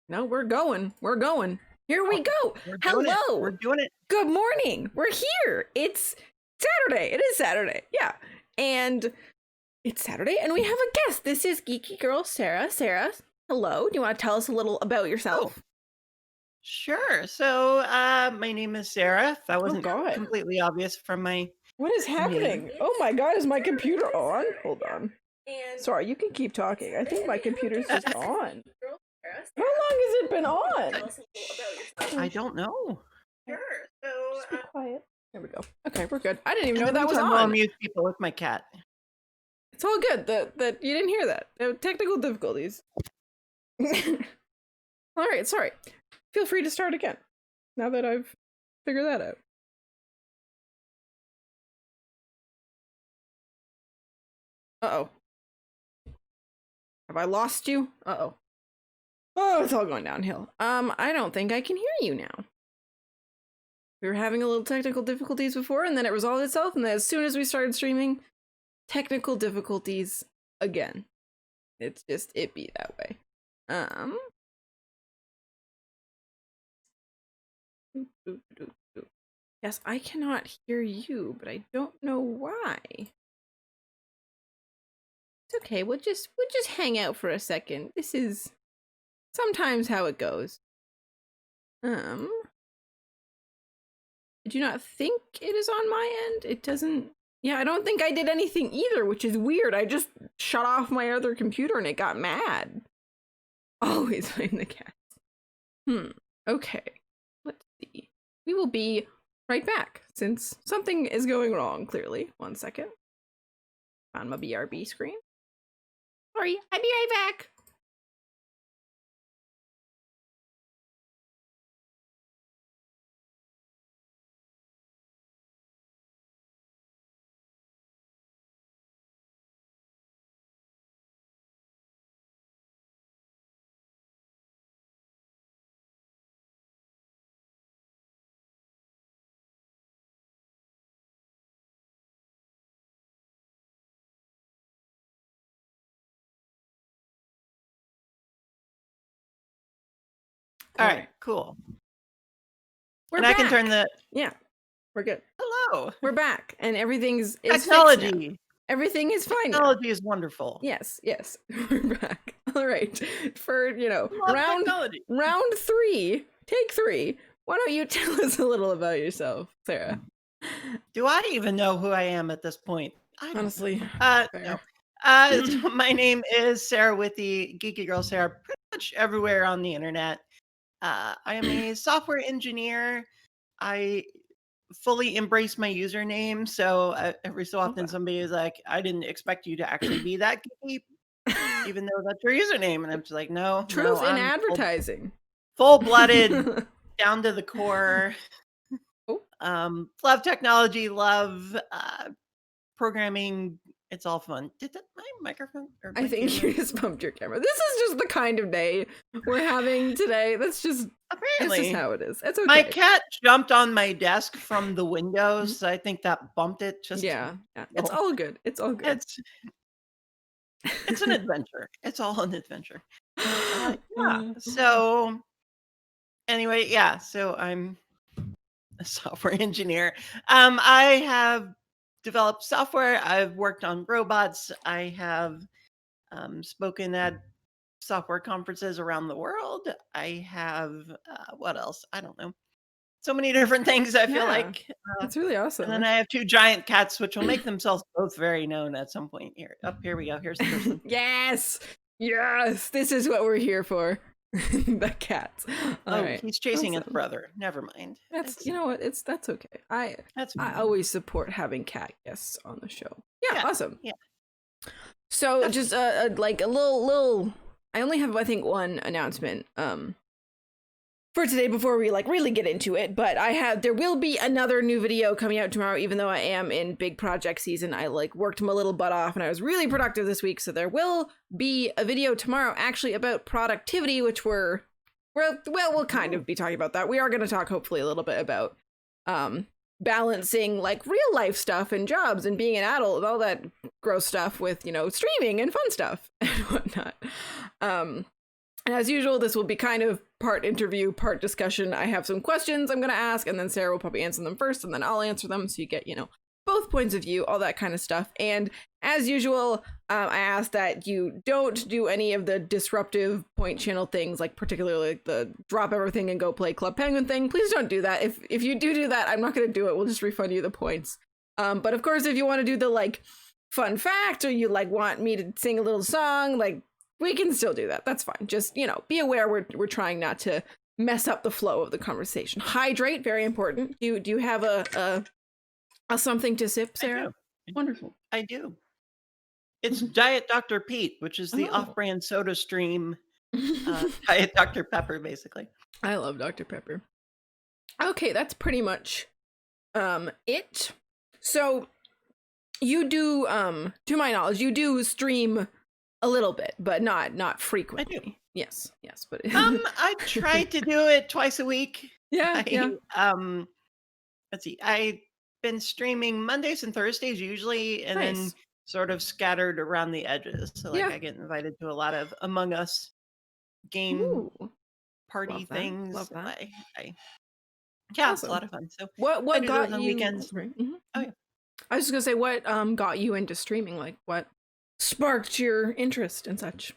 No, we're going. We're going. Here we go. Hello. We're doing it. Good morning. We're here. It's Saturday. It is Saturday. Yeah. And it's Saturday and we have a guest. This is Geeky Girl Sarah. Sarah, hello. Do you want to tell us a little about yourself? Oh, sure. So my name is Sarah. That wasn't completely obvious from my What is happening? Oh my god, is my computer on? Hold on. Sorry, you can keep talking. I think my computer's just on. How long has it been on? I don't know. Sure. So just be quiet. There we go. Okay, we're good. I didn't even know that was on. I'll mute people with my cat. It's all good. That you didn't hear that. Technical difficulties. All right, sorry. Feel free to start again. Now that I've figured that out. Uh-oh. Have I lost you? Uh-oh. Oh, it's all going downhill. I don't think I can hear you now. We were having a little technical difficulties before, and then it resolved itself, and then as soon as we started streaming, technical difficulties again. It's just, it be that way. Yes, I cannot hear you, but I don't know why. It's okay, we'll just hang out for a second. This is sometimes how it goes. Did you not think it is on my end? It doesn't. Yeah, I don't think I did anything either, which is weird. I just shut off my other computer and it got mad. Always blame the cats. Okay. Let's see. We will be right back since something is going wrong, clearly. 1 second. On my BRB screen. Sorry, I'll be right back. All right, cool. We're back. I can turn the... Yeah, we're good. Hello. We're back, and everything's technology. Everything is fine. Technology is wonderful. Yes, we're back. All right, for round 3, take 3. Why don't you tell us a little about yourself, Sarah? Do I even know who I am at this point? Honestly, no. So my name is Sarah with the GeekyGirlSarah, pretty much everywhere on the internet. I am a software engineer. I fully embrace my username. So every so often somebody is like, I didn't expect you to actually be that geeky, even though that's your username. And I'm just like, no. Truth in advertising. Full-blooded, down to the core. Love technology, love programming. It's all fun. Did that my microphone? I think you just bumped your camera. This is just the kind of day we're having today. That's just apparently how it is. It's okay. My cat jumped on my desk from the windows. So I think that bumped it. Just yeah. It's all good. It's all good. It's an adventure. It's all an adventure. Yeah. So anyway, yeah. So I'm a software engineer. I have developed software. I've worked on robots. I have spoken at software conferences around the world. I have what else? I don't know. So many different things. I feel like it's really awesome. And then I have 2 giant cats, which will make themselves both very known at some point. Here we go. Here's the person. Yes. This is what we're here for. The cats. All right. He's chasing his brother. Never mind. That's you know what? That's okay. I always support having cat guests on the show. Yeah. Awesome. Yeah. So just like a little. I only have I think one announcement for today before we like really get into it. But there will be another new video coming out tomorrow. Even though I am in big project season, I like worked my little butt off and I was really productive this week. So there will be a video tomorrow actually about productivity, which we'll kind of be talking about that. We are going to talk hopefully a little bit about balancing like real life stuff and jobs and being an adult and all that gross stuff with streaming and fun stuff and whatnot. And as usual, this will be kind of part interview, part discussion. I have some questions I'm going to ask, and then Sarah will probably answer them first, and then I'll answer them. So you get, both points of view, all that kind of stuff. And as usual, I ask that you don't do any of the disruptive point channel things, like particularly like the drop everything and go play Club Penguin thing. Please don't do that. If you do that, I'm not going to do it. We'll just refund you the points. But of course, if you want to do the like fun fact, or you like want me to sing a little song, like, we can still do that. That's fine. Just, be aware we're trying not to mess up the flow of the conversation. Hydrate, very important. Do you have a something to sip, Sarah? I do. Wonderful. I do. It's Diet Dr. Pete, which is the Oh. off-brand soda stream. Diet Dr. Pepper, basically. I love Dr. Pepper. Okay, that's pretty much it. So you do, to my knowledge, you do stream a little bit, but not frequently. I do. Yes, but I try to do it twice a week. yeah. Let's see. I've been streaming Mondays and Thursdays usually, and then Nice. sort of scattered around the edges. So like Yeah. I get invited to a lot of Among Us game Ooh, party love that. things. Love that. Yeah, Awesome. it's a lot of fun. So What I do got those on you? weekends. Sorry. Oh yeah. I was just gonna say, what got you into streaming? Like, what sparked your interest and such?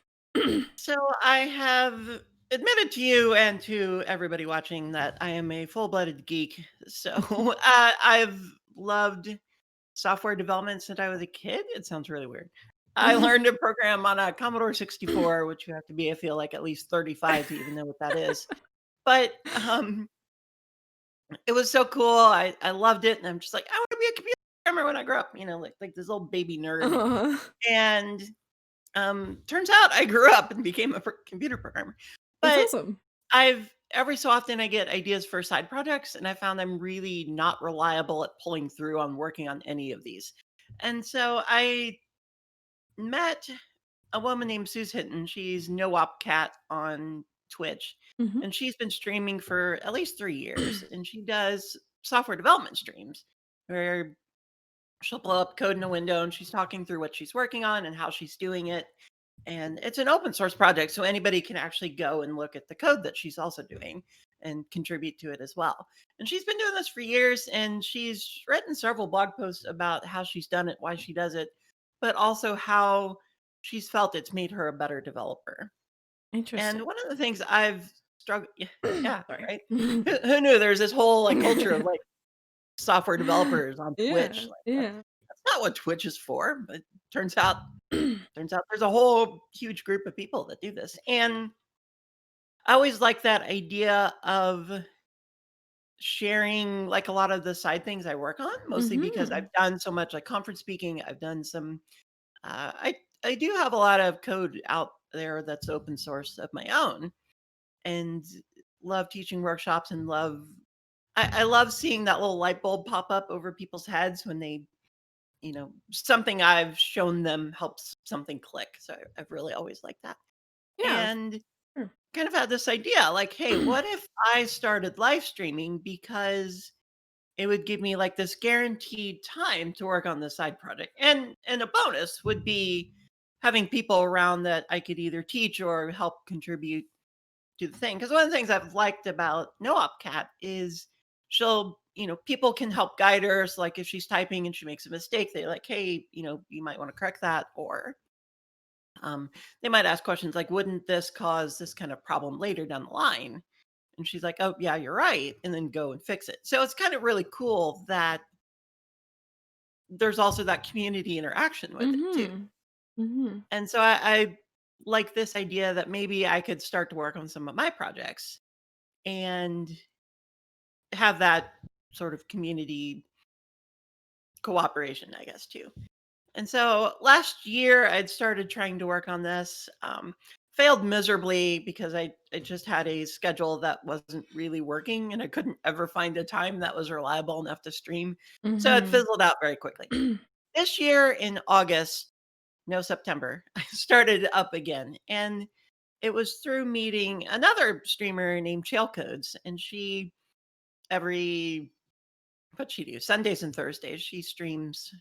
So I have admitted to you and to everybody watching that I am a full-blooded geek. So I've loved software development since I was a kid. It sounds really weird. I learned to program on a Commodore 64, which you have to be, I feel like, at least 35 to even know what that is. But it was so cool. I loved it. And I'm just like, I want to be a computer programmer when I grow up, like this little baby nerd. And turns out I grew up and became a computer programmer. But That's awesome. every so often I get ideas for side projects, and I found I'm really not reliable at pulling through on working on any of these. And so I met a woman named Suze Hinton. She's No Op Cat on Twitch, Mhm. and she's been streaming for at least 3 years, and she does software development streams where she'll blow up code in a window and she's talking through what she's working on and how she's doing it. And it's an open source project, so anybody can actually go and look at the code that she's also doing and contribute to it as well. And she's been doing this for years, and she's written several blog posts about how she's done it, why she does it, but also how she's felt it's made her a better developer. Interesting. And one of the things I've struggled, yeah, Sorry. right? Who knew there's this whole like culture of like software developers on Twitch? Yeah. That's not what Twitch is for, but turns out there's a whole huge group of people that do this. And I always like that idea of sharing like a lot of the side things I work on, mostly because I've done so much like conference speaking. I've done some I do have a lot of code out there that's open source of my own, and love teaching workshops and I love seeing that little light bulb pop up over people's heads when they something I've shown them helps something click. So I've really always liked that. Yeah. And Sure. kind of had this idea like, hey, what if I started live streaming, because it would give me like this guaranteed time to work on this side project. And a bonus would be having people around that I could either teach or help contribute to the thing. Because one of the things I've liked about No Op Cat is she'll, people can help guide her. So like if she's typing and she makes a mistake, they're like, hey, you might want to correct that. Or they might ask questions like, wouldn't this cause this kind of problem later down the line? And she's like, oh, yeah, you're right. And then go and fix it. So it's kind of really cool that there's also that community interaction with it too. And so I like this idea that maybe I could start to work on some of my projects and have that sort of community cooperation, I guess, too. And so last year I'd started trying to work on this. Failed miserably because I just had a schedule that wasn't really working, and I couldn't ever find a time that was reliable enough to stream. So it fizzled out very quickly. This year in August, no, September, I started up again. And it was through meeting another streamer named Codes. And she, what'd she do? Sundays and Thursdays, she streams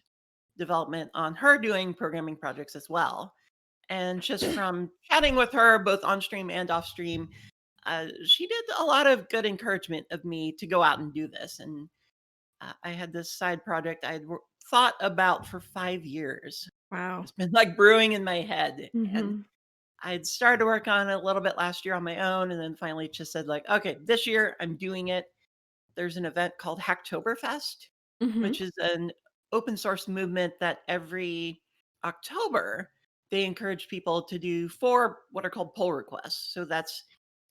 development on her doing programming projects as well. And just from chatting with her, both on stream and off stream, she did a lot of good encouragement of me to go out and do this. And I had this side project thought about for 5 years. Wow. It's been like brewing in my head. And Mm-hmm. I'd started to work on it a little bit last year on my own. And then finally just said, like, okay, this year I'm doing it. There's an event called Hacktoberfest, Mm-hmm. which is an open source movement that every October they encourage people to do 4 what are called pull requests. So that's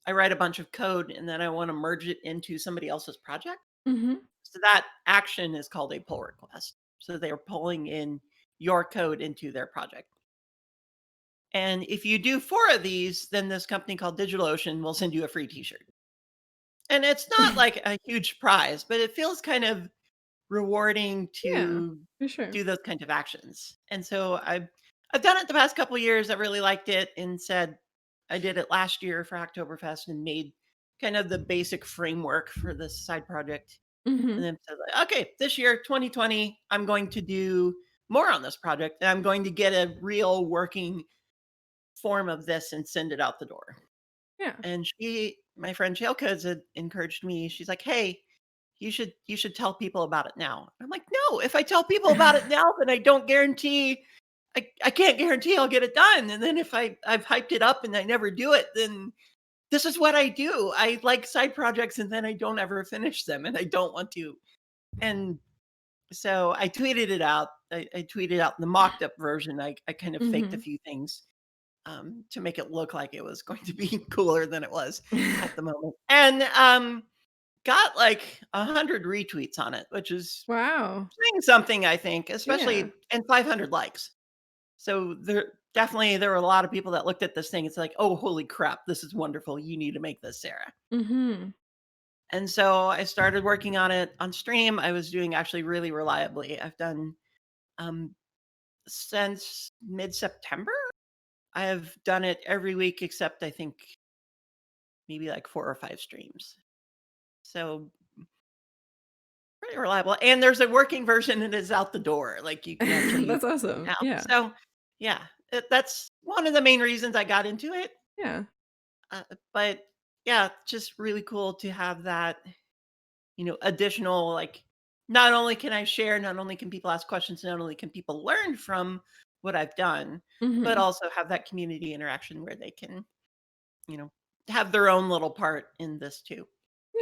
I write a bunch of code and then I want to merge it into somebody else's project. Mm-hmm. So that action is called a pull request. So they are pulling in your code into their project. And if you do 4 of these, then this company called DigitalOcean will send you a free t-shirt. And it's not like a huge prize, but it feels kind of rewarding Yeah, to for sure. do those kinds of actions. And so I've done it the past couple of years. I really liked it and said I did it last year for Oktoberfest and made kind of the basic framework for this side project. Mm-hmm. And then said, like, okay, this year, 2020, I'm going to do more on this project and I'm going to get a real working form of this and send it out the door. Yeah. And my friend Shalka has encouraged me. She's like, hey, you should tell people about it now. I'm like, no, if I tell people about it now, then I can't guarantee I'll get it done. And then if I've hyped it up and I never do it, then this is what I do. I like side projects and then I don't ever finish them and I don't want to. And so I tweeted it out. I tweeted out the mocked up version. I kind of faked a Mm-hmm. few things to make it look like it was going to be cooler than it was at the moment. And got like 100 retweets on it, which is Wow. saying something, I think, Yeah. especially and 500 likes. So there were a lot of people that looked at this thing. It's like, oh, holy crap, this is wonderful. You need to make this, Sarah. Mm-hmm. And so I started working on it on stream. I was doing actually really reliably. I've done um, since mid September. I have done it every week except I think maybe like 4 or 5 streams. So pretty reliable, and there's a working version and it's out the door, like, you can actually use That's it awesome. now. Yeah. So, yeah, that's one of the main reasons I got into it, Yeah. but, yeah, just really cool to have that, additional, like, not only can I share, not only can people ask questions, not only can people learn from what I've done, but Mm-hmm. also have that community interaction where they can, you know, have their own little part in this too.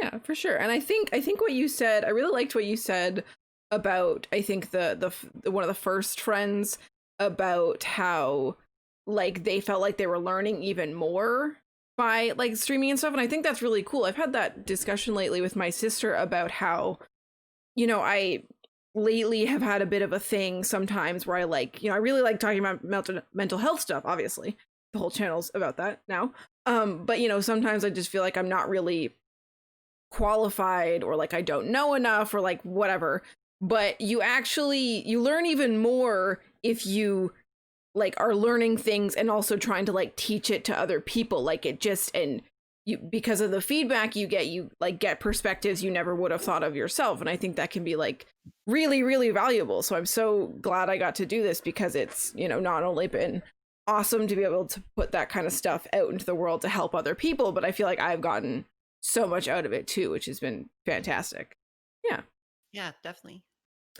Yeah, for sure. And I think what you said, I really liked what you said about I think the one of the first friends about how like they felt like they were learning even more by like streaming and stuff, and I think that's really cool. I've had that discussion lately with my sister about how I lately have had a bit of a thing sometimes where I like, I really like talking about mental health stuff, obviously. The whole channel's about that now. But sometimes I just feel like I'm not really qualified or like I don't know enough or like whatever. But you learn even more if you like are learning things and also trying to like teach it to other people. Like it just and you because of the feedback you like get perspectives you never would have thought of yourself. And I think that can be like really, really valuable. So I'm so glad I got to do this because it's, not only been awesome to be able to put that kind of stuff out into the world to help other people, but I feel like I've gotten so much out of it too, which has been fantastic. Yeah. Yeah, definitely.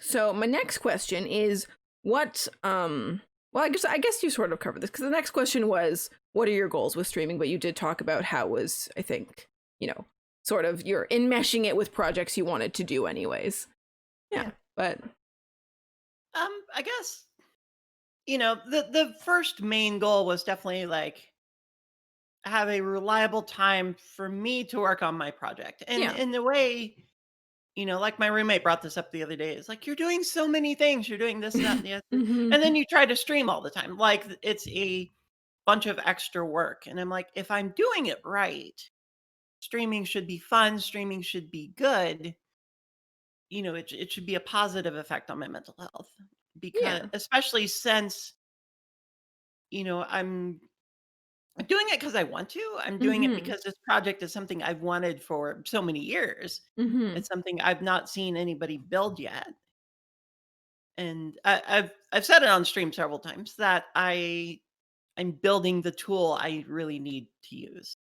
So my next question is what well I guess you sort of covered this because the next question was what are your goals with streaming, but you did talk about how it was I think, sort of you're enmeshing it with projects you wanted to do anyways. Yeah. Yeah. But I guess, the first main goal was definitely like have a reliable time for me to work on my project. And yeah. in the way, like my roommate brought this up the other day. It's like you're doing so many things. You're doing this, that, and the other. Hmm. And then you try to stream all the time. Like it's a bunch of extra work. And I'm like, if I'm doing it right, streaming should be fun, streaming should be good. It should be a positive effect on my mental health. Because Yeah. especially since, I'm doing it because I want to. I'm doing it Hmm. because this project is something I've wanted for so many years. Hmm. It's something I've not seen anybody build yet. And I've said it on stream several times that I I'm building the tool I really need to use.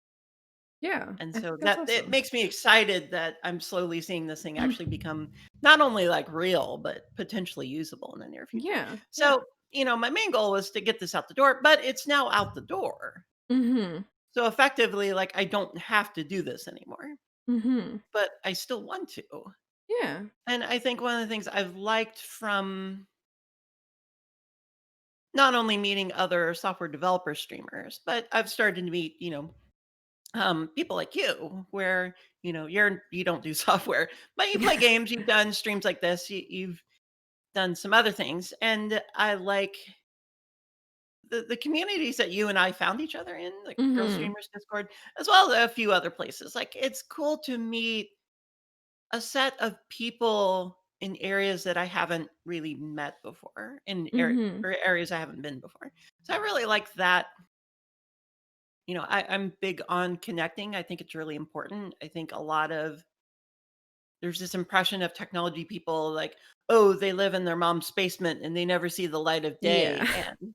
Yeah, And I think so that's that it awesome. makes me excited that I'm slowly seeing this thing actually become not only like real, but potentially usable in the near future. Yeah, yeah. So, my main goal was to get this out the door, but it's now out the door. Mhm. So effectively, like I don't have to do this anymore, Mhm. but I still want to. Yeah. And I think one of the things I've liked from not only meeting other software developer streamers, but I've started to meet, people like you, where you don't do software, but you play games. You've done streams like this. You've done some other things, and I like the communities that you and I found each other in, like Girl Mhm. Streamers Discord, as well as a few other places. Like it's cool to meet a set of people in areas that I haven't really met before, Mhm. or areas I haven't been before. So I really like that. I'm big on connecting. I think it's really important. I think a lot of there's this impression of technology people like, oh, they live in their mom's basement and they never see the light of Yeah. day. And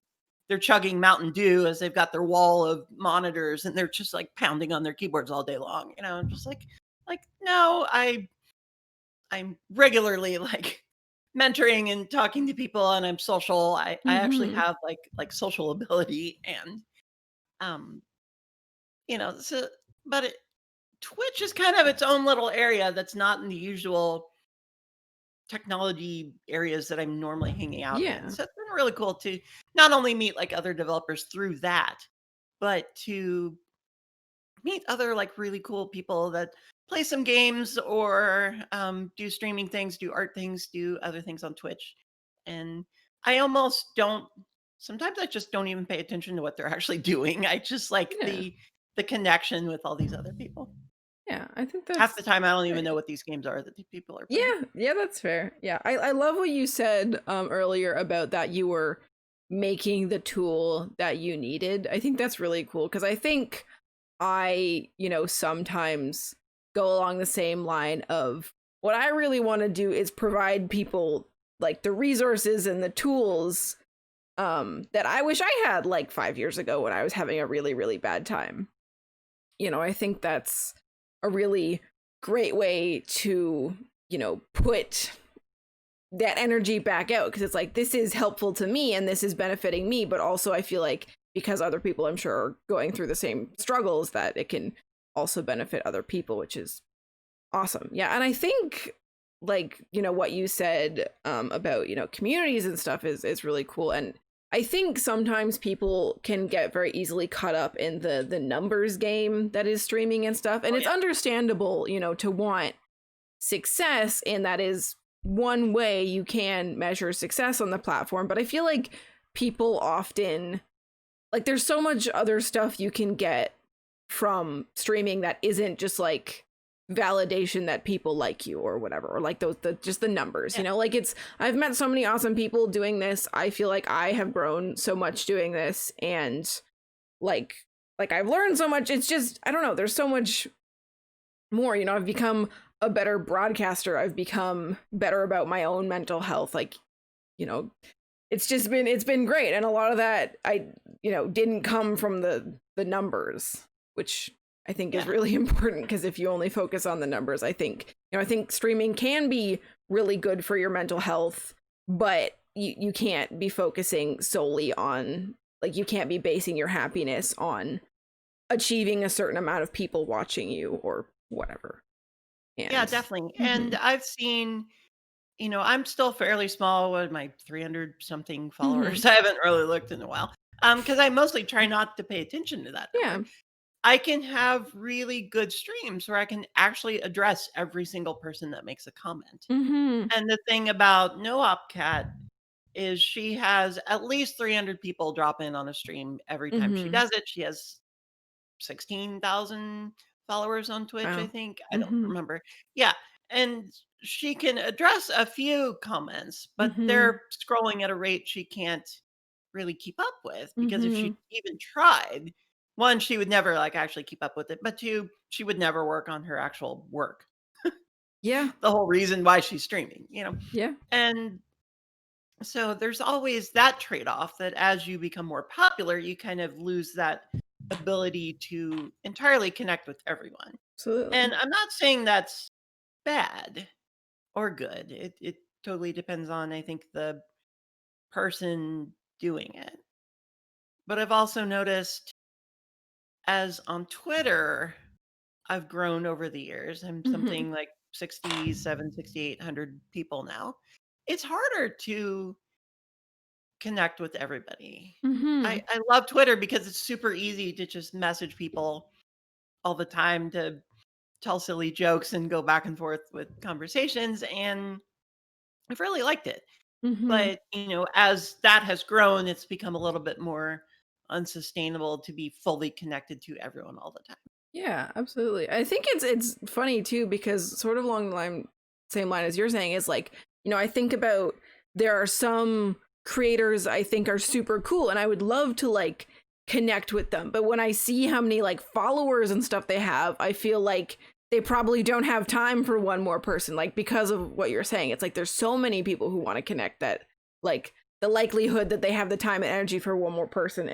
they're chugging Mountain Dew as they've got their wall of monitors and they're just like pounding on their keyboards all day long. I'm just like, no, I'm regularly like mentoring and talking to people and I'm social. I actually Mhm. have like social ability and um, so but Twitch is kind of its own little area that's not in the usual technology areas that I'm normally hanging out in. Yeah. So it's been really cool to not only meet like other developers through that, but to meet other like really cool people that play some games or do streaming things, do art things, do other things on Twitch. And I almost don't. Sometimes I just don't even pay attention to what they're actually doing. I just like Yeah. the connection with all these other people. Yeah. I think Half the that's time, I don't even great. know what these games are that the people are playing. Yeah, yeah, that's fair. Yeah. I love what you said earlier about that you were making the tool that you needed. I think that's really cool because I think sometimes go along the same line of what I really want to do is provide people like the resources and the tools that I wish I had like 5 years ago when I was having a really really bad time. I think that's a really great way to, put that energy back out because it's like this is helpful to me and this is benefiting me, but also I feel like because other people I'm sure are going through the same struggles that it can also benefit other people, which is awesome. Yeah, and I think like, what you said about, communities and stuff is really cool. And I think sometimes people can get very easily caught up in the numbers game that is streaming and stuff. And Oh it's yeah, understandable, to want success, and that is one way you can measure success on the platform. But I feel like people often like there's so much other stuff you can get from streaming that isn't just like validation that people like you or whatever, or like those just the numbers, yeah, like I've met so many awesome people doing this. I feel like I have grown so much doing this, and like I've learned so much. It's just I don't know, there's so much more, I've become a better broadcaster. I've become better about my own mental health. Like, you know, it's been great. And a lot of that I, didn't come from the numbers, which I think is yeah, really important because if you only focus on the numbers, I think streaming can be really good for your mental health, but you can't be focusing solely on like you can't be basing your happiness on achieving a certain amount of people watching you or whatever. yeah, And definitely. And mhm, I've seen, I'm still fairly small with my 300 something mhm, followers. I haven't really looked in a while. Because I mostly try not to pay attention to that number. yeah, I can have really good streams where I can actually address every single person that makes a comment. mhm, And the thing about No Op Cat is she has at least 300 people drop in on a stream every time she mhm. does it. She has 16,000 followers on Twitch, I Wow. think. I don't Mhm, remember. Yeah, and she can address a few comments, but mhm, they're scrolling at a rate she can't really keep up with because if she mhm. even tried, one, she would never like actually keep up with it, but two, she would never work on her actual work. Yeah, The whole reason why she's streaming. yeah. And So there's always that trade-off that as you become more popular, you kind of lose that ability to entirely connect with everyone. And Absolutely. I'm not saying that's bad or good. It totally depends on, I think, the person doing it. But I've also noticed as on Twitter, I've grown over the years. I'm Mm-hmm. something like 67, 6,800 people now. It's harder to connect with everybody. Mm-hmm. I love Twitter because it's super easy to just message people all the time to tell silly jokes and go back and forth with conversations. And I've really liked it. Mm-hmm. But, as that has grown, it's become a little bit more unsustainable to be fully connected to everyone all the time. Yeah, absolutely. I think it's funny too because sort of along the same line as you're saying is like, I think about there are some creators I think are super cool and I would love to like connect with them. But when I see how many like followers and stuff they have, I feel like they probably don't have time for one more person like because of what you're saying. It's like there's so many people who want to connect that like the likelihood that they have the time and energy for one more person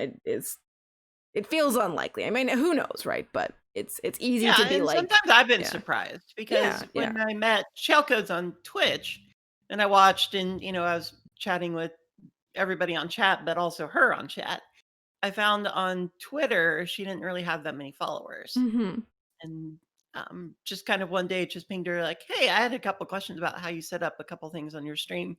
it feels unlikely. I mean, who knows, right? But it's easy to Yeah, be and like, sometimes I've been yeah, surprised yeah, because yeah. when I met Shellcodes on Twitch and I watched and, I was chatting with everybody on chat, but also her on chat, I found on Twitter she didn't really have that many followers. Mm-hmm. And just kind of one day just pinged her like, hey, I had a couple questions about how you set up a couple things on your stream.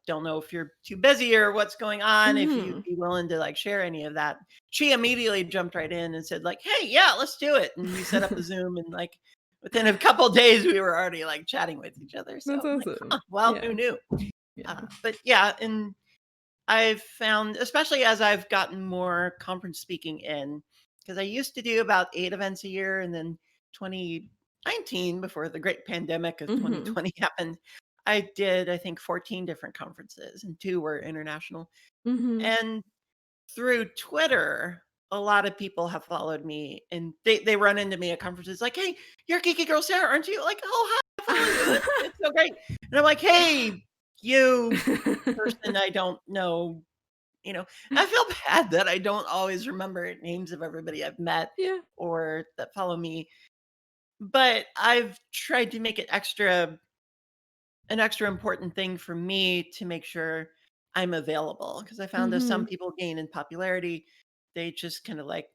Don't know if you're too busy or what's going on, if you'd Mm-hmm. be willing to like share any of that. She immediately jumped right in and said like, hey, yeah, let's do it. And we set up a Zoom and like within a couple days we were already like chatting with each other. So That's I'm like, awesome. huh, well, Yeah, who knew? yeah. But yeah, and I've found, especially as I've gotten more conference speaking in, because I used to do about 8 events a year, and then 2019, before the great pandemic of Mm-hmm. 2020 happened, I did, I think, 14 different conferences, and two were international. Mm-hmm. And through Twitter, a lot of people have followed me, and they run into me at conferences like, "Hey, you're Geeky Girl Sarah, aren't you?" Like, "Oh, hi, I follow you. It's so great." And I'm like, "Hey, you person I don't know." I feel bad that I don't always remember names of everybody I've met Yeah. or that follow me, but I've tried to make it an extra important thing for me to make sure I'm available because I found as Mm-hmm. some people gain in popularity, they just kind of like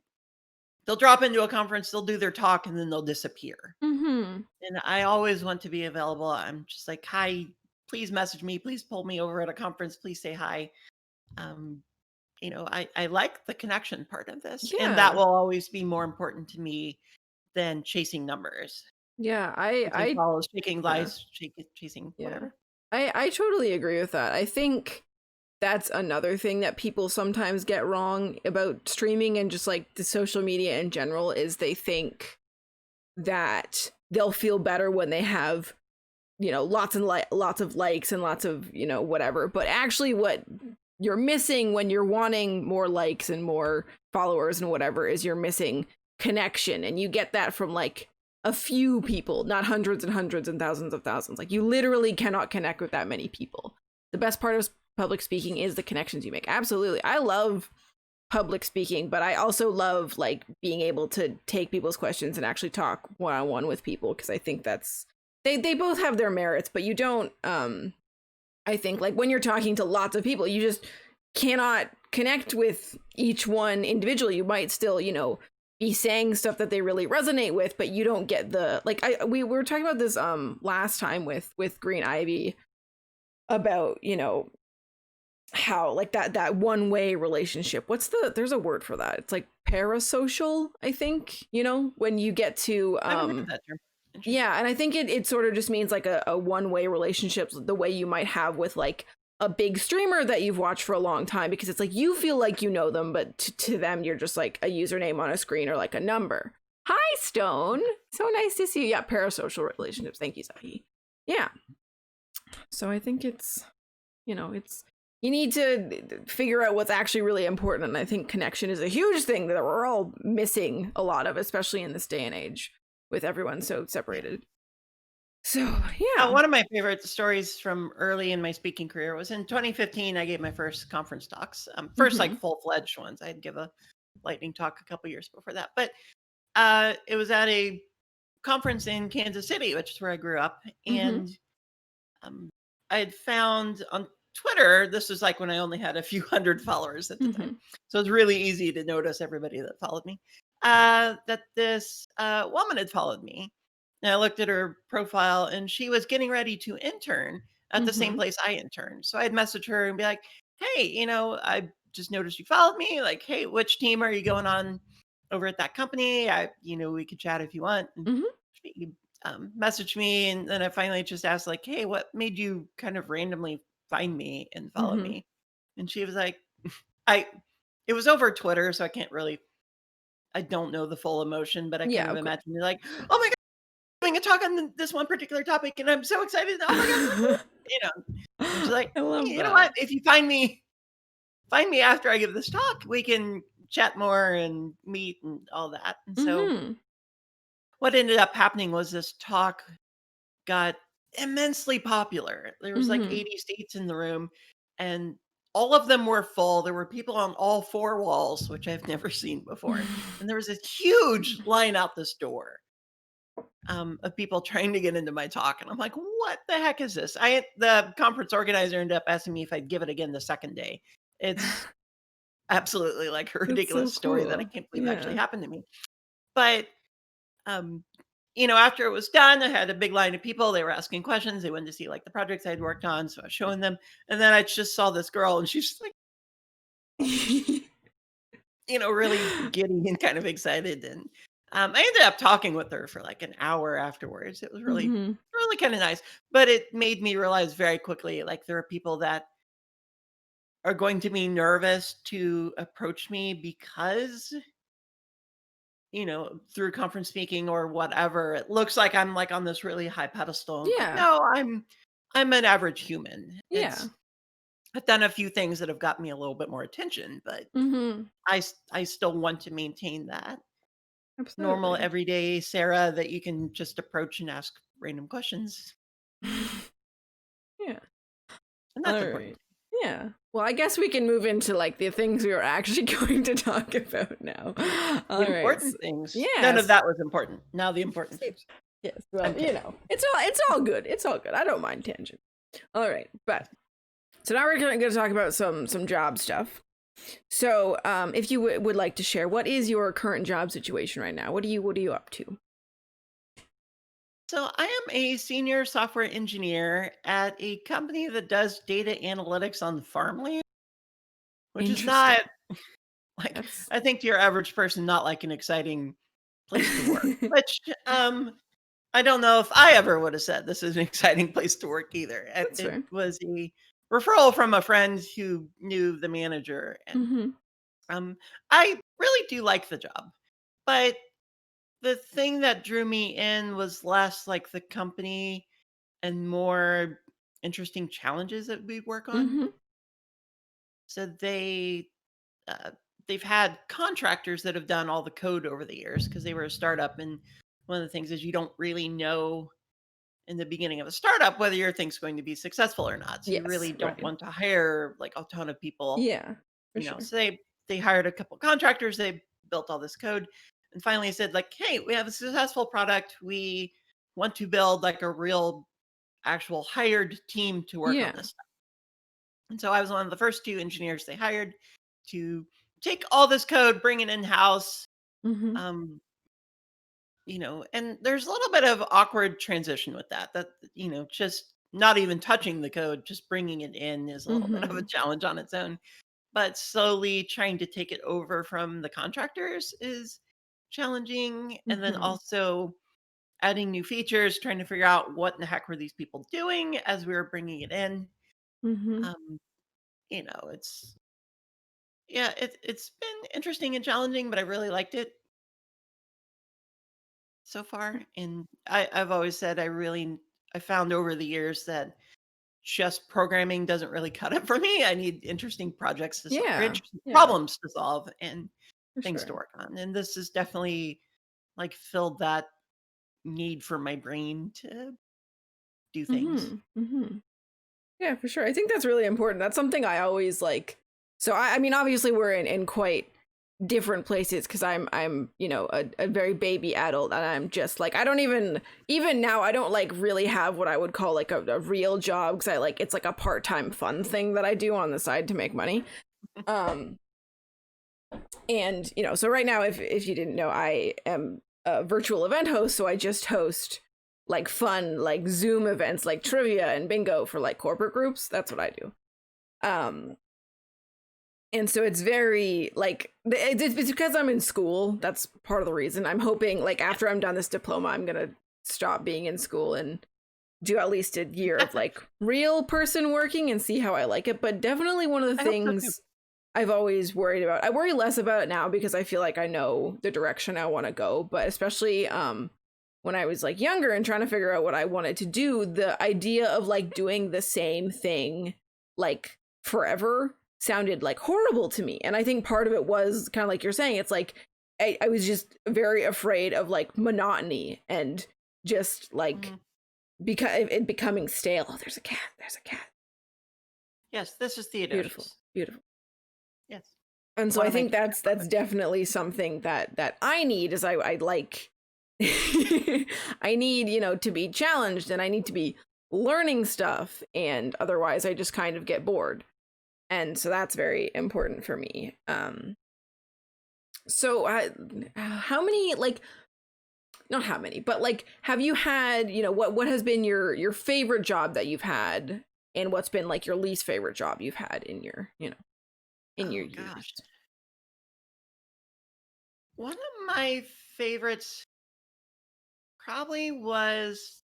they'll drop into a conference, they'll do their talk, and then they'll disappear. Mm-hmm. And I always want to be available. I'm just like, hi, please message me, please pull me over at a conference, please say hi. Um, I like the connection part of this, and that Yeah. will always be more important to me than chasing numbers, Yeah. chasing follows, chasing Yeah. likes, chasing Yeah. whatever. I totally agree with that. I think that's another thing that people sometimes get wrong about streaming and just like the social media in general is they think that they'll feel better when they have lots and lots of likes and lots of whatever, but actually what you're missing when you're wanting more likes and more followers and whatever is you're missing connection, and you get that from like a few people, not hundreds and thousands of thousands. Like you literally cannot connect with that many people. The best part of public speaking is the connections you make. Absolutely, I love public speaking, but I also love like being able to take people's questions and actually talk one-on-one with people, because I think that's they both have their merits, but you don't I think like when you're talking to lots of people, you just cannot connect with each one individually. You might still, be saying stuff that they really resonate with, but you don't get the like we were talking about this last time with Green Ivy about, how like that one way relationship. There's a word for that. It's like parasocial, I think, when you get to I haven't heard of that term. Interesting. yeah, and I think it sort of just means like a one way relationship, the way you might have with like a big streamer that you've watched for a long time, because it's like you feel like you know them, but to them you're just like a username on a screen or like a number. Hi, Stone. So nice to see you. Yeah, parasocial relationships. Thank you, Zahi. Yeah. So I think it's you need to figure out what's actually really important, and I think connection is a huge thing that we're all missing a lot of, especially in this day and age with everyone so separated. So yeah. One of my favorite stories from early in my speaking career was in 2015. I gave my first conference talks, first like Mhm. full-fledged ones. I'd give a lightning talk a couple years before that, but it was at a conference in Kansas City, which is where I grew up, Mhm. and um, I had found on Twitter. This was like when I only had a few hundred followers at the time, Mhm. so it's really easy to notice everybody that followed me. That this woman had followed me, and I looked at her profile, and she was getting ready to intern at the same Mhm. place I interned. So I'd message her and be like, "Hey, I just noticed you followed me. Like, hey, which team are you going on over at that company? We could chat if you want." And Mhm. she messaged me, and then I finally just asked, like, "Hey, what made you kind of randomly find me and follow Mhm. me?" And she was like, "I." It was over Twitter, so I don't know the full emotion, but I kind Yeah, of of course. imagine you're like, "Oh my god, I'm giving a talk on this one particular topic, and I'm so excited! Oh my god, so cool!" You know. And she's like, I love "Hey, you know what? that. If you find me after I give this talk, we can chat more and meet and all that." And so Mhm. what ended up happening was this talk got immensely popular. There was like Mhm. 80 seats in the room, and all of them were full. There were people on all four walls, which I've never seen before. And there was a huge line out this door of people trying to get into my talk. And I'm like, what the heck is this? The conference organizer ended up asking me if I'd give it again the second day. It's absolutely like a That's so ridiculous story that I cool. can't believe actually Yeah. happened to me. But um, after it was done, I had a big line of people. They were asking questions. They wanted to see like the projects I'd worked on. So I was showing them. And then I just saw this girl, and she's like, really giddy and kind of excited. And I ended up talking with her for like an hour afterwards. It was really, Mhm. really kind of nice. But it made me realize very quickly, like, there are people that are going to be nervous to approach me because through conference speaking or whatever, it looks like I'm like on this really high pedestal. And like, Yeah. no, I'm an average human. Yeah. I've done a few things that have got me a little bit more attention, but Mhm. I still want to maintain that normal Absolutely. everyday Sarah that you can just approach and ask random questions. Yeah. And that's All important. right. Yeah. Well, I guess we can move into like the things we are actually going to talk about now. The All right. important things. None of Yes. that was important. Now the important things. Yes. Well, I'm kidding. it's all good. It's all good. I don't mind tangent. All right. But so now we're going to talk about some job stuff. So, if you would like to share, what is your current job situation right now? What are you up to? So I am a senior software engineer at a company that does data analytics on farmland, which is Interesting. not like, That's I think to your average person, not like an exciting place to work. Which I don't know if I ever would have said this is an exciting place to work either. It, that's it fair. was a referral from a friend who knew the manager, and Mhm. I really do like the job. But the thing that drew me in was less like the company and more interesting challenges that we work on. Mhm. So uh, they've had contractors that have done all the code over the years because they were a startup, and one of the things is you don't really know in the beginning of a startup whether your thing's going to be successful or not. So you really Yes. don't Right. want to hire like a ton of people, Yeah. For sure. So they hired a couple contractors, they built all this code, and finally said, like, hey, we have a successful product. We want to build like a real actual hired team to work on Yeah. this stuff. And so I was one of the first two engineers they hired to take all this code, bring it in-house. Mhm. Um, and there's a little bit of awkward transition with that, just not even touching the code, just bringing it in is a little bit of a Mhm. challenge on its own. But slowly trying to take it over from the contractors is challenging. And then Mhm. also adding new features, trying to figure out what in the heck were these people doing as we were bringing it in. Mhm. Um, it's yeah, it's been interesting and challenging, but I really liked it so far. And I've always said I found over the years that just programming doesn't really cut it for me. I need interesting projects to solve, or Yeah. interesting Yeah. problems to solve, and For things to sure. work on. And this has definitely like filled that need for my brain to do things. Yeah, for sure. I think that's really important. That's something I always like. So I mean, obviously we're in quite different places because I'm you know a very baby adult, and I'm just like, I don't even now I don't like really have what I would call like a real job, because I like, it's like a part-time fun thing that I do on the side to make money. And you know, so right now, if you didn't know, I am a virtual event host, so I just host like fun like Zoom events like trivia and bingo for like corporate groups. That's what I do. And so it's very like, it's because I'm in school. That's part of the reason. I'm hoping like after I'm done this diploma, I'm gonna stop being in school and do at least a year of like real person working and see how I like it. But definitely one of the things I've always worried about. I worry less about it now because I feel like I know the direction I want to go. But especially when I was like younger and trying to figure out what I wanted to do, the idea of like doing the same thing like forever sounded like horrible to me. And I think part of it was kind of like you're saying, it's like I was just very afraid of like monotony and just like because it becoming stale. Oh, there's a cat. There's a cat. Yes, this is Theodosius. Beautiful. Yes. And so I think that's definitely something that I need, is I like I need, you know, to be challenged, and I need to be learning stuff, and otherwise I just kind of get bored. And so that's very important for me. So how many, like, not how many, but like, have you had, you know, what has been your favorite job that you've had, and what's been like your least favorite job you've had in your, you know, in your years? Gosh. One of my favorites probably was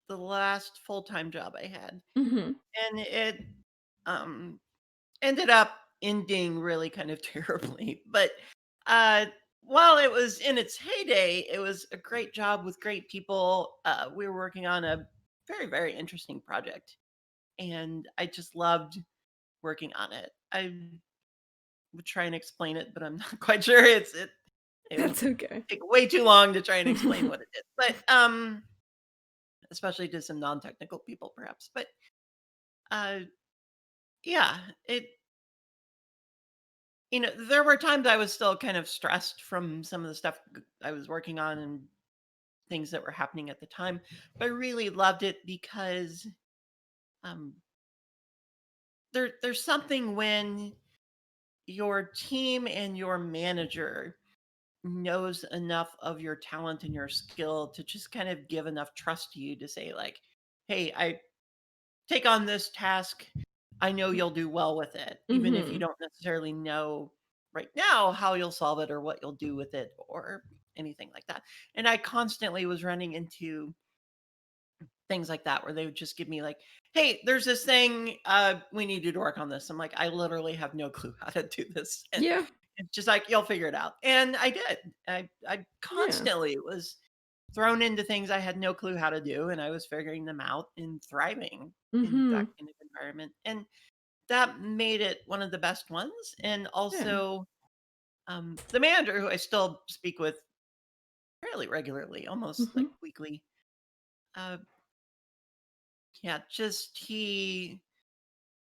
the last full-time job I had. And it ended up ending really kind of terribly. But while it was in its heyday, it was a great job with great people. We were working on a very, very interesting project, and I just loved working on it. I would try and explain it, but I'm not quite sure. It That's would okay. take way too long to try and explain what it is. But especially to some non-technical people, perhaps. But yeah, you know, there were times I was still kind of stressed from some of the stuff I was working on and things that were happening at the time. But I really loved it because um, there's something when your team and your manager knows enough of your talent and your skill to just kind of give enough trust to you to say like, hey, I take on this task. I know you'll do well with it, even if you don't necessarily know right now how you'll solve it or what you'll do with it or anything like that. And I constantly was running into things like that where they would just give me like, hey, there's this thing, we need you to work on this. I'm like, I literally have no clue how to do this. And Yeah. it's just like, you'll figure it out. And I did. I constantly was thrown into things I had no clue how to do, and I was figuring them out and thriving in that kind of environment. And that made it one of the best ones. And also, the manager, who I still speak with fairly regularly, almost like weekly, yeah, just he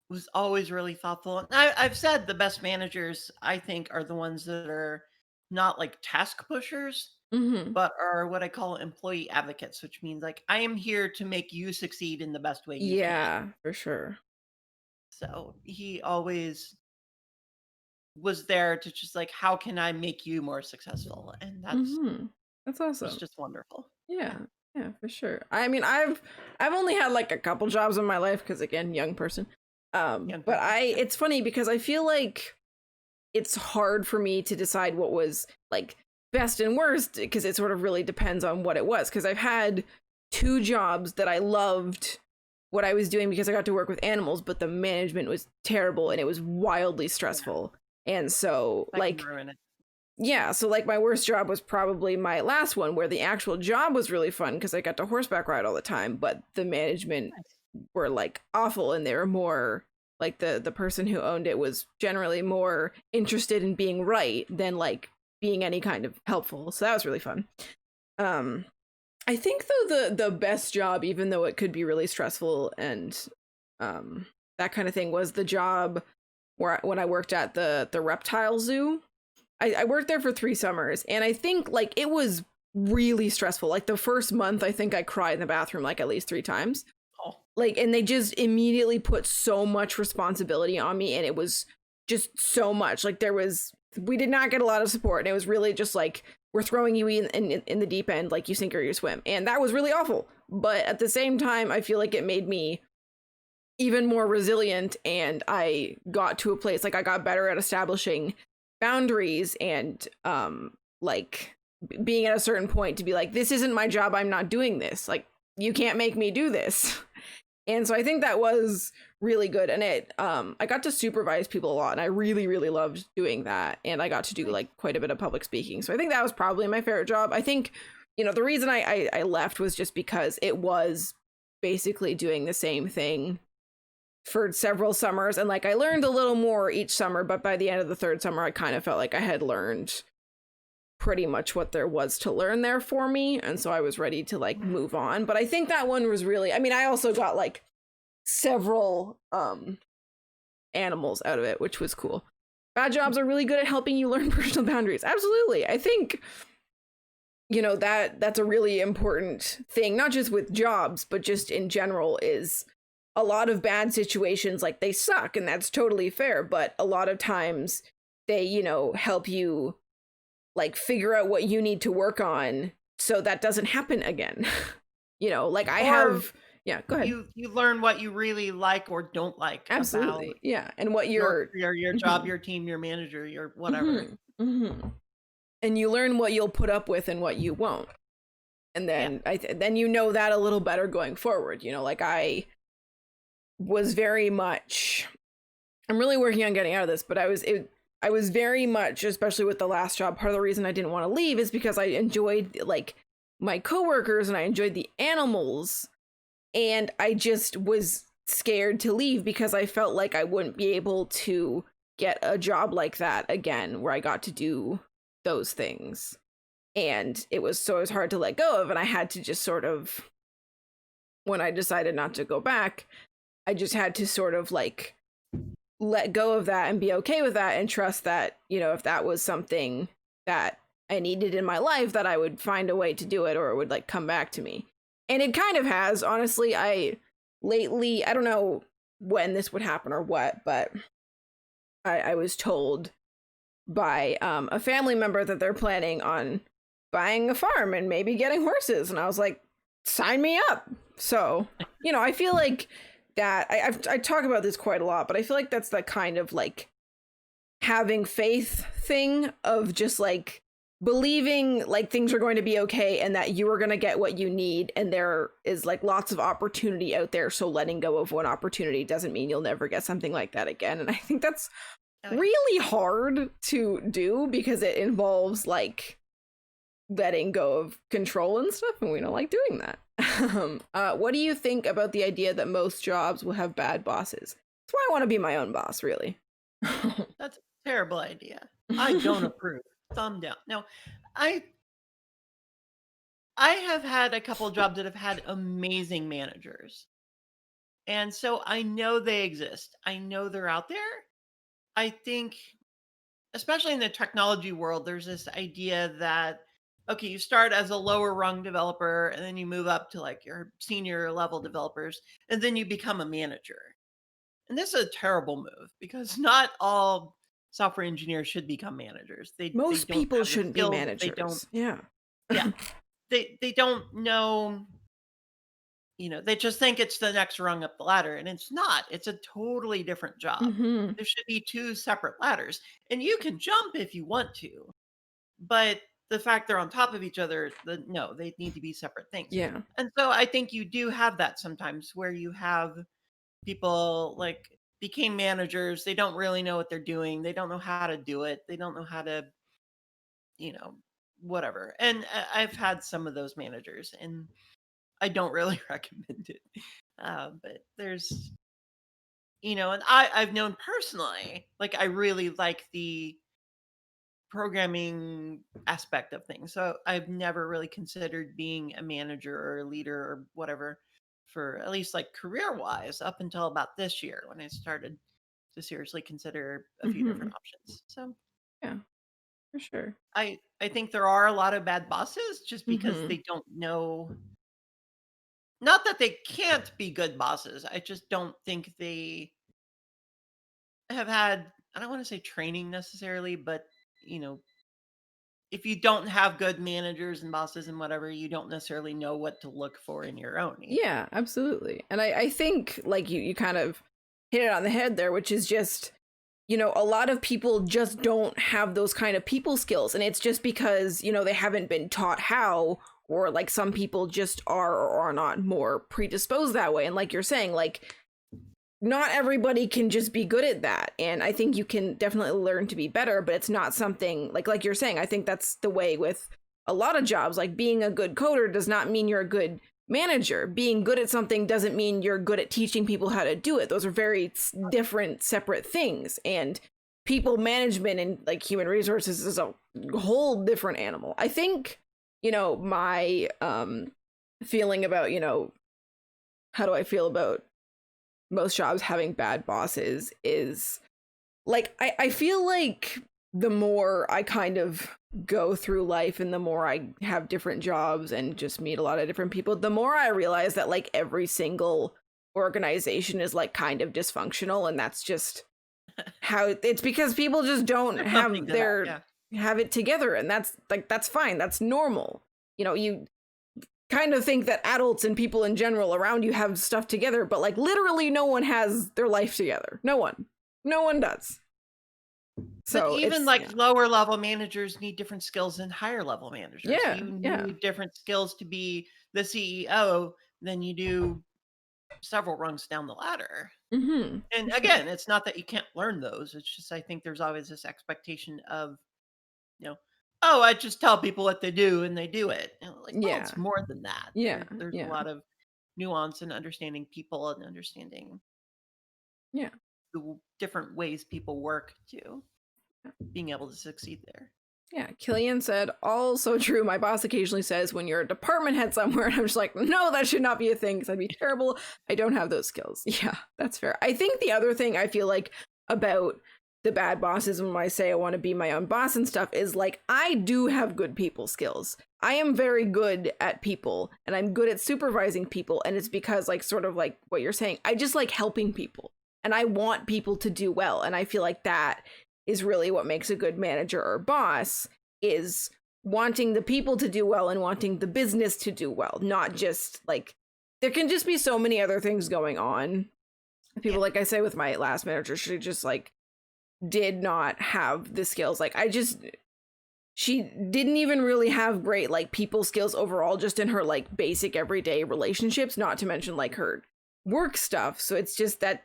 was always really thoughtful. And I've said the best managers, I think, are the ones that are not like task pushers, but are what I call employee advocates, which means like, I am here to make you succeed in the best way you can. Yeah, for sure. So he always was there to just like, how can I make you more successful? And that's awesome. it's just wonderful. Yeah, for sure. I mean, I've only had like a couple jobs in my life because, again, young person. But it's funny because I feel like it's hard for me to decide what was like best and worst, because it sort of really depends on what it was. Because I've had 2 jobs that I loved what I was doing because I got to work with animals, but the management was terrible and it was wildly stressful. And so yeah, so like my worst job was probably my last one, where the actual job was really fun because I got to horseback ride all the time, but the management were like awful, and they were more like the person who owned it was generally more interested in being right than like being any kind of helpful. So that was really fun. I think though the best job, even though it could be really stressful and that kind of thing, was the job where when I worked at the reptile zoo. I worked there for 3 summers, and I think like it was really stressful. Like the first month, I think I cried in the bathroom like at least 3 times. Oh, Like, and they just immediately put so much responsibility on me, and it was just so much. Like we did not get a lot of support, and it was really just like, we're throwing you in the deep end, like you sink or you swim, and that was really awful. But at the same time, I feel like it made me even more resilient, and I got to a place like I got better at establishing boundaries and like being at a certain point to be like, this isn't my job, I'm not doing this, like you can't make me do this. And so I think that was really good, and it I got to supervise people a lot, and I really really loved doing that, and I got to do like quite a bit of public speaking. So I think that was probably my favorite job. I think, you know, the reason I left was just because it was basically doing the same thing for several summers, and like I learned a little more each summer, but by the end of the third summer I kind of felt like I had learned pretty much what there was to learn there for me, and so I was ready to like move on. But I think that one was really, I mean, I also got like several animals out of it, which was cool. Bad jobs are really good at helping you learn personal boundaries. Absolutely. I think, you know, that's a really important thing, not just with jobs, but just in general, is a lot of bad situations, like they suck, and that's totally fair, but a lot of times they, you know, help you like figure out what you need to work on so that doesn't happen again. You know, like I have, yeah, go ahead. You learn what you really like or don't like about Absolutely. Yeah. And what your you're, career, your job, your team, your manager, your whatever. And you learn what you'll put up with and what you won't. And then then you know that a little better going forward. You know, like I was very much, I'm really working on getting out of this, but I was very much, especially with the last job, part of the reason I didn't want to leave is because I enjoyed like my coworkers and I enjoyed the animals, and I just was scared to leave because I felt like I wouldn't be able to get a job like that again where I got to do those things. And it was hard to let go of, and I had to just sort of, when I decided not to go back, I just had to sort of like let go of that and be okay with that and trust that, you know, if that was something that I needed in my life, that I would find a way to do it, or it would like come back to me. And it kind of has, honestly. I don't know when this would happen or what, but I was told by a family member that they're planning on buying a farm and maybe getting horses, and I was like, sign me up. So, you know, I feel like that I talk about this quite a lot, but I feel like that's the kind of like having faith thing of just like believing like things are going to be okay and that you are going to get what you need, and there is like lots of opportunity out there, so letting go of one opportunity doesn't mean you'll never get something like that again. And I think that's really hard to do because it involves like letting go of control and stuff, and we don't like doing that. What do you think about the idea that most jobs will have bad bosses? That's why I want to be my own boss, really. That's a terrible idea. I don't approve. Thumb down. No, I have had a couple of jobs that have had amazing managers. And so I know they exist. I know they're out there. I think, especially in the technology world, there's this idea that, okay, you start as a lower rung developer and then you move up to like your senior level developers, and then you become a manager. And this is a terrible move because not all software engineers should become managers. They Most don't people have the shouldn't be skills. They don't, managers. Yeah. yeah, they don't know, you know, they just think it's the next rung up the ladder, and it's not. It's a totally different job. There should be two separate ladders, and you can jump if you want to, but the fact they're on top of each other, no, they need to be separate things. Yeah. And so I think you do have that sometimes where you have people like became managers. They don't really know what they're doing. They don't know how to do it. They don't know how to, you know, whatever. And I've had some of those managers, and I don't really recommend it. But there's, you know, and I've known personally, like I really like the programming aspect of things. So I've never really considered being a manager or a leader or whatever for at least like career wise up until about this year when I started to seriously consider a few different options. So Yeah, for sure. I think there are a lot of bad bosses just because they don't know, not that they can't be good bosses. I just don't think they have had, I don't want to say training necessarily, but you know, if you don't have good managers and bosses and whatever, you don't necessarily know what to look for in your own either. Yeah, absolutely. And I think like you kind of hit it on the head there, which is just, you know, a lot of people just don't have those kind of people skills. And it's just because, you know, they haven't been taught how, or like some people just are or are not more predisposed that way. And like you're saying, like not everybody can just be good at that. And I think you can definitely learn to be better, but it's not something like you're saying. I think that's the way with a lot of jobs. Like being a good coder does not mean you're a good manager. Being good at something doesn't mean you're good at teaching people how to do it. Those are very different, separate things. And people management and like human resources is a whole different animal. I think, you know, my feeling about, you know, how do I feel about most jobs having bad bosses is like I feel like the more I kind of go through life and the more I have different jobs and just meet a lot of different people, the more I realize that like every single organization is like kind of dysfunctional, and that's just how it's because people just don't have their have it together, and that's like that's fine, that's normal. You know, you kind of think that adults and people in general around you have stuff together, but like literally no one has their life together. No one does. So but even like lower level managers need different skills than higher level managers. Yeah, You need different skills to be the CEO than you do several rungs down the ladder. And again, it's not that you can't learn those. It's just I think there's always this expectation of, you know, oh, I just tell people what they do and they do it. And like, well, it's more than that. There's a lot of nuance in understanding people and understanding the different ways people work to being able to succeed there. Yeah, Killian said, also true. My boss occasionally says when you're a department head somewhere, and I'm just like, no, that should not be a thing because I'd be terrible. I don't have those skills. Yeah, that's fair. I think the other thing I feel like about the bad bosses when I say I want to be my own boss and stuff is like, I do have good people skills. I am very good at people and I'm good at supervising people. And it's because like, sort of like what you're saying, I just like helping people and I want people to do well. And I feel like that is really what makes a good manager or boss, is wanting the people to do well and wanting the business to do well, not just like, there can just be so many other things going on. People, like I say with my last manager, she just like did not have the skills. Like she didn't even really have great like people skills overall, just in her like basic everyday relationships, not to mention like her work stuff. So it's just that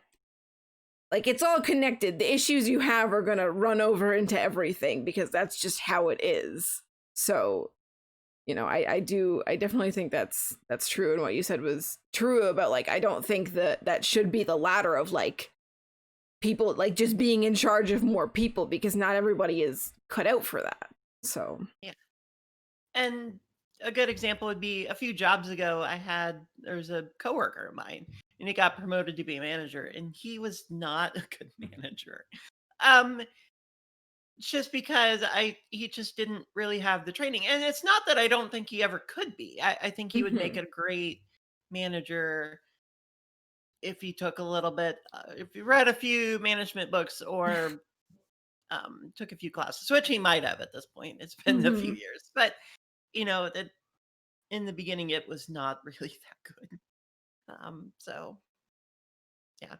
like it's all connected. The issues you have are gonna run over into everything because that's just how it is. So, you know, I definitely think that's true, and what you said was true about like I don't think that should be the ladder of like people like just being in charge of more people, because not everybody is cut out for that. So yeah. And a good example would be a few jobs ago, there's a coworker of mine and he got promoted to be a manager and he was not a good manager. Just because he just didn't really have the training. And it's not that I don't think he ever could be. I think he would make a great manager if he took a little bit, if he read a few management books or took a few classes, which he might have at this point. It's been a few years, but you know that in the beginning it was not really that good. So yeah.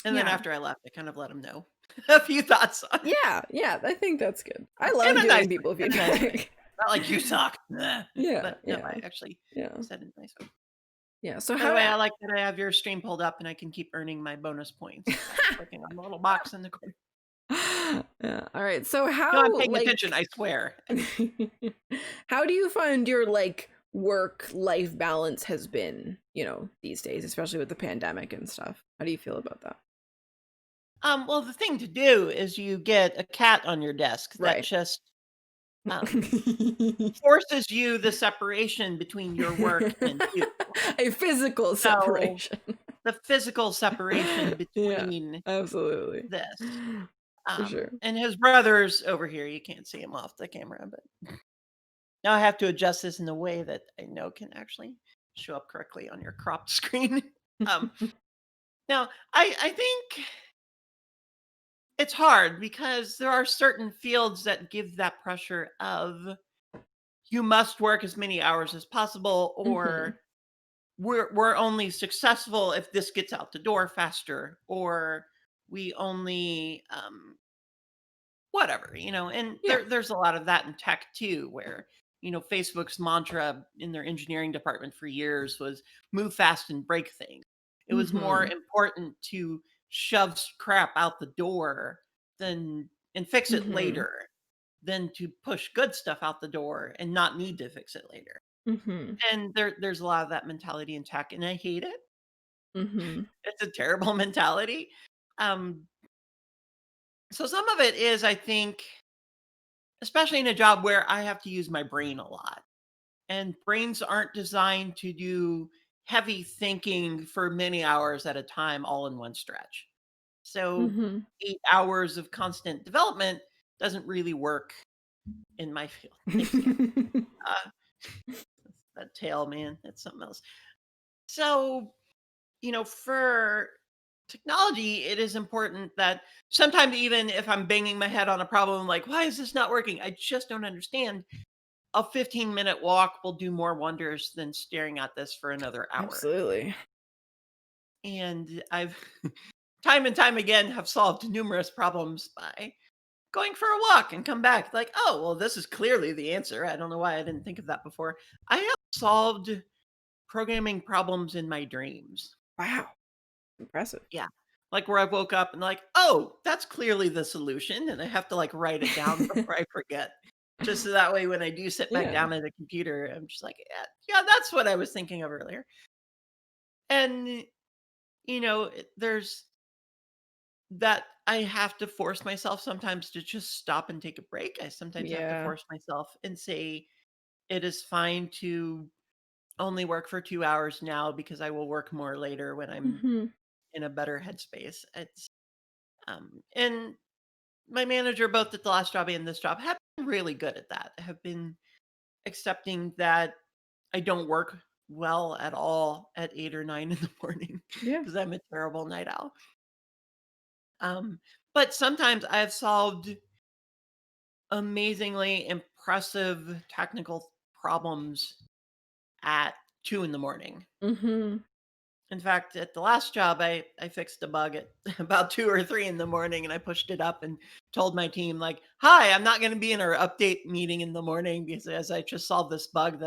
And then after I left, I kind of let him know a few thoughts on it. Yeah, I think that's good. I love giving people feedback. Not like you suck. Yeah, but no, I actually said it in a nice way. Yeah. So by the way, I like that I have your stream pulled up and I can keep earning my bonus points. Clicking on the little box in the corner. Yeah. All right. So how? No, I'm paying attention. I swear. How do you find your like work-life balance has been, you know, these days, especially with the pandemic and stuff? How do you feel about that? Well, the thing to do is you get a cat on your desk that Right. just forces you the separation between your work and you. A physical So separation. the physical separation Yeah, between absolutely. this. For sure. And his brother's over here. You can't see him off the camera, but now I have to adjust this in a way that I know can actually show up correctly on your cropped screen. um, Now, I think it's hard because there are certain fields that give that pressure of you must work as many hours as possible, Mhm. or we're only successful if this gets out the door faster, or we only whatever, and Yeah. there's a lot of that in tech too, where Facebook's mantra in their engineering department for years was move fast and break things. It was more Mhm. important to shove crap out the door than and fix it Mhm. later than to push good stuff out the door and not need to fix it later. Mhm. And there's a lot of that mentality in tech, and I hate it. Mhm. It's a terrible mentality. um so some of it is, I think, especially in a job where I have to use my brain a lot. And brains aren't designed to do heavy thinking for many hours at a time, all in one stretch. So, Mhm. 8 hours of constant development doesn't really work in my field. Thanks, cat. Uh, that tail, man, that's something else. So, for technology, it is important that sometimes, even if I'm banging my head on a problem, like, why is this not working? I just don't understand. A 15-minute walk will do more wonders than staring at this for another hour. Absolutely. And I've time and time again have solved numerous problems by going for a walk and come back like, oh, well, this is clearly the answer. I don't know why I didn't think of that before. I have solved programming problems in my dreams. Wow. Impressive. Yeah. Like where I woke up and like, oh, that's clearly the solution. And I have to like write it down before I forget. Just so that way when I do sit back Yeah. down at the computer, I'm just like, yeah, that's what I was thinking of earlier. And there's that I have to force myself sometimes to just stop and take a break. I sometimes have to Yeah. force myself and say it is fine to only work for 2 hours now because I will work more later when I'm Mhm. in a better headspace. It's and my manager, both at the last job and this job, have been really good at that. Have been accepting that I don't work well at all at 8 or 9 in the morning Yeah. because I'm a terrible night owl. Um, but sometimes I've solved amazingly impressive technical problems at 2 in the morning. Mhm. In fact, at the last job, I fixed a bug at about 2 or 3 in the morning, and I pushed it up and told my team, like, "Hi, I'm not gonna be in our update meeting in the morning because as I just solved this bug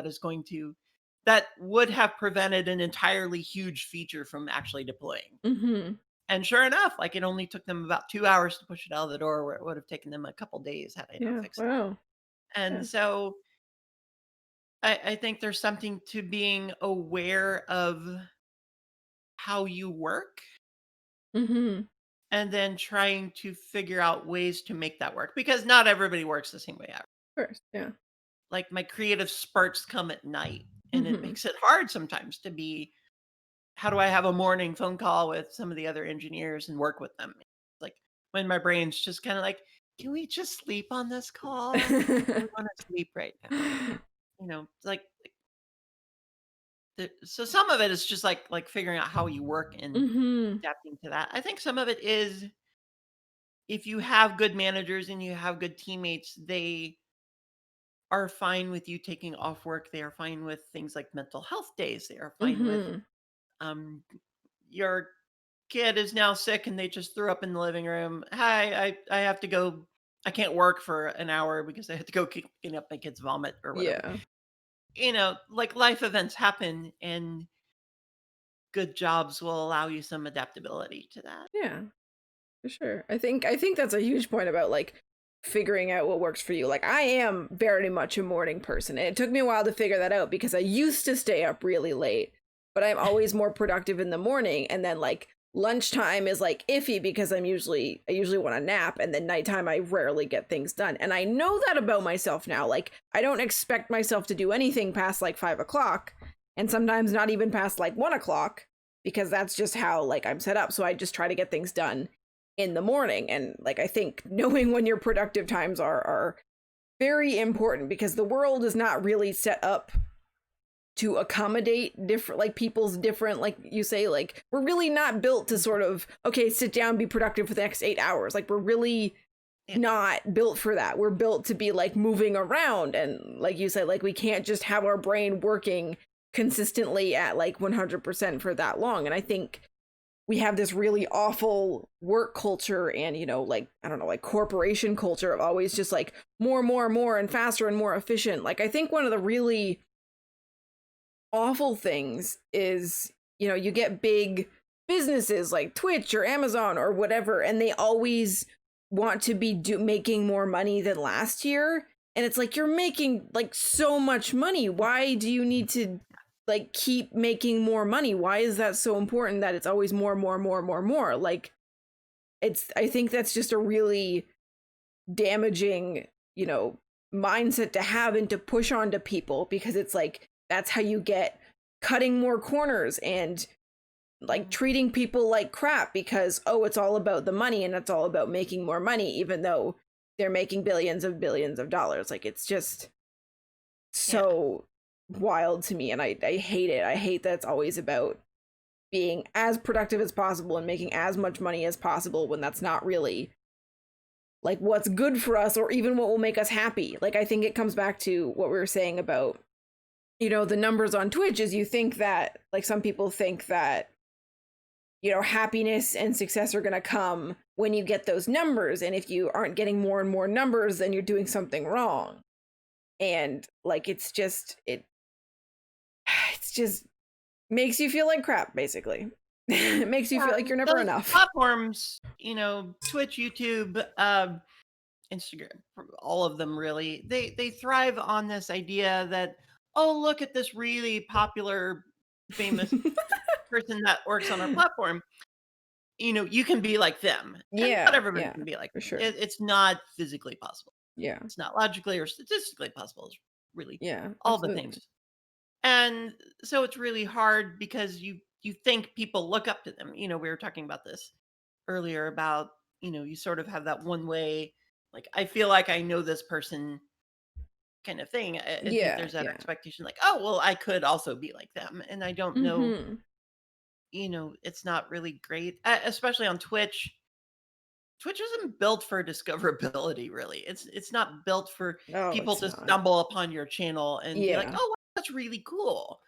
that would have prevented an entirely huge feature from actually deploying." Mhm. And sure enough, like, it only took them about 2 hours to push it out of the door where it would have taken them a couple days had I not Yeah. fixed it. Wow. And Yeah. so I think there's something to being aware of how you work Mhm. and then trying to figure out ways to make that work because not everybody works the same way. Of course. Yeah. Like my creative spurts come at night, and it Mhm. makes it hard sometimes to be, how do I have a morning phone call with some of the other engineers and work with them? Like when my brain's just kind of like, can we just sleep on this call? I want to sleep right now. Like so some of it is just like figuring out how you work and Mhm. adapting to that. I think some of it is if you have good managers and you have good teammates, they are fine with you taking off work. They are fine with things like mental health days. They are fine with Mhm. um your kid is now sick and they just threw up in the living room. Hi, I have to go. I can't work for an hour because I have to go clean up my kid's vomit or whatever. Yeah. Like life events happen and good jobs will allow you some adaptability to that. Yeah. For sure. I think that's a huge point about like figuring out what works for you. Like I am very much a morning person. And it took me a while to figure that out because I used to stay up really late, but I'm always more productive in the morning and then like lunchtime is like iffy because I usually want to nap, and then nighttime I rarely get things done. And I know that about myself now. Like, I don't expect myself to do anything past like 5 o'clock, and sometimes not even past like 1 o'clock, because that's just how like I'm set up. So I just try to get things done in the morning. And like, I think knowing when your productive times are very important, because the world is not really set up to accommodate different, like, people's different, like you say, like, we're really not built to sort of, okay, sit down, be productive for the next 8 hours. Like, we're really not built for that. We're built to be like moving around, and like you said, like, we can't just have our brain working consistently at like 100% for that long. And I think we have this really awful work culture and, you know, like, I don't know, like corporation culture of always just like more and faster and more efficient. Like, I think one of the really awful things is, you know, you get big businesses like Twitch or Amazon or whatever, and they always want to be making more money than last year. And it's like, you're making like so much money. Why do you need to like keep making more money? Why is that so important that it's always more? Like, I think that's just a really damaging, you know, mindset to have and to push onto people, because it's like, that's how you get cutting more corners and like treating people like crap, because, oh, it's all about the money and it's all about making more money, even though they're making billions of dollars. Like, it's just so wild to me, and I hate it. I hate that it's always about being as productive as possible and making as much money as possible, when that's not really like what's good for us or even what will make us happy. Like, I think it comes back to what we were saying about, you know, the numbers on Twitch. Is you think that, like, some people think that, you know, happiness and success are going to come when you get those numbers, and if you aren't getting more and more numbers, then you're doing something wrong. And like, it's just makes you feel like crap, basically. It makes you feel like you're never enough. Platforms, you know, Twitch, YouTube, Instagram, all of them really, they thrive on this idea that, oh, look at this really popular, famous person that works on our platform. You know, you can be like them. And not everybody can be like for sure. It's not physically possible. Yeah. It's not logically or statistically possible. It's really all absolutely. the things. And so it's really hard because you think people look up to them. You know, we were talking about this earlier about, you know, you sort of have that one way, like, I feel like I know this person kind of thing. I think there's that expectation, like, oh, well, I could also be like them. And I don't know, you know, it's not really great, especially on Twitch. Twitch isn't built for discoverability, really. It's not built for people to stumble upon your channel and be like, oh, that's really cool.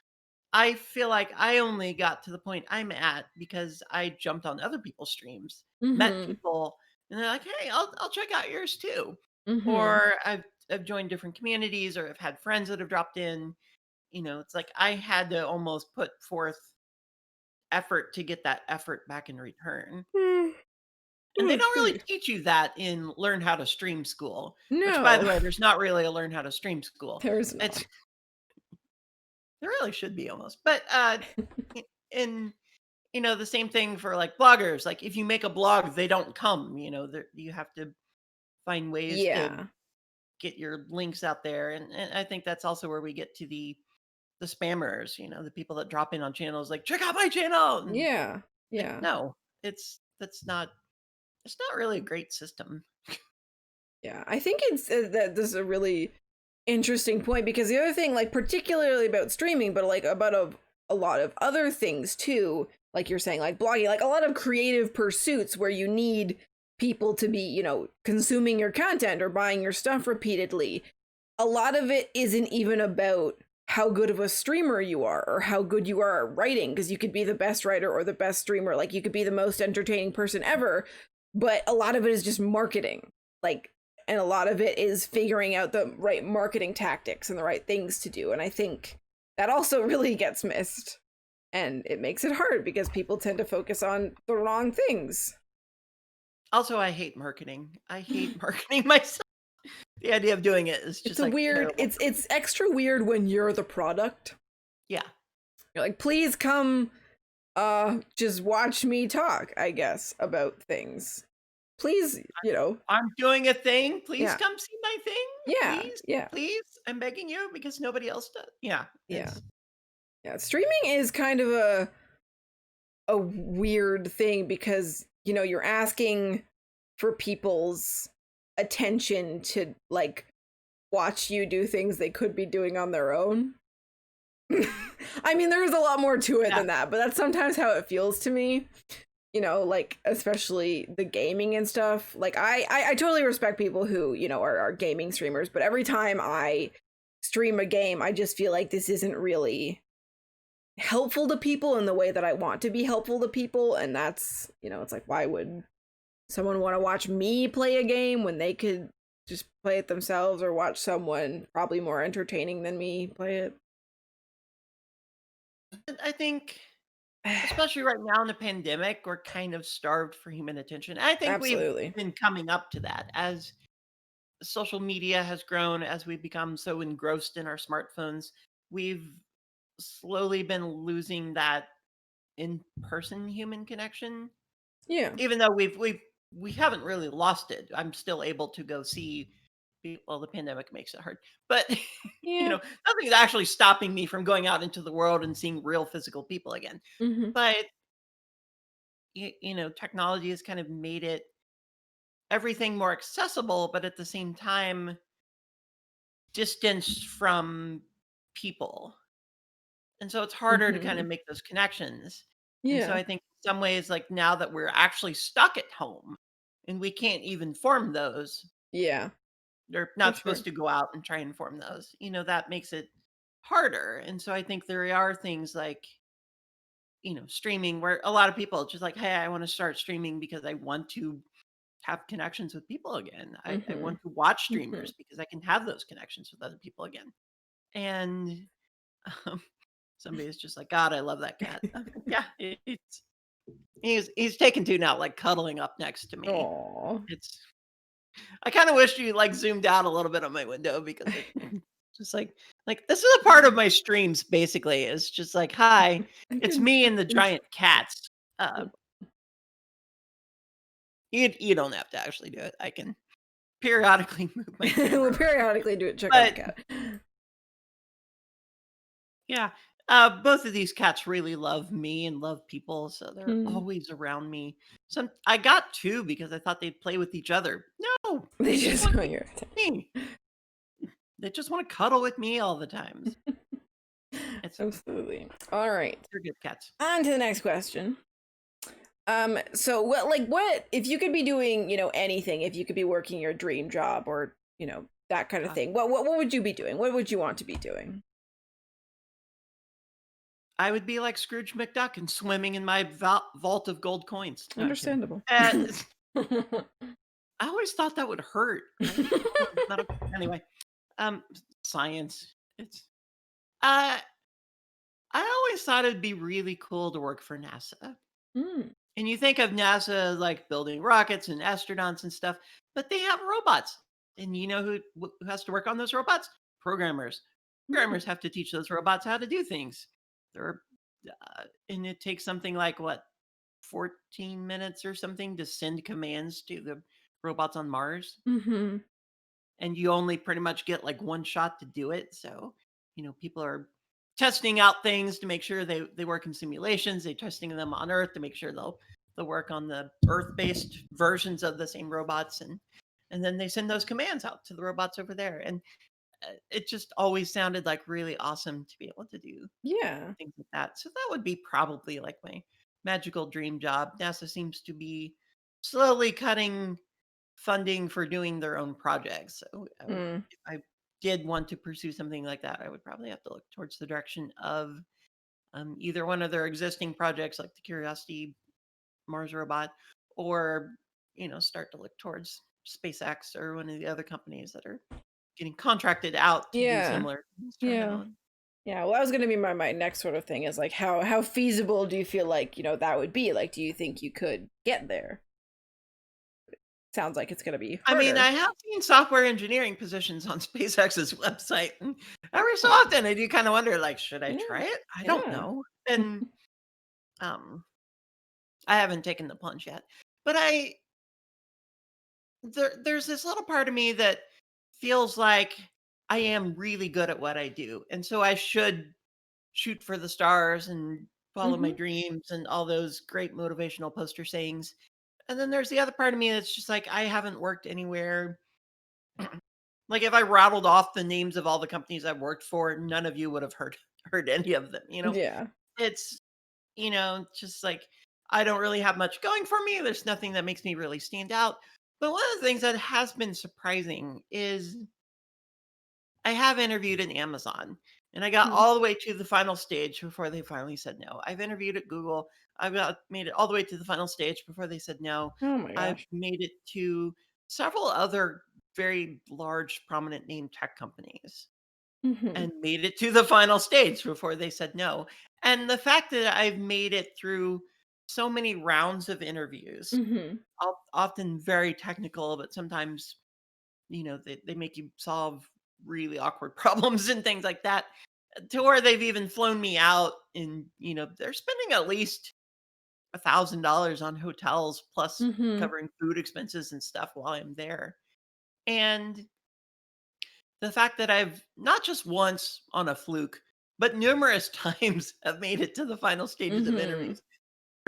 I feel like I only got to the point I'm at because I jumped on other people's streams, met people, and they're like, hey, I'll check out yours too. Or I've joined different communities, or I've had friends that have dropped in. You know, it's like I had to almost put forth effort to get that effort back in return. And they don't really teach you that in Learn How to Stream School. No. Which, by the way, there's not really a Learn How to Stream School. There's not. There really should be almost. But in, you know, the same thing for like bloggers. Like, if you make a blog, they don't come. You know, you have to find ways to get your links out there. And I think that's also where we get to the spammers, you know, the people that drop in on channels like, check out my channel. And like, no, it's not really a great system. Yeah, I think it's that this is a really interesting point, because the other thing, like, particularly about streaming, but like about a lot of other things too, like you're saying, like blogging, like a lot of creative pursuits where you need people to be, you know, consuming your content or buying your stuff repeatedly. A lot of it isn't even about how good of a streamer you are or how good you are at writing, because you could be the best writer or the best streamer, like you could be the most entertaining person ever, but a lot of it is just marketing, like, and a lot of it is figuring out the right marketing tactics and the right things to do. And I think that also really gets missed, and it makes it hard because people tend to focus on the wrong things. Also, I hate marketing. I hate marketing myself. The idea of doing it is just it's a like weird, it's extra weird when you're the product. Yeah. You're like, please come just watch me talk, I guess, about things. Please, I'm doing a thing. Please yeah, come see my thing. yeah, Please, yeah, please. I'm begging you because nobody else does. Yeah, yeah, it's yeah. Streaming is kind of a weird thing because, you're asking for people's attention to like watch you do things they could be doing on their own. I mean, there's a lot more to it yeah. than that, but that's sometimes how it feels to me. Like especially the gaming and stuff. Like I totally respect people who, are gaming streamers, but every time I stream a game, I just feel like this isn't really helpful to people in the way that I want to be helpful to people. And that's, it's like, why would someone want to watch me play a game when they could just play it themselves or watch someone probably more entertaining than me play it? I think, especially right now in the pandemic, we're kind of starved for human attention. I think we've Absolutely. been coming up to that as social media has grown, as we've become so engrossed in our smartphones. We've slowly been losing that in-person human connection. Yeah. Even though we haven't really lost it. I'm still able to go see well, the pandemic makes it hard. But Yeah. nothing's actually stopping me from going out into the world and seeing real physical people again. Mm-hmm. But technology has kind of made it everything more accessible, but at the same time distanced from people. And so it's harder to kind Mm-hmm. of make those connections. And so Yeah. I think in some ways, like now that we're actually stuck at home and we can't even form those, Yeah. they're For not sure. supposed to go out and try and form those, that makes it harder. And so I think there are things like, streaming where a lot of people just like, hey, I want to start streaming because I want to have connections with people again. I Mm-hmm. want to watch Mm-hmm. streamers because I can have those connections with other people again. And um, somebody is just like, God, I love that cat. Yeah, he's taken to now, like cuddling up next to me. Aw. It's I kind of wish you like zoomed out a little bit on my window because it just like this is a part of my streams basically. It's just like, hi, I it's can me and the I can giant cats. You don't have to actually do it. I can periodically move my camera we'll around. periodically do it. Check on the But cat. yeah, both of these cats really love me and love people, so they're Hmm. always around me. Some I got two because I thought they'd play with each other. No, They they just just want to want be your with me. They just want to cuddle with me all the times. It's Absolutely. All right. they're good cats. On to the next question. So what if you could be doing, anything, if you could be working your dream job or, that kind of Uh, thing. What would you be doing? What would you want to be doing? I would be like Scrooge McDuck and swimming in my vault of gold coins. No, I'm kidding. Understandable. I always thought that would hurt. Anyway, um, science. It's uh, I always thought it'd be really cool to work for NASA. Mm. And you think of NASA like building rockets and astronauts and stuff, but they have robots. And you know who has to work on those robots? Programmers. Mm. Programmers have to teach those robots how to do things. They're and it takes something like what 14 minutes or something to send commands to the robots on Mars, Mm-hmm. and you only pretty much get like one shot to do it. So, people are testing out things to make sure they work in simulations. They're testing them on Earth to make sure they'll work on the Earth-based versions of the same robots, and then they send those commands out to the robots over there. And it just always sounded like really awesome to be able to do Yeah. things like that. So that would be probably like my magical dream job. NASA seems to be slowly cutting funding for doing their own projects. So Mm. if I did want to pursue something like that, I would probably have to look towards the direction of either one of their existing projects, like the Curiosity Mars robot, or start to look towards SpaceX or one of the other companies that are getting contracted out to do Yeah. similar things. Try it Yeah. on. Yeah, well, that was going to be my next sort of thing is like how feasible do you feel like, that would be? Like, do you think you could get there? Sounds like it's going to be I mean, harder. I have seen software engineering positions on SpaceX's website, and every so often I do kind of wonder, like, should I Yeah. try it? I don't Yeah. know. And Um, I haven't taken the plunge yet, but there's this little part of me that feels like I am really good at what I do, and so I should shoot for the stars and follow my Mhm. dreams and all those great motivational poster sayings. And then there's the other part of me that's just like I haven't worked anywhere. Like if I rattled off the names of all the companies I've worked for, none of you would have heard heard any of them, you know? Yeah. It's just like I don't really have much going for me. There's nothing that makes me really stand out. But one of the things that has been surprising is I have interviewed in Amazon and I got Mhm. all the way to the final stage before they finally said no. I've interviewed at Google. I've got made it all the way to the final stage before they said no. Oh my I've gosh. made it to several other very large prominent name tech companies Mhm. and made it to the final stage before they said no. And the fact that I've made it through so many rounds of interviews, Mhm. often very technical, but sometimes they make you solve really awkward problems and things like that, to where they've even flown me out and they're spending at least $1,000 on hotels plus Mhm. covering food expenses and stuff while I'm there. And the fact that I've not just once on a fluke but numerous times have made it to the final stages of Mhm. interviews.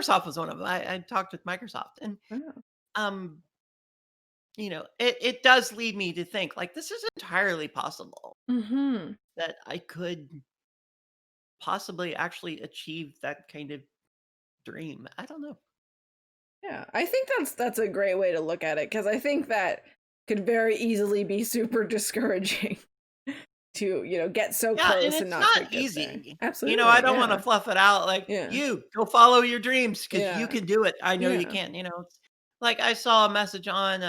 Microsoft was one of them. I talked with Microsoft, and Oh. um it does lead me to think like this is entirely possible Mhm. that I could possibly actually achieve that kind of dream. I don't know. Yeah, I think that's a great way to look at it because I think that could very easily be super discouraging to, get so Yeah, and close and it's not not quite get there. easy. I Absolutely, don't want to yeah. fluff it out like Yeah. you go follow your dreams because you Yeah. can do it. I know you Yeah. can. It's like I saw a message on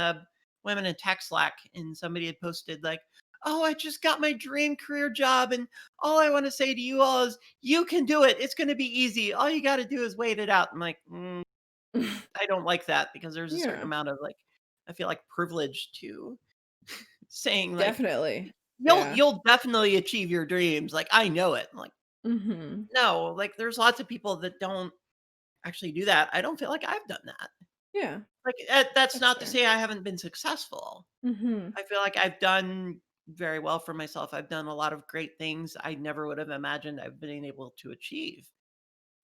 Women in Tech Slack, and somebody had posted like, "Oh, I just got my dream career job, and all I want to say to you all is you can do it. It's going to be easy. All you got to do is wait it out." I'm like, I don't like that because there's a certain Yeah. amount of like, I feel like privilege to saying like, Definitely. you'll Yeah. you'll definitely achieve your dreams. Like I know it. I'm like, Mhm. no, like there's lots of people that don't actually do that. I don't feel like I've done that. Yeah, Like that's that's not to fair. say I haven't been successful. Mhm. I feel like I've done very well for myself. I've done a lot of great things I never would have imagined I've been able to achieve.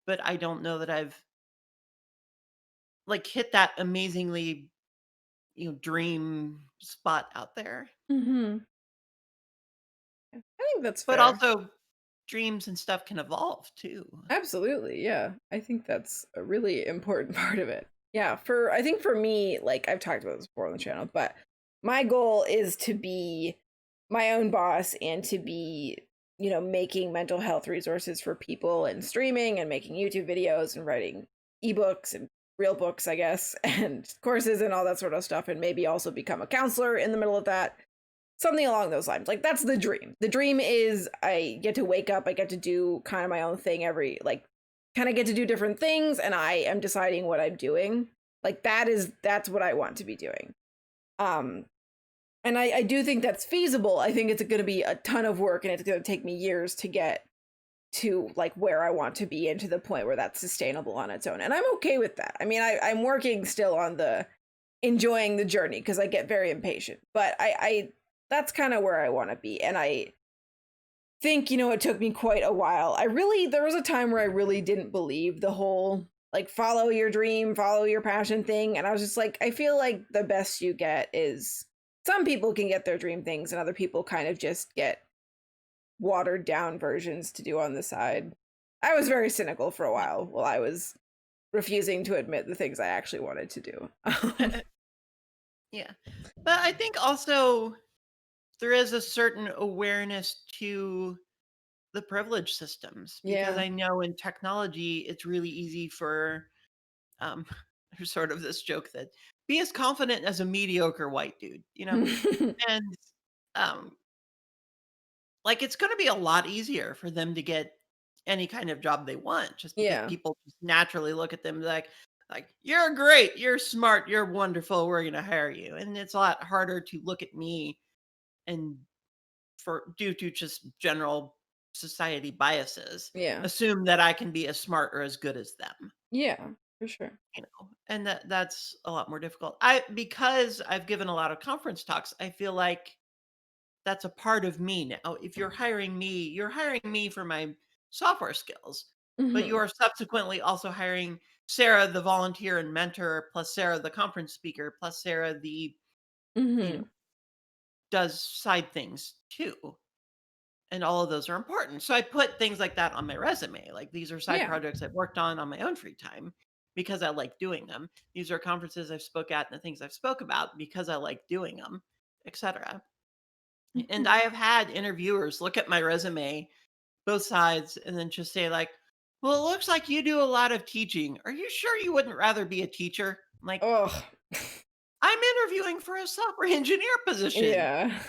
But I don't know that I've like hit that amazingly, dream spot out there. Mhm. I think that's But fair. also dreams and stuff can evolve too. Absolutely, yeah. I think that's a really important part of it. Yeah, for I think for me, like I've talked about this before on the channel, but my goal is to be my own boss and to be, making mental health resources for people and streaming and making YouTube videos and writing ebooks and real books, I guess, and courses and all that sort of stuff, and maybe also become a counselor in the middle of that. Something along those lines. Like that's the dream. The dream is I get to wake up, I get to do kind of my own thing every like kind of get to do different things and I am deciding what I'm doing. Like that's what I want to be doing. Um and I do think that's feasible. I think it's going to be a ton of work and it's going to take me years to get to like where I want to be and to the point where that's sustainable on its own. And I'm okay with that. I mean, I'm working still on the enjoying the journey because I get very impatient. But I that's kind of where I want to be. And I think, it took me quite a while. There was a time where I really didn't believe the whole like follow your dream, follow your passion thing. And I was just like, I feel like the best you get is some people can get their dream things and other people kind of just get watered down versions to do on the side. I was very cynical for a while I was refusing to admit the things I actually wanted to do. Yeah. But I think also there is a certain awareness to the privilege systems because Yeah. I know in technology it's really easy for um there's sort of this joke that be as confident as a mediocre white dude, and um like it's going to be a lot easier for them to get any kind of job they want just because Yeah. people just naturally look at them like you're great, you're smart, you're wonderful, we're going to hire you. And it's a lot harder to look at me and for due to just general society biases Yeah. assume that I can be as smart or as good as them, Yeah, for sure. and that's a lot more difficult. Because I've given a lot of conference talks, I feel like that's a part of me now. If you're hiring me for my software skills, but you Mhm. are subsequently also hiring Sarah, the volunteer and mentor, plus Sarah, the conference speaker, plus Sarah, the, you know, Mhm. does side things too. And all of those are important. So I put things like that on my resume. Like these are side Yeah. projects I've worked on my own free time because I like doing them. These are conferences I've spoke at and the things I've spoke about because I like doing them, etc. And I Mhm. have had interviewers look at my resume, both sides, and then just say like, "Well, it looks like you do a lot of teaching. Are you sure you wouldn't rather be a teacher?" I'm like, Ugh. I'm interviewing for a software engineer position. Yeah.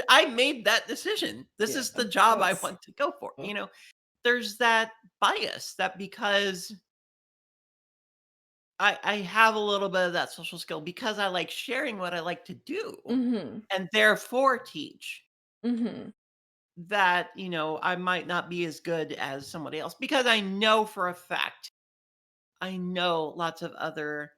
I made that decision. This Yeah. is the job I That's want to go for. ugh. There's that bias that because I have a little bit of that social skill because I like sharing what I like to do Mhm. and therefore teach Mhm. that, I might not be as good as somebody else because I know for a fact, I know lots of other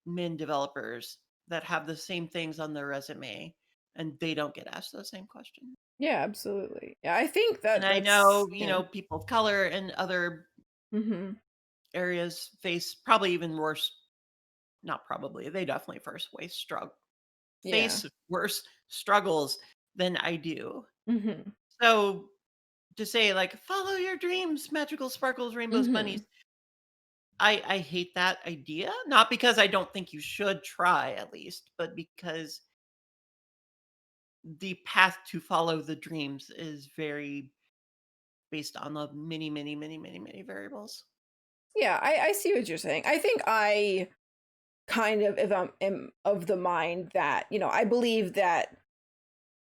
men developers that have the same things on their resume and they don't get asked those same questions. Yeah, absolutely. Yeah, I think And that I know, that's yeah. people of color and other Mhm. areas face probably even worse, not probably, they definitely first Yeah. face worse struggles than I do. Mhm. So to say like follow your dreams, magical sparkles, rainbows, bunnies, Mhm. I hate that idea. Not because I don't think you should try at least, but because the path to follow the dreams is very based on the many, many, many, many, many variables. Yeah, I see what you're saying. I think I kind of if I'm am of the mind that, I believe that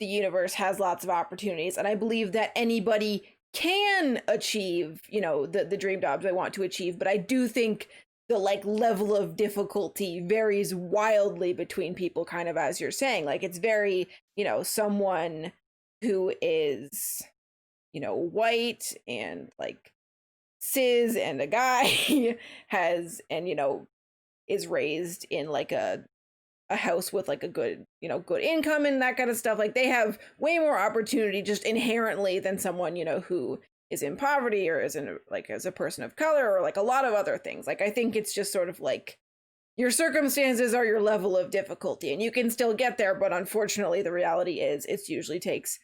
the universe has lots of opportunities and I believe that anybody can achieve, the dream jobs I want to achieve, but I do think the like level of difficulty varies wildly between people, kind of as you're saying. Like it's very, someone who is, white and like cis and a guy has and is raised in like a house with like a good, good income and that kind of stuff. Like they have way more opportunity just inherently than someone, who is in poverty or is in like as a person of color or like a lot of other things. Like I think it's just sort of like your circumstances are your level of difficulty and you can still get there, but unfortunately the reality is it usually takes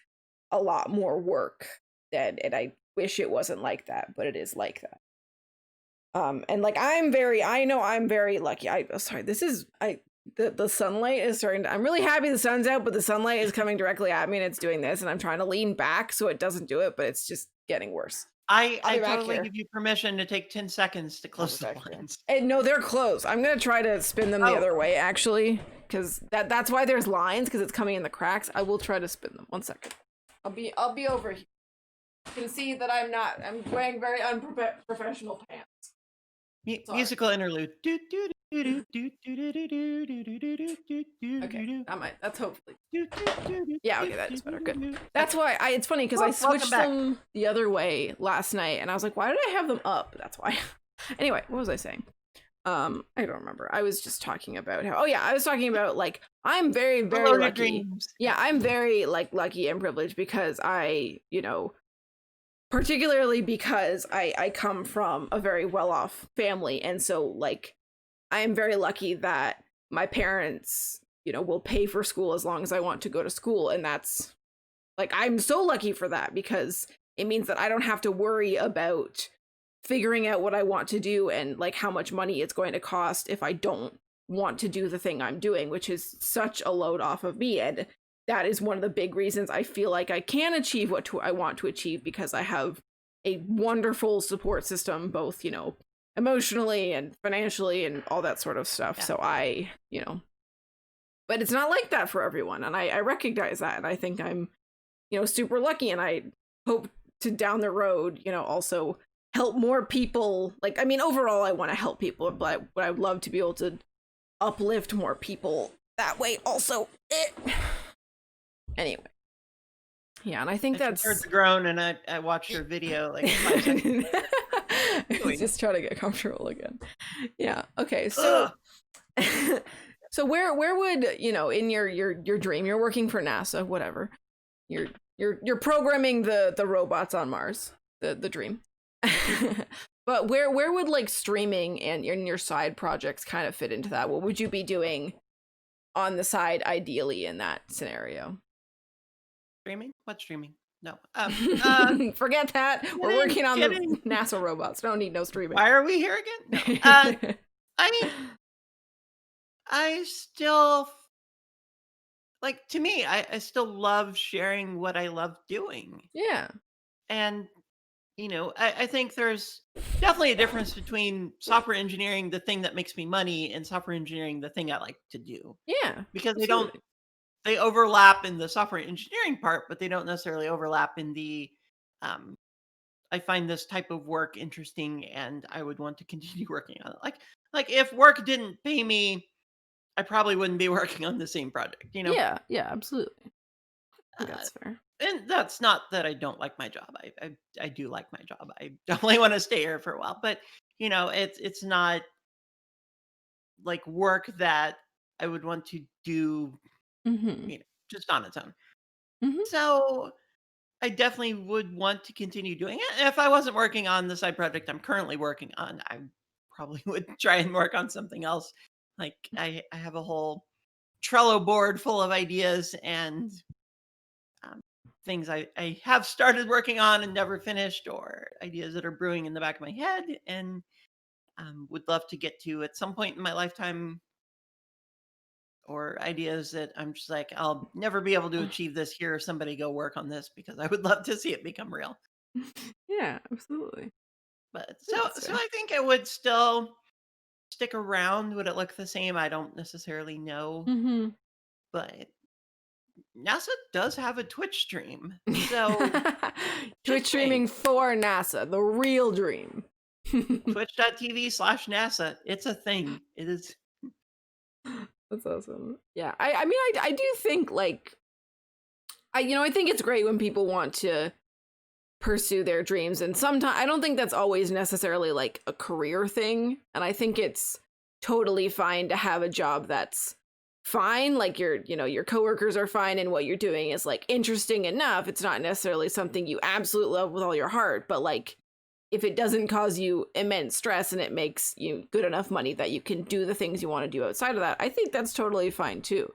a lot more work than, and I wish it wasn't like that, but it is like that. And like I know I'm very lucky. Sorry, this is the sunlight is starting to, I'm really happy the sun's out, but the sunlight is coming directly at me and it's doing this and I'm trying to lean back so it doesn't do it, but it's just getting worse. I'll I be back totally here. give you permission to take 10 seconds to I'll be close the back here. blinds. And no, they're closed. I'm gonna try to spin them the Oh, other way actually, because that's why there's lines, because it's coming in the cracks. I will try to spin them. 1 second. I'll be over here. You can see that I'm wearing very unprofessional pants. Sorry. musical interlude. Okay, that's hopefully. Yeah, okay, that is better. Good. That's Okay. why it's funny because I Welcome switched back. them the other way last night and I was like, why did I have them up? That's why. Anyway, what was I saying? I don't remember. I was just talking about how, oh yeah, I was talking about like I'm very, very Follow your lucky. dreams. Yeah, I'm very like lucky and privileged because I, particularly because I come from a very well-off family. And so like I am very lucky that my parents, will pay for school as long as I want to go to school. And that's like, I'm so lucky for that because it means that I don't have to worry about figuring out what I want to do and like how much money it's going to cost if I don't want to do the thing I'm doing, which is such a load off of me. And that is one of the big reasons I feel like I can achieve what I want to achieve because I have a wonderful support system, both, emotionally and financially and all that sort of stuff. Yeah. So but it's not like that for everyone. And I recognize that. And I think I'm, super lucky. And I hope to down the road, also help more people. Like, I mean, overall, I want to help people, but I would love to be able to uplift more people that way also. Anyway. Yeah, and I think And she heard that's the groan, and I watched her video like 5 seconds. Doing just try to get comfortable again. Yeah. Okay. So Ugh. so where would, in your dream, you're working for NASA, whatever. You're programming the robots on Mars, the dream. But where would like streaming and your side projects kind of fit into that? What would you be doing on the side ideally in that scenario? Streaming? What streaming? No. Forget that. We're working on the Getting. NASA robots. Don't need no streaming. Why are we here again? No. I mean, I still like, to me, I still love sharing what I love doing. Yeah. And, I think there's definitely a difference between software engineering, the thing that makes me money, and software engineering, the thing I like to do. Yeah. Because Absolutely. they overlap in the software engineering part, but they don't necessarily overlap in the, um, I find this type of work interesting and I would want to continue working on it. Like if work didn't pay me, I probably wouldn't be working on the same project. Yeah. Yeah. Absolutely. I think Uh, that's fair. and that's not that I don't like my job. I do like my job. I definitely want to stay here for a while, but it's not like work that I would want to do, Mm-hmm. just on its own. Mm-hmm. So I definitely would want to continue doing it. If I wasn't working on the side project I'm currently working on, I probably would try and work on something else. Like I have a whole Trello board full of ideas and um, things I have started working on and never finished, or ideas that are brewing in the back of my head and would love to get to at some point in my lifetime, or ideas that I'm just like, I'll never be able to achieve this here. Somebody go work on this because I would love to see it become real. Yeah. Absolutely. But Yeah, so that's so fair. I think it would still stick around. Would it look the same? I don't necessarily know, Mm-hmm. but NASA does have a Twitch stream. So Twitch just saying, streaming for NASA, the real dream. twitch.tv/NASA. It's a thing. It is. That's awesome. Yeah. I mean, I do think like I think it's great when people want to pursue their dreams, and sometimes I don't think that's always necessarily like a career thing, and I think it's totally fine to have a job that's fine, like your coworkers are fine and what you're doing is like interesting enough. It's not necessarily something you absolutely love with all your heart, but like if it doesn't cause you immense stress and it makes you good enough money that you can do the things you want to do outside of that, I think that's totally fine too.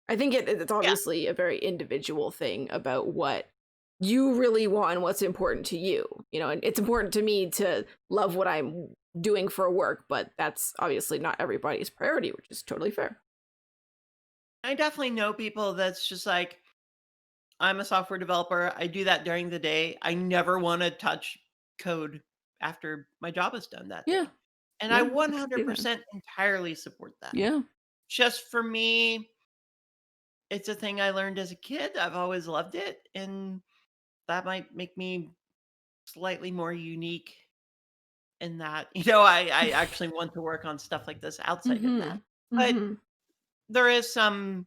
I think it's Yeah. obviously a very individual thing about what you really want and what's important to you. And it's important to me to love what I'm doing for work, but that's obviously not everybody's priority, which is totally fair. I definitely know people that's just like, I'm a software developer. I do that during the day. I never want to touch code after my job is done that Yeah. day. And I Yeah. I can see that. 100% entirely support that. Yeah. Just for me, it's a thing I learned as a kid. I've always loved it. And that might make me slightly more unique in that, I actually want to work on stuff like this outside of Mm-hmm. that. But Mm-hmm. there is some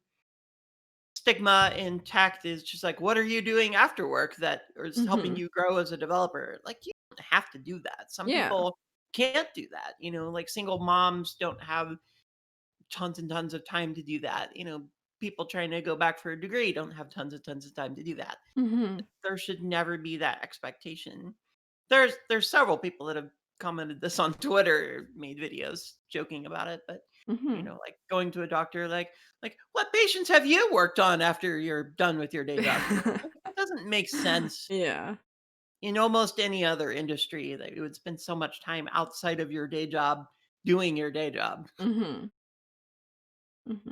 stigma in tech is just like, what are you doing after work that is helping Mm-hmm. you grow as a developer? Like, you don't have to do that. Some Yeah. people can't do that. Like single moms don't have tons and tons of time to do that. People trying to go back for a degree don't have tons of time to do that. Mm-hmm. There should never be that expectation. There's several people that have commented this on Twitter, made videos joking about it, but Mm-hmm. like going to a doctor, like what patients have you worked on after you're done with your day job? Like, that doesn't make sense. Yeah. In almost any other industry, that you would spend so much time outside of your day job doing your day job. Mm-hmm. Mm-hmm.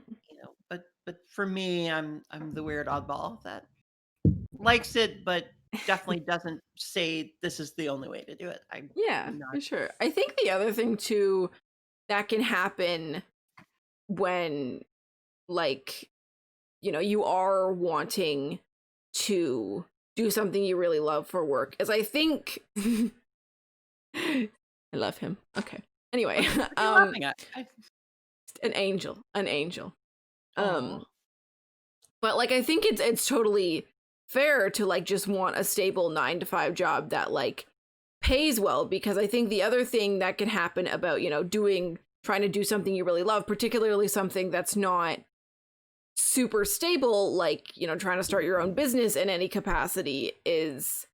But for me, I'm the weird oddball that likes it, but definitely doesn't say this is the only way to do it. I'm Yeah, not. for sure. I think the other thing too that can happen when like you are wanting to do something you really love for work is I think I love him. Okay. Anyway, What are you laughing at? an angel. Oh, Um but like I think it's totally fair to like just want a stable 9 to 5 job that like pays well, because I think the other thing that can happen about, you know, trying to do something you really love, particularly something that's not super stable, like, you know, trying to start your own business in any capacity, is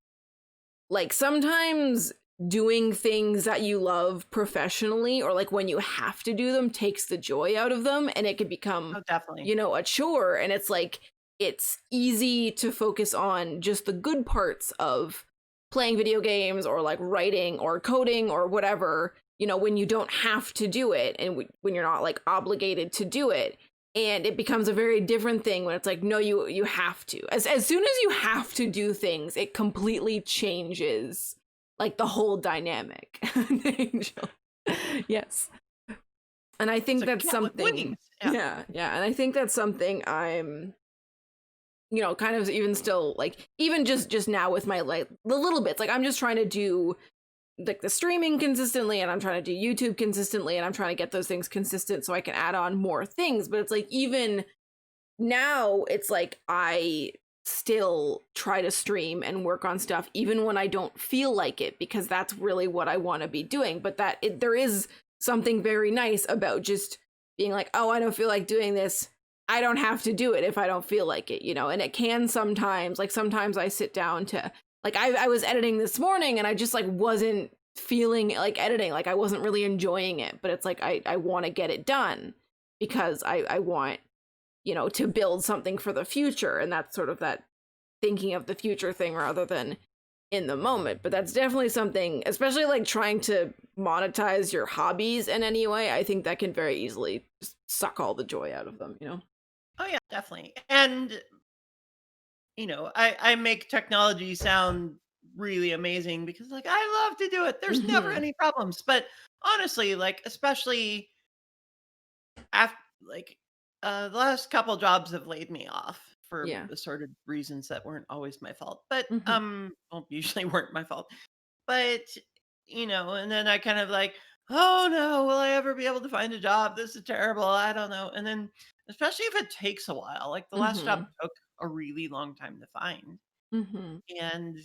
like sometimes doing things that you love professionally, or like when you have to do them, takes the joy out of them, and it can become, Oh, definitely. you know, a chore. And it's like, it's easy to focus on just the good parts of playing video games or like writing or coding or whatever, you know, when you don't have to do it, and when you're not like obligated to do it. And it becomes a very different thing when it's like, no, you have to. As soon as you have to do things, it completely changes like the whole dynamic. Angel. Yes. And I think It's a that's cat with something. wings. Yeah, yeah. And I think that's something I'm, you know, kind of even still like, even just now with my like the little bits, like I'm just trying to do like the streaming consistently, and I'm trying to do YouTube consistently, and I'm trying to get those things consistent so I can add on more things. But it's like, even now it's like I still try to stream and work on stuff even when I don't feel like it, because that's really what I want to be doing. But there is something very nice about just being like, oh, I don't feel like doing this, I don't have to do it if I don't feel like it, you know. And it can sometimes, like sometimes I sit down to like, I was editing this morning and I just like wasn't feeling like editing, like I wasn't really enjoying it, but it's like I want to get it done because I want, you know, to build something for the future. And that's sort of that thinking of the future thing rather than in the moment. But that's definitely something, especially like trying to monetize your hobbies in any way, I think that can very easily just suck all the joy out of them, you know? Oh yeah, definitely. And you know, I make technology sound really amazing because like I love to do it. There's never Mm-hmm. any problems. But honestly, like especially after like the last couple jobs have laid me off for Yeah. assorted reasons that weren't always my fault. But Mm-hmm. well, usually weren't my fault. But you know, and then I kind of like, oh no, will I ever be able to find a job? This is terrible. I don't know. And then especially if it takes a while, like the last Mm-hmm. job took a really long time to find. Mm-hmm. And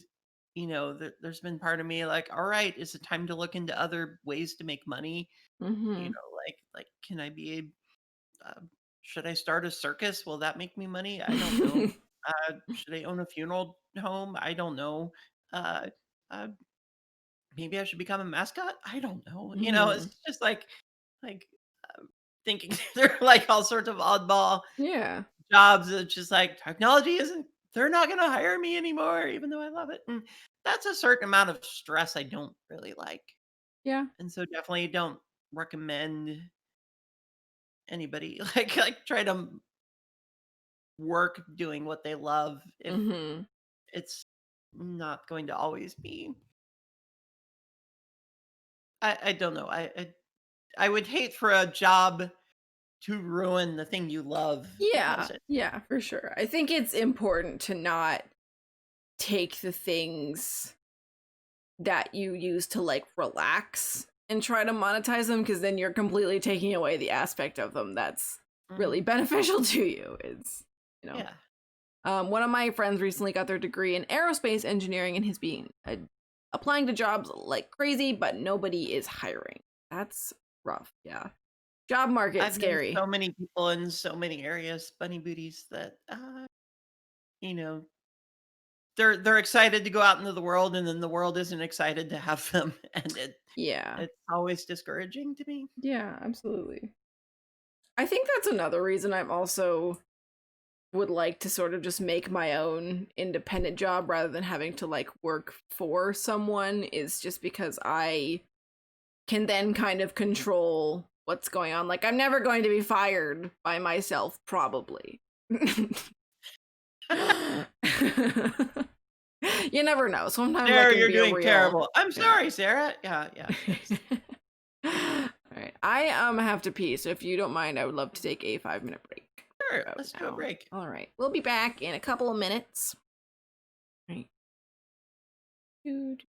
you know, there's been part of me like, all right, is it time to look into other ways to make money? You Mm-hmm. know, like can I be should I start a circus? Will that make me money? I don't know. Should I own a funeral home? I don't know. Uh, uh, maybe I should become a mascot. I don't know. You know, Mm-hmm. it's just like thinking through like all sorts of oddball Yeah. jobs. It's just like technology isn't. They're not going to hire me anymore, even though I love it. And that's a certain amount of stress I don't really like, Yeah. and so definitely don't recommend anybody like try to work doing what they love if Mm-hmm. it's not going to always be. I don't know. I would hate for a job to ruin the thing you love Yeah. because it. Yeah, for sure. I think it's important to not take the things that you use to like relax and try to monetize them, because then you're completely taking away the aspect of them that's Mhm. really beneficial to you. Is, you know, Yeah. one of my friends recently got their degree in aerospace engineering and has been applying to jobs like crazy, but nobody is hiring. That's rough. Yeah, job market I've known scary. so many people in so many areas, bunny booties, that you know, they're excited to go out into the world, and then the world isn't excited to have them, and Yeah, it's always discouraging to me. yeah, absolutely. I think that's another reason I'm also would like to sort of just make my own independent job rather than having to like work for someone, is just because I can then kind of control what's going on. Like, I'm never going to be fired by myself, probably. You never know. Sometimes that Sarah, can you're be a doing real, terrible. I'm yeah. sorry, Sarah. Yeah, yeah. All right. I have to pee, so if you don't mind, I would love to take a 5 minute break. Sure, About let's do a now. break. All right. We'll be back in a couple of minutes. Right. Dude.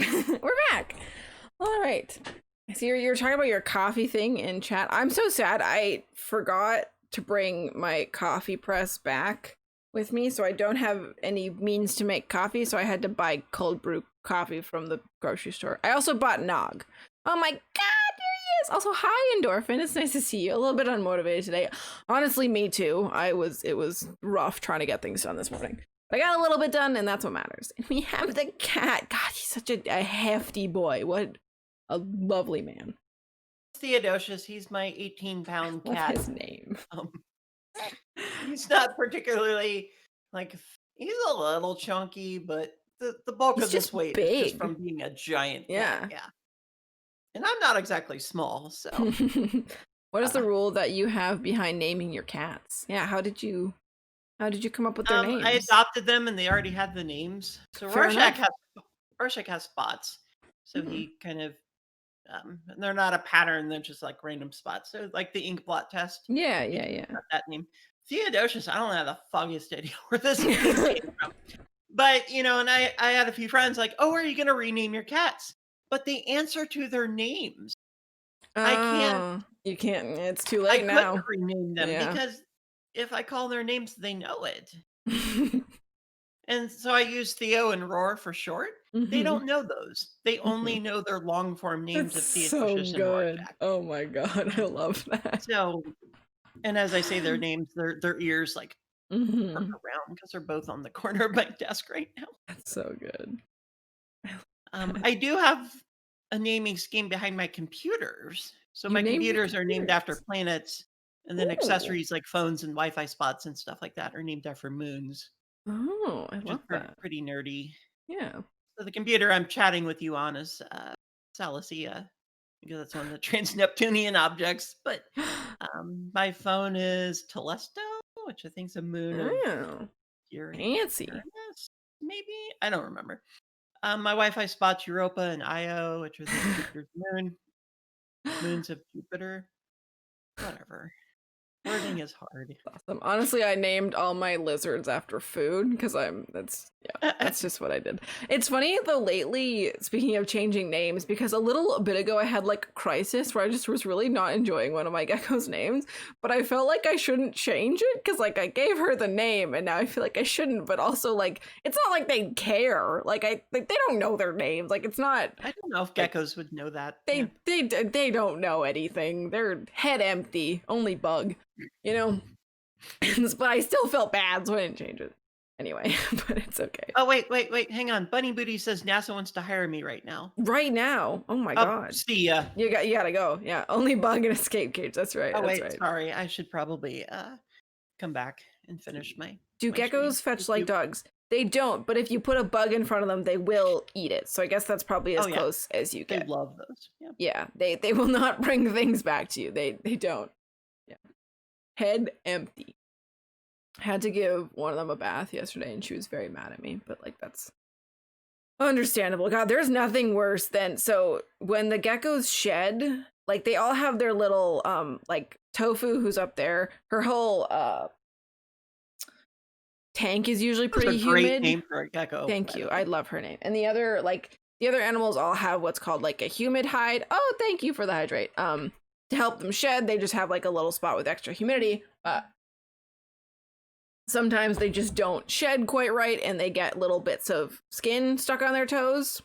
We're back. All right. I see you're talking about your coffee thing in chat. I'm so sad. I forgot to bring my coffee press back with me, so I don't have any means to make coffee, so I had to buy cold brew coffee from the grocery store. I also bought Nog. Oh my god, there he is! Also, hi Endorphin. It's nice to see you. A little bit unmotivated today. Honestly, me too. It was rough trying to get things done this morning. But I got a little bit done, and that's what matters. And we have the cat. God, he's such a hefty boy. What a lovely man. Theodosius, he's my 18-pound What's cat. his name? He's not particularly like he's a little chunky, but the bulk He's of this just weight is just big. from being a giant Yeah. cat. Yeah. And I'm not exactly small, so What is the rule that you have behind naming your cats? Yeah, how did you come up with their names? I adopted them and they already had the names. So Fair enough. Rorschach has spots. So Mhm. he kind of they're not a pattern, they're just like random spots. So like the ink blot test. Yeah, he yeah. got that name. Theodosius, I don't have the foggiest idea where this name came from. But and I had a few friends like, oh, are you gonna rename your cats? But the answer to their names, I can't. You can't. It's too I late now. couldn't rename them Yeah. because if I call their names, they know it. And so I use Theo and Roar for short. They don't know those. They only know their long form names of It's so Theodosius and good. Rorschach. Oh my god, I love that. So, and as I say their names, their ears like perk Mhm. around because they're both on the corner of my desk right now. That's so good. I do have a naming scheme behind my computers. So You my named your computers are named after computers? planets, and then Ooh. accessories like phones and Wi-Fi spots and stuff like that are named after moons, Oh, I which is love that. pretty nerdy. Yeah. So the computer I'm chatting with you on is Salacia, because that's one of the trans-Neptunian objects. But my phone is Telesto, which I think is a moon of Oh, Uranus, fancy. maybe? I don't remember. My Wi-Fi spot's Europa and Io, which was Jupiter's moon. Moons of Jupiter. Whatever. Wording is hard. Awesome. Honestly, I named all my lizards after food because that's just what I did. It's funny though lately, speaking of changing names, because a little bit ago I had like a crisis where I just was really not enjoying one of my gecko's names, but I felt like I shouldn't change it because like I gave her the name and now I feel like I shouldn't, but also like it's not like they care. Like they don't know their names. Like it's not. I don't know if geckos would know that. They don't know anything. They're head empty. Only bug. But I still felt bad, so I didn't change it. Anyway, but it's okay. Oh, wait. Hang on. Bunny Booty says NASA wants to hire me right now. Right now. Oh my god. See ya. You gotta go. Yeah. Only bug and escape cage. That's right. Oh, that's wait. right. Sorry. I should probably come back and finish my. Do my geckos stream. fetch like dogs? They don't, but if you put a bug in front of them, they will eat it. So I guess that's probably as close as you They get. love those. Yeah. Yeah. They will not bring things back to you. They don't. Yeah. Head empty. Had to give one of them a bath yesterday and she was very mad at me, but like that's understandable. God, there's nothing worse than so when the geckos shed, like they all have their little like Tofu who's up there, her whole tank is usually pretty That's a great humid. name for a gecko. Thank you. I love her name. And the other animals all have what's called like a humid hide. Oh, thank you for the hydrate. To help them shed, they just have like a little spot with extra humidity. Sometimes they just don't shed quite right and they get little bits of skin stuck on their toes.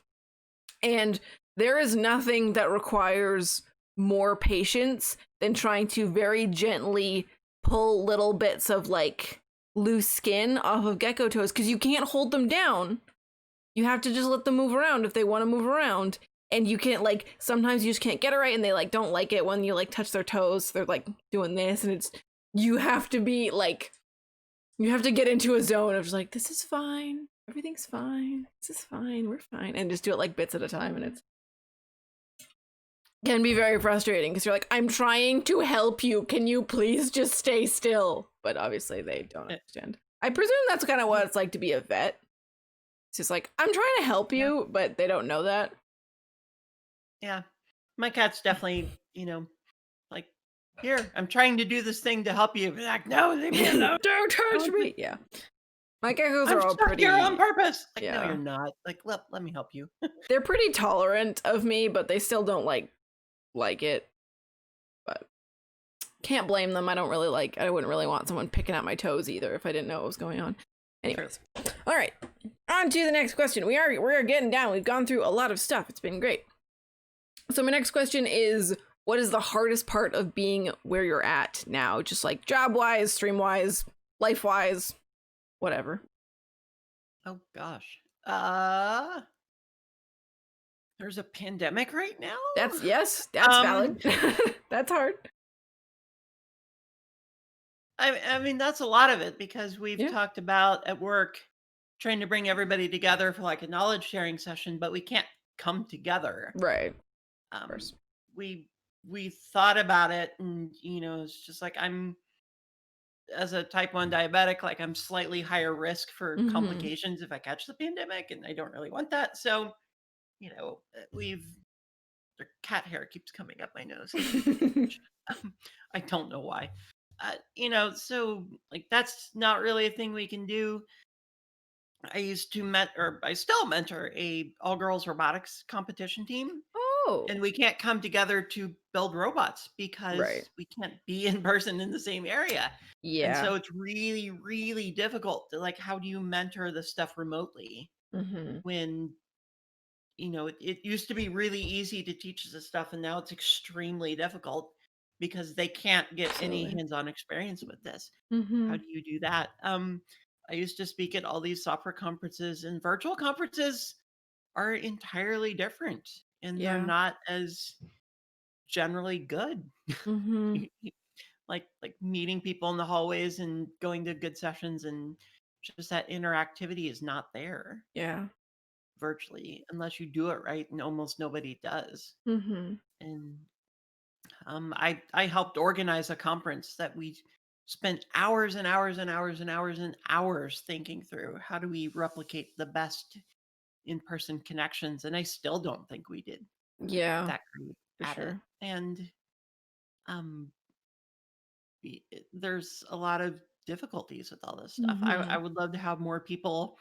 And there is nothing that requires more patience than trying to very gently pull little bits of like loose skin off of gecko toes because you can't hold them down. You have to just let them move around if they want to move around. And you can't like sometimes you just can't get it right and they like don't like it when you like touch their toes. They're like doing this and you have to be like you have to get into a zone of just like, this is fine. Everything's fine. This is fine. We're fine. And just do it like bits at a time. And it can be very frustrating because you're like, I'm trying to help you. Can you please just stay still? But obviously they don't understand. I presume that's kind of what it's like to be a vet. It's just like, I'm trying to help you, but they don't know that. Yeah. My cat's definitely, like, here, I'm trying to do this thing to help you. Be like, no, leave me alone. Don't touch me. Yeah. My geckos I'm are all stuck pretty, here on purpose. Like, no, yeah. you're not. Like, let me help you. They're pretty tolerant of me, but they still don't like it. But can't blame them. I wouldn't really want someone picking at my toes either if I didn't know what was going on. Anyways. All right. On to the next question. We're getting down. We've gone through a lot of stuff. It's been great. So my next question is, what is the hardest part of being where you're at now? Just like job-wise, stream-wise, life-wise, whatever. Oh gosh. There's a pandemic right now? That's valid. That's hard. I mean, that's a lot of it because we've Yeah. talked about at work trying to bring everybody together for like a knowledge sharing session, but we can't come together. Right. Of Um, course. we thought about it, and it's just like I'm as a type 1 diabetic, like I'm slightly higher risk for Mm-hmm. complications if I catch the pandemic, and I don't really want that. So, we've the cat hair keeps coming up my nose. I don't know why. So like that's not really a thing we can do. I used to I still mentor a all girls robotics competition team, Oh. and we can't come together to build robots Right. because we can't be in person in the same area. And Yeah. so it's really, really difficult to like, how do you mentor the stuff remotely Mm-hmm. when it used to be really easy to teach this stuff, and now it's extremely difficult because they can't get any Absolutely. hands-on experience with this. Mm-hmm. How do you do that? I used to speak at all these software conferences, and virtual conferences are entirely different, and they're Yeah. not as generally good. Mm-hmm. Like meeting people in the hallways and going to good sessions, and just that interactivity is not there Yeah. virtually unless you do it right, and almost nobody does. Mm-hmm. And I helped organize a conference that we spent hours and hours and hours and hours and hours thinking through how do we replicate the best in-person connections, and I still don't think we did Yeah. that great For at it. sure. And um there's a lot of difficulties with all this stuff. I Mm-hmm. would love to have more people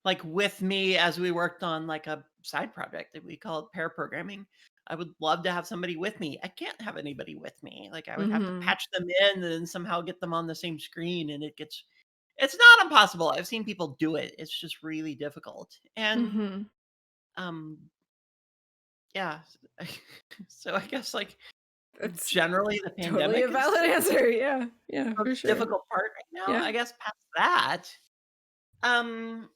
like with me as we worked on like a side project that we called pair programming. I would love to have somebody with me. I can't have anybody with me. Like I would have to Mm-hmm. patch them in and then somehow get them on the same screen, and it's not impossible. I've seen people do it. It's just really difficult. And Mm-hmm. um yeah. So I guess like That's generally the totally a pandemic is valid answer. Yeah. Yeah, the for sure. difficult part right now. Yeah. I guess past that, um,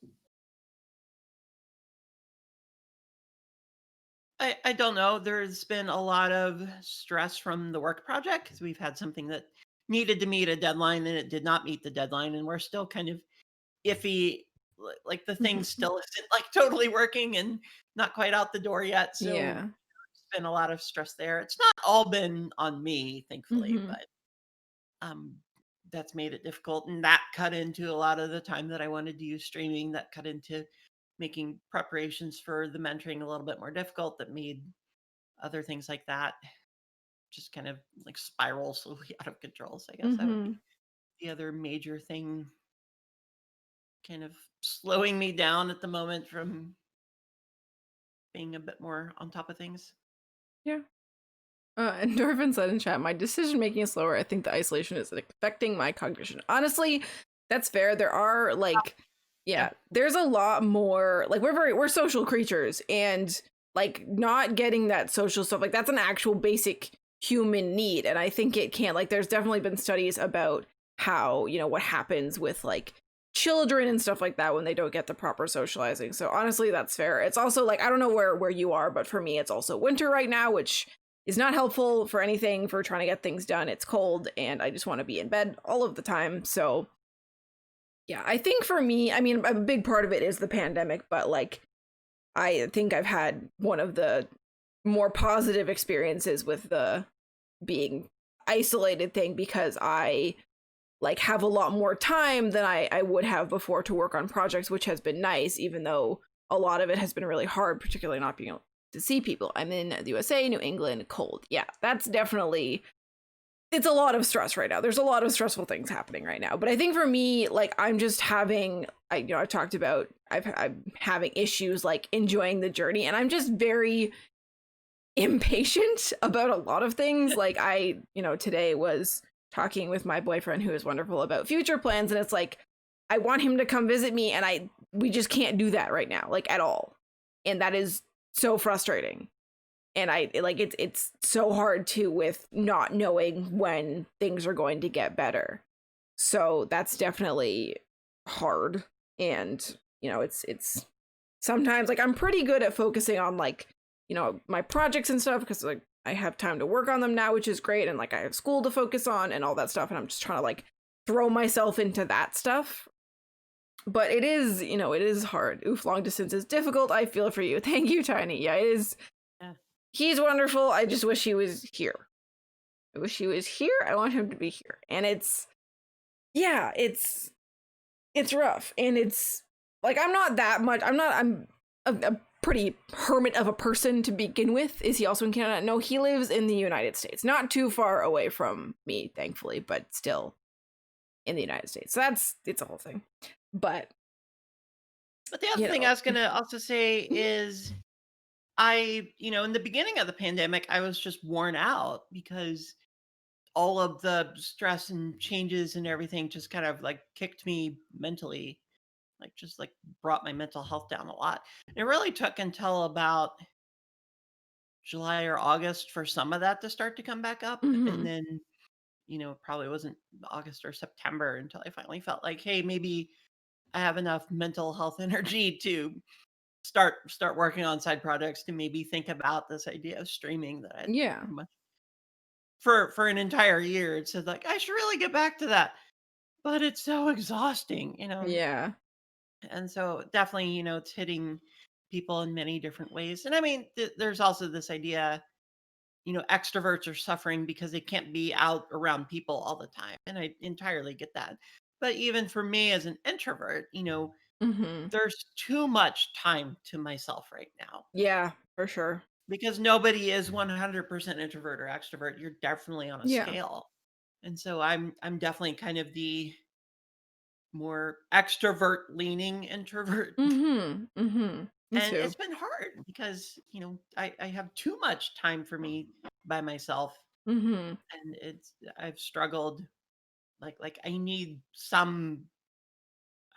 I don't know. There's been a lot of stress from the work project because we've had something that needed to meet a deadline and it did not meet the deadline, and we're still kind of iffy. Like the thing Mm-hmm. still isn't like totally working and not quite out the door yet. So Yeah. there's been a lot of stress there. It's not all been on me, thankfully, Mm-hmm. but um, that's made it difficult, and that cut into a lot of the time that I wanted to use streaming. That cut into making preparations for the mentoring a little bit more difficult. That made other things like that just kind of like spiral slowly out of control. So I guess that would Mm-hmm. be the other major thing, kind of slowing me down at the moment from being a bit more on top of things. Yeah. Endorphin said in chat, my decision making is slower. I think the isolation is affecting my cognition. Honestly, that's fair. There are like, Yeah. yeah, there's a lot more. Like we're social creatures, and like not getting that social stuff, like that's an actual basic human need. And I think it can't, like there's definitely been studies about how, what happens with like children and stuff like that when they don't get the proper socializing. So honestly, that's fair. It's also like I don't know where you are, but for me it's also winter right now, which is not helpful for anything for trying to get things done. It's cold and I just want to be in bed all of the time. So yeah, I think for me, I mean, a big part of it is the pandemic, but like I think I've had one of the more positive experiences with the being isolated thing because I like have a lot more time than I would have before to work on projects, which has been nice, even though a lot of it has been really hard, particularly not being able to see people. I'm in the USA, New England, cold. Yeah, that's definitely it's a lot of stress right now. There's a lot of stressful things happening right now. But I think for me, like, I'm just having, I've talked about, I'm having issues like enjoying the journey, and I'm just very impatient about a lot of things. Like, today was talking with my boyfriend, who is wonderful, about future plans, and it's like, I want him to come visit me, and we just can't do that right now, like, at all. And that is so frustrating. And it's so hard too, with not knowing when things are going to get better. So that's definitely hard. And, it's sometimes, like, I'm pretty good at focusing on, like, my projects and stuff, because, like, I have time to work on them now, which is great. And, like, I have school to focus on and all that stuff. And I'm just trying to, like, throw myself into that stuff. But it is hard. Oof, long distance is difficult. I feel for you. Thank you, Tiny. Yeah, it is. Yeah. He's wonderful. I just wish he was here. I wish he was here. I want him to be here. And it's rough. And it's like, I'm a pretty hermit of a person to begin with. Is he also in Canada? No, he lives in the United States. Not too far away from me, thankfully, but still in the United States. So it's a whole thing. But the other thing I was going to also say is, in the beginning of the pandemic, I was just worn out because all of the stress and changes and everything just kind of like kicked me mentally, like just like brought my mental health down a lot. It really took until about July or August for some of that to start to come back up. And then, it probably wasn't August or September until I finally felt like, hey, maybe I have enough mental health energy to start working on side projects, to maybe think about this idea of streaming that I pretty much for an entire year. It said, like, I should really get back to that, but it's so exhausting, Yeah. And so definitely, it's hitting people in many different ways. And I mean, there's also this idea, extroverts are suffering because they can't be out around people all the time, and I entirely get that. But even for me as an introvert, there's too much time to myself right now. Yeah, for sure. Because nobody is 100% introvert or extrovert. You're definitely on a scale. And so I'm definitely kind of the more extrovert leaning introvert. Me And too. it's been hard because, I have too much time for me by myself. And I've struggled, like I need some.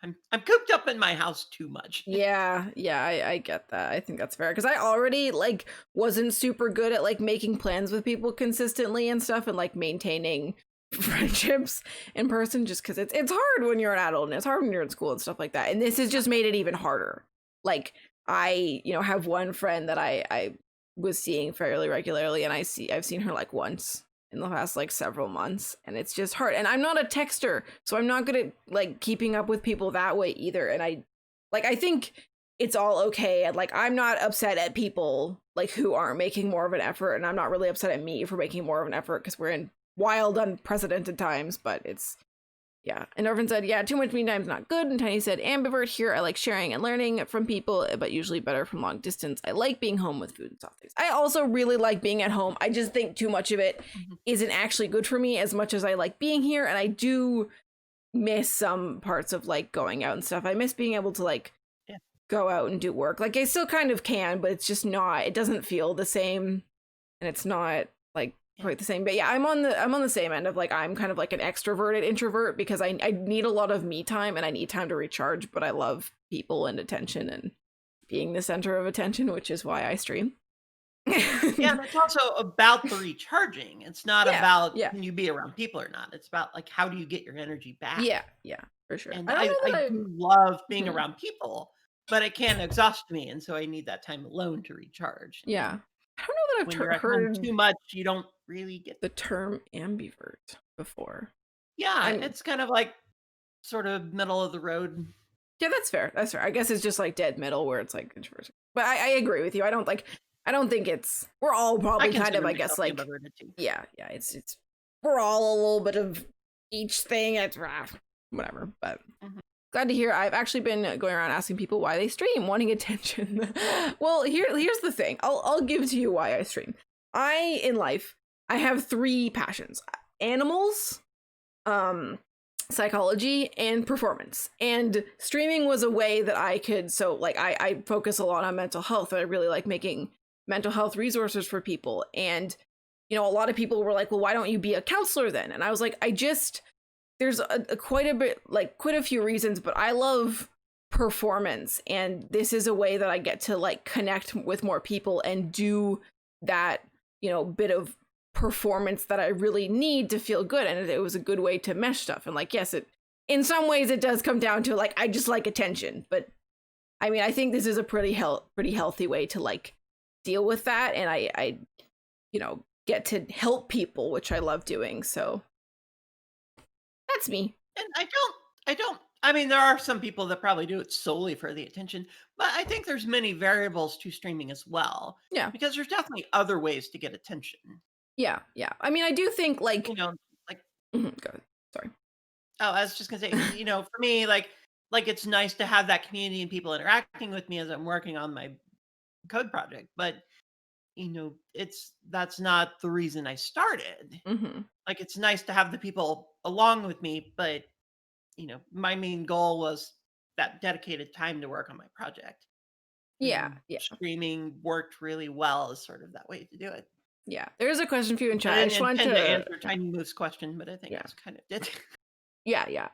I'm cooped up in my house too much. Yeah, I get that. I think that's fair, because I already, like, wasn't super good at, like, making plans with people consistently and stuff, and, like, maintaining friendships in person, just because it's hard when you're an adult, and it's hard when you're in school and stuff like that. And this has just made it even harder. Like, I have one friend that I was seeing fairly regularly, and I've seen her like once in the past like several months, and it's just hard. And I'm not a texter, so I'm not good at like keeping up with people that way either. And I think it's all okay, and like I'm not upset at people like who aren't making more of an effort, and I'm not really upset at me for making more of an effort, because we're in wild, unprecedented times. But it's And Orphan said, yeah, too much me time's not good. And Tiny said, ambivert here. I like sharing and learning from people, but usually better from long distance. I like being home with food and soft things. I also really like being at home. I just think too much of it isn't actually good for me as much as I like being here. And I do miss some parts of like going out and stuff. I miss being able to like go out and do work. Like I still kind of can, but it's just not, it doesn't feel the same. And it's not like quite the same. But yeah, I'm on the same end of like, I'm kind of like an extroverted introvert, because I need a lot of me time and I need time to recharge, but I love people and attention and being the center of attention, which is why I stream. Yeah, and it's also about the recharging. It's not about can you be around people or not. It's about like, how do you get your energy back? Yeah, for sure. And I do love being around people, but it can exhaust me, and so I need that time alone to recharge. Yeah. I don't know that when you're at home too much, you don't really get the term ambivert before. Yeah, it's kind of like sort of middle of the road. Yeah, that's fair. That's fair. I guess it's just like dead middle, where it's like introversion. But I agree with you. I don't think it's, we're all probably kind of, I guess, like, it's we're all a little bit of each thing. It's whatever, but glad to hear. I've actually been going around asking people why they stream, wanting attention. Well, here's the thing. I'll give to you why I stream. In life, I have 3 passions. animals, psychology, and performance. And streaming was a way that I could, so like I focus a lot on mental health, and I really like making mental health resources for people. And a lot of people were like, well, why don't you be a counselor then? And I was like, there's quite a few reasons, but I love performance, and this is a way that I get to like connect with more people and do that, bit of performance that I really need to feel good. And it was a good way to mesh stuff. And like, yes, in some ways it does come down to like, I just like attention, but I mean, I think this is a pretty healthy way to like deal with that. And I get to help people, which I love doing. So that's me. And I mean, there are some people that probably do it solely for the attention, but I think there's many variables to streaming as well. Yeah. Because there's definitely other ways to get attention. Yeah. I mean, I do think like, like, go ahead. Sorry. Oh, I was just gonna say, for me, like it's nice to have that community and people interacting with me as I'm working on my code project, but that's not the reason I started. Like, it's nice to have the people along with me, but my main goal was that dedicated time to work on my project. Yeah. Streaming worked really well as sort of that way to do it. Yeah, there is a question for you in chat. I just wanted to answer Tiny Move's question, but I think that's kind of did. Yeah.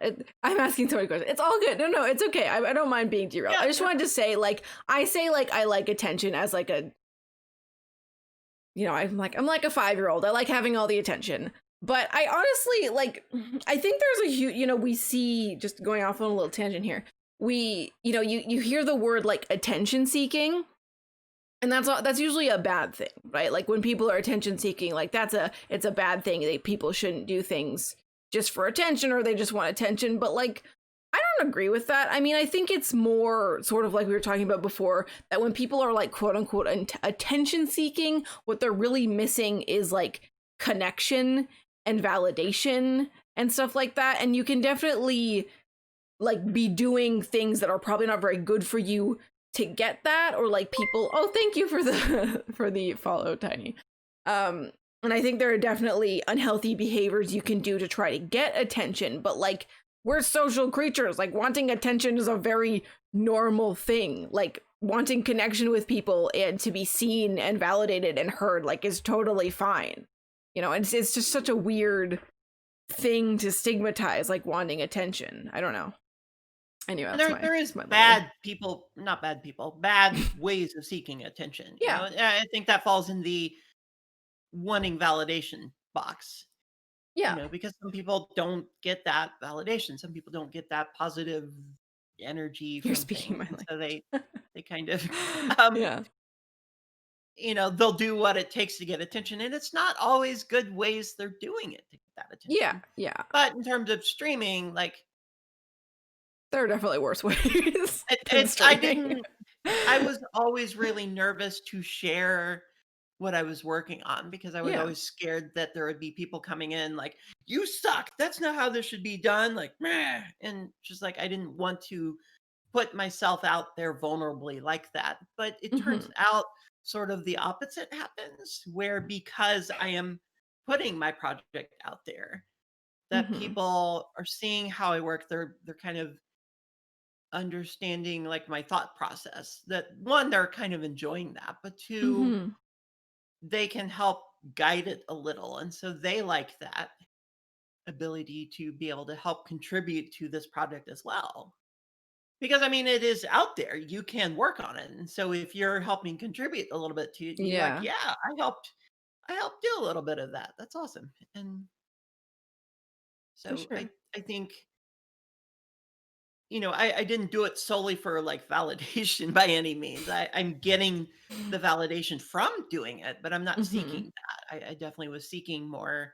I'm asking so many questions. It's all good. No, it's okay. I don't mind being derailed. Yeah, I just wanted to say, like, I like attention as like a, I'm like a 5-year-old. I like having all the attention. But I honestly, like, I think there's a huge, we see, just going off on a little tangent here, you hear the word like attention seeking. And that's usually a bad thing, right? Like when people are attention seeking, like it's a bad thing. People shouldn't do things just for attention, or they just want attention. But like, I don't agree with that. I mean, I think it's more sort of like we were talking about before, that when people are like quote unquote attention seeking, what they're really missing is like connection and validation and stuff like that. And you can definitely like be doing things that are probably not very good for you to get that, or like people, oh, thank you for the follow, Tiny. And I think there are definitely unhealthy behaviors you can do to try to get attention, but like, we're social creatures. Like, wanting attention is a very normal thing. Like, wanting connection with people and to be seen and validated and heard, like, is totally fine. And it's just such a weird thing to stigmatize, like wanting attention. I don't know. Anyway, there is bad ways of seeking attention. Yeah. I think that falls in the wanting validation box. Yeah. Because some people don't get that validation. Some people don't get that positive energy. You're speaking my language. So they kind of, yeah. They'll do what it takes to get attention, and it's not always good ways they're doing it to get that attention. Yeah. But in terms of streaming, like, there are definitely worse ways. I was always really nervous to share what I was working on, because I was always scared that there would be people coming in like, you suck, that's not how this should be done, like, meh. And just like, I didn't want to put myself out there vulnerably like that. But it turns out sort of the opposite happens, where because I am putting my project out there, that people are seeing how I work, they're kind of understanding like my thought process, that one, they're kind of enjoying that, but two, they can help guide it a little. And so they like that ability to be able to help contribute to this project as well. Because I mean, it is out there, you can work on it. And so if you're helping contribute a little bit to it, you're like, yeah, I helped do a little bit of that. That's awesome. And so I think, I didn't do it solely for like validation by any means. I'm getting the validation from doing it, but I'm not seeking that. I definitely was seeking more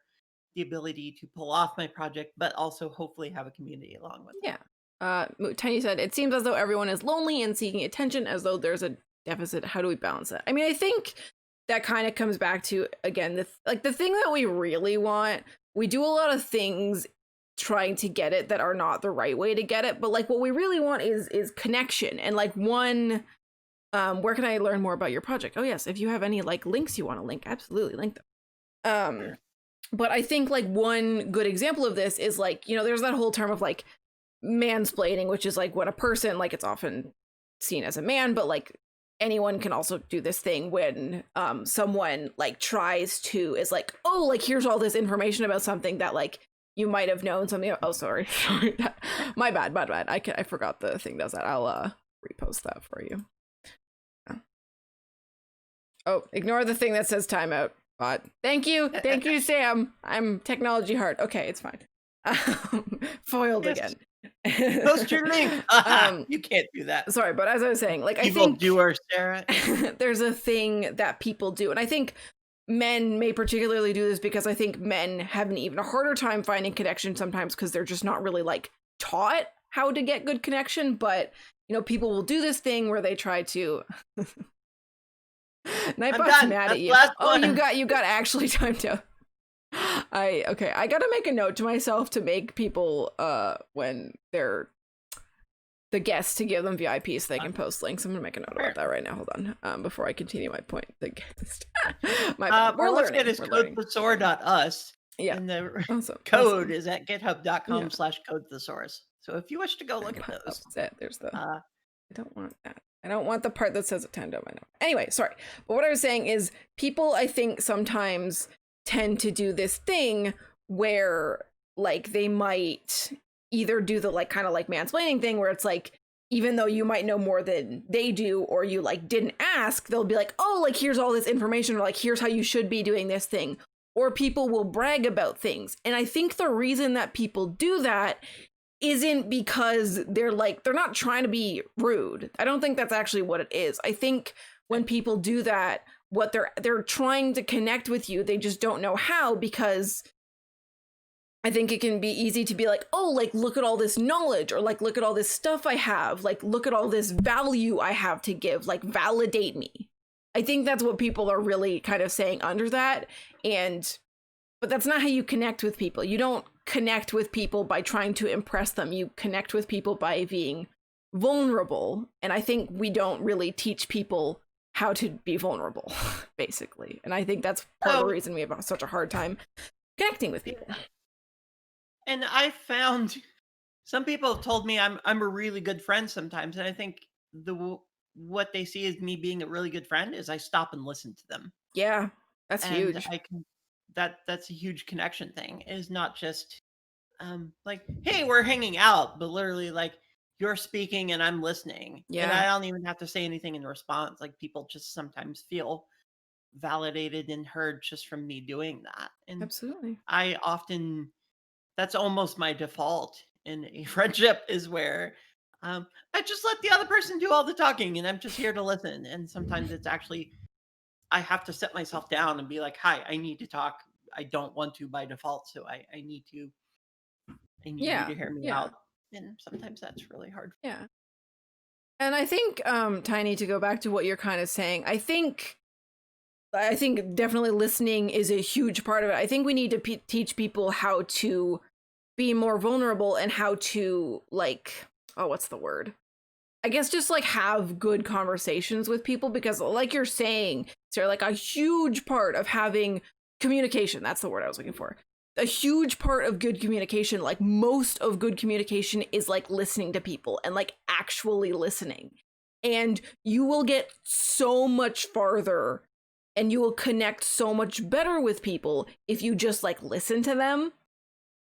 the ability to pull off my project, but also hopefully have a community along with it. Tiny said, it seems as though everyone is lonely and seeking attention, as though there's a deficit. How do we balance that? I mean, I think that kind of comes back to, again, the thing that we really want. We do a lot of things trying to get it that are not the right way to get it, but like what we really want is connection. And like one, where can I learn more about your project? Oh yes, if you have any like links you want to link, absolutely link them. But I think like one good example of this is like, you know, there's that whole term of like mansplaining, which is like when a person, like it's often seen as a man, but like anyone can also do this thing when someone like tries to is like, oh, like here's all this information about something that like you might have known something. Oh, sorry. my bad. I forgot the thing does that. I'll repost that for you. Oh, ignore the thing that says timeout. Bot. Thank you, Sam. I'm technology hard. Okay, it's fine. Foiled again. Post your link. You can't do that. Sorry, but as I was saying, like Evil I think doer, Sarah. there's a thing that people do, and I think men may particularly do this because I think men have an even harder time finding connection sometimes because they're just not really like taught how to get good connection. But you know, people will do this thing where they try to. Nightbot's mad at you. Oh, you got actually timed out. I gotta make a note to myself to make people when they're the guests to give them VIP so they can post links. I'm gonna make a note about that right now. Hold on. Before I continue my point. The guest. We're learning. It is codethesaur.us. Yeah. And the awesome. code is at github.com/codethesaurus. So if you wish to go look at those. There's the I don't want that. I don't want the part that says attend on my note. Anyway, sorry. But what I was saying is people, I think, sometimes tend to do this thing where like they might either do the like kind of like mansplaining thing where it's like, even though you might know more than they do, or you like didn't ask, they'll be like, oh, like here's all this information, or like here's how you should be doing this thing. Or people will brag about things. And I think the reason that people do that isn't because they're not trying to be rude. I don't think that's actually what it is. I think when people do that, what they're trying to connect with you, they just don't know how, because I think it can be easy to be like, oh, like look at all this knowledge, or like look at all this stuff I have, like look at all this value I have to give, like validate me. I think that's what people are really kind of saying under that. But that's not how you connect with people. You don't connect with people by trying to impress them. You connect with people by being vulnerable. And I think we don't really teach people how to be vulnerable, basically. And I think that's part of the reason we have such a hard time connecting with people. And I found some people have told me I'm a really good friend sometimes. And I think what they see as me being a really good friend is I stop and listen to them. Yeah, that's huge. That's a huge connection thing, is not just like, hey, we're hanging out, but literally like you're speaking and I'm listening. Yeah. And I don't even have to say anything in response. Like people just sometimes feel validated and heard just from me doing that. And absolutely. That's almost my default in a friendship, is where I just let the other person do all the talking and I'm just here to listen. And sometimes it's actually, I have to set myself down and be like, hi, I need to talk. I don't want to by default. So I need you to hear me out. And sometimes that's really hard. Yeah. And I think, Tiny, to go back to what you're kind of saying, I think definitely listening is a huge part of it. I think we need to teach people how to be more vulnerable and how to like, what's the word? I guess just like have good conversations with people, because like you're saying, Sarah, like a huge part of having communication, that's the word I was looking for. A huge part of good communication, like most of good communication, is like listening to people and like actually listening. And you will get so much farther and you will connect so much better with people if you just like listen to them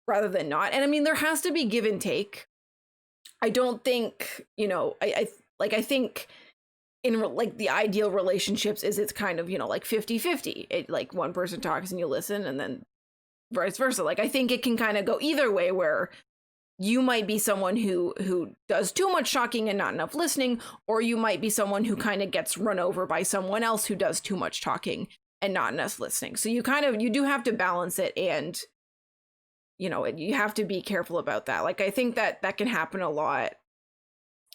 rather than not. And I mean, there has to be give and take. I don't think, I think in like the ideal relationships is it's kind of, like 50-50. It like one person talks and you listen, and then vice versa. Like I think it can kind of go either way, where you might be someone who does too much talking and not enough listening, or you might be someone who kind of gets run over by someone else who does too much talking and not enough listening. So you do have to balance it, and you have to be careful about that. Like I think that can happen a lot.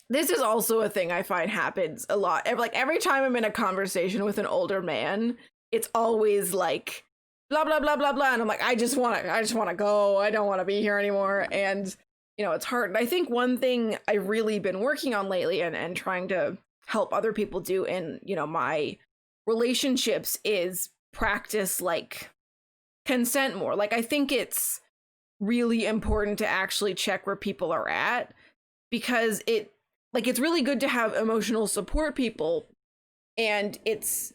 This is also a thing I find happens a lot. Like every time I'm in a conversation with an older man, it's always like blah blah blah blah blah, and I'm like, I just want to go. I don't want to be here anymore. And it's hard. And I think one thing I really been working on lately and trying to help other people do in my relationships is practice like consent more. Like, I think it's really important to actually check where people are at, because it's really good to have emotional support people, and it's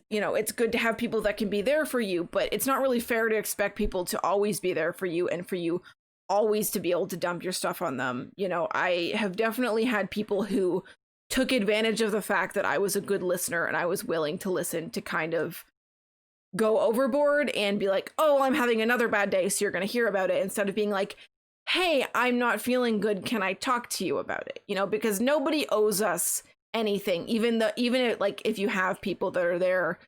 good to have people that can be there for you, but it's not really fair to expect people to always be there for you and for you always to be able to dump your stuff on them. I have definitely had people who took advantage of the fact that I was a good listener and I was willing to listen, to kind of go overboard and be like, oh, well, I'm having another bad day, so you're going to hear about it, instead of being like, hey, I'm not feeling good, can I talk to you about it? Because nobody owes us anything, even if you have people that are there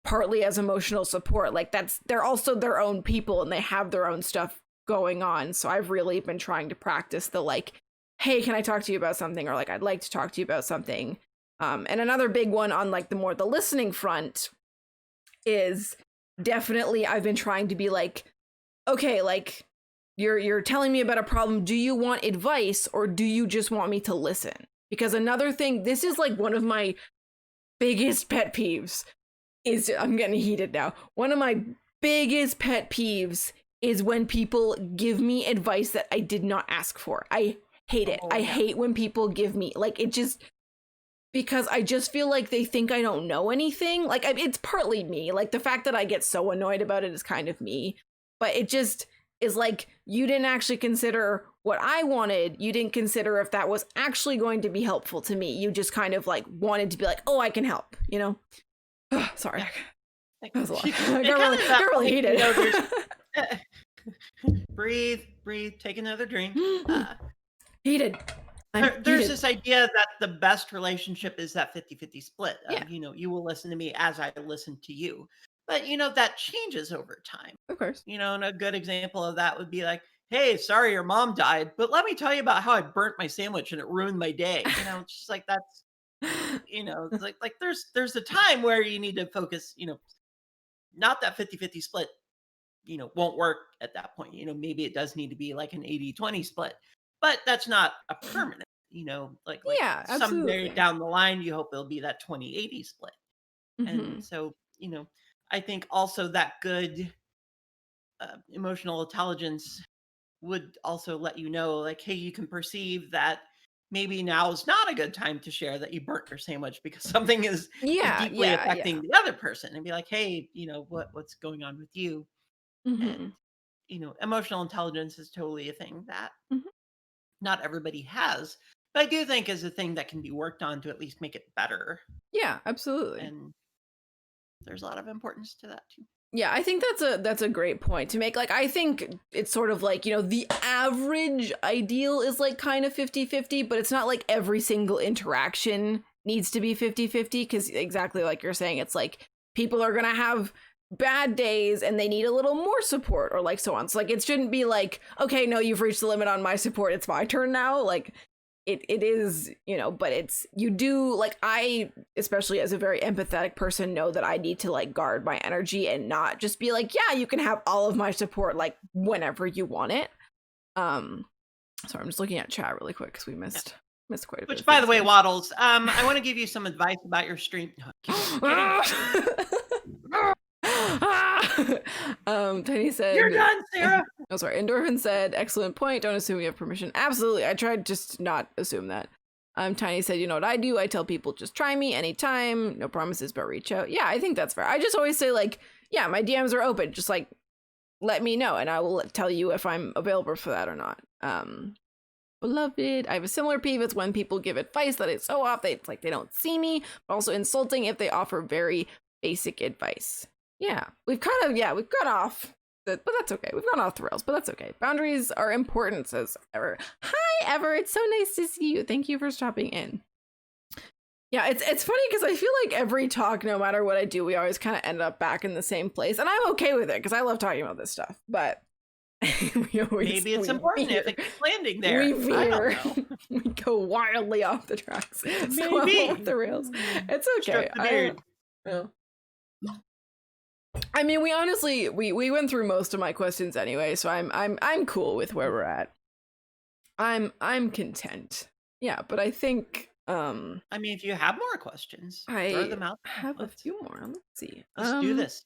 partly as emotional support, like they're also their own people and they have their own stuff going on. So I've really been trying to practice the like, hey, can I talk to you about something, or like, I'd like to talk to you about something. And another big one on like the listening front is definitely, I've been trying to be like, okay, like, you're telling me about a problem, do you want advice or do you just want me to listen? Because another thing, this is like one of my biggest pet peeves, is, I'm getting heated now. One of my biggest pet peeves is when people give me advice that I did not ask for. I hate it. I hate when people give me, like, it just, because I just feel like they think I don't know anything. Like, it's partly me. Like, the fact that I get so annoyed about it is kind of me. But it just is like, you didn't actually consider what I wanted. You didn't consider if that was actually going to be helpful to me. You just kind of like wanted to be like, oh, I can help, Sorry. That was a lot. I got really heated. Breathe, take another drink. Heated. There's this idea that the best relationship is that 50-50 split. Yeah. You will listen to me as I listen to you. But, that changes over time. Of course. And a good example of that would be like, hey, sorry your mom died, but let me tell you about how I burnt my sandwich and it ruined my day. It's just like, that's, it's like there's a time where you need to focus, not that 50-50 split, won't work at that point. Maybe it does need to be like an 80-20 split, but that's not a permanent, like yeah, someday down the line, you hope it'll be that 20-80 split. Mm-hmm. And so, I think also that good emotional intelligence would also let you know, like, hey, you can perceive that maybe now is not a good time to share that you burnt your sandwich because something is deeply affecting the other person, and be like, hey, what's going on with you? Mm-hmm. And emotional intelligence is totally a thing that not everybody has, but I do think is a thing that can be worked on to at least make it better. Yeah, absolutely. And there's a lot of importance to that too. Yeah, I think that's a great point to make. Like, I think it's sort of like, the average ideal is like kind of 50-50, but it's not like every single interaction needs to be 50-50, because exactly like you're saying, it's like people are going to have bad days and they need a little more support, or like so on. So like, it shouldn't be like, okay, no, you've reached the limit on my support, it's my turn now. Like, it is, but it's, you do, like, I, especially as a very empathetic person, know that I need to like guard my energy and not just be like, yeah, you can have all of my support like whenever you want it. Sorry, I'm just looking at chat really quick because we missed quite a bit. Which, by the way, Waddles, I want to give you some advice about your stream. Tiny said, you're done, Sarah. Oh, sorry. Endorphin said, excellent point. Don't assume you have permission. Absolutely. I tried just to not assume that. Tiny said, you know what I do? I tell people, just try me anytime. No promises, but reach out. Yeah, I think that's fair. I just always say, like, yeah, my DMs are open. Just like, let me know and I will tell you if I'm available for that or not. Beloved, I have a similar peeve. It's when people give advice that it's so off. It's like they don't see me, but also insulting if they offer very basic advice. Yeah, we've gone off. But that's okay. We've gone off the rails, but that's okay. Boundaries are important, says Ever. Hi, Ever. It's so nice to see you. Thank you for stopping in. Yeah, it's funny because I feel like every talk, no matter what I do, we always kind of end up back in the same place. And I'm okay with it because I love talking about this stuff. But maybe it's important if it keeps landing there. We veer. We go wildly off the tracks. Maybe. So off the rails. It's okay. I mean, we honestly we went through most of my questions anyway, so I'm cool with where we're at. I'm content. Yeah, but I think I mean, if you have more questions, throw them out. I have a few more. Let's see. Let's do this.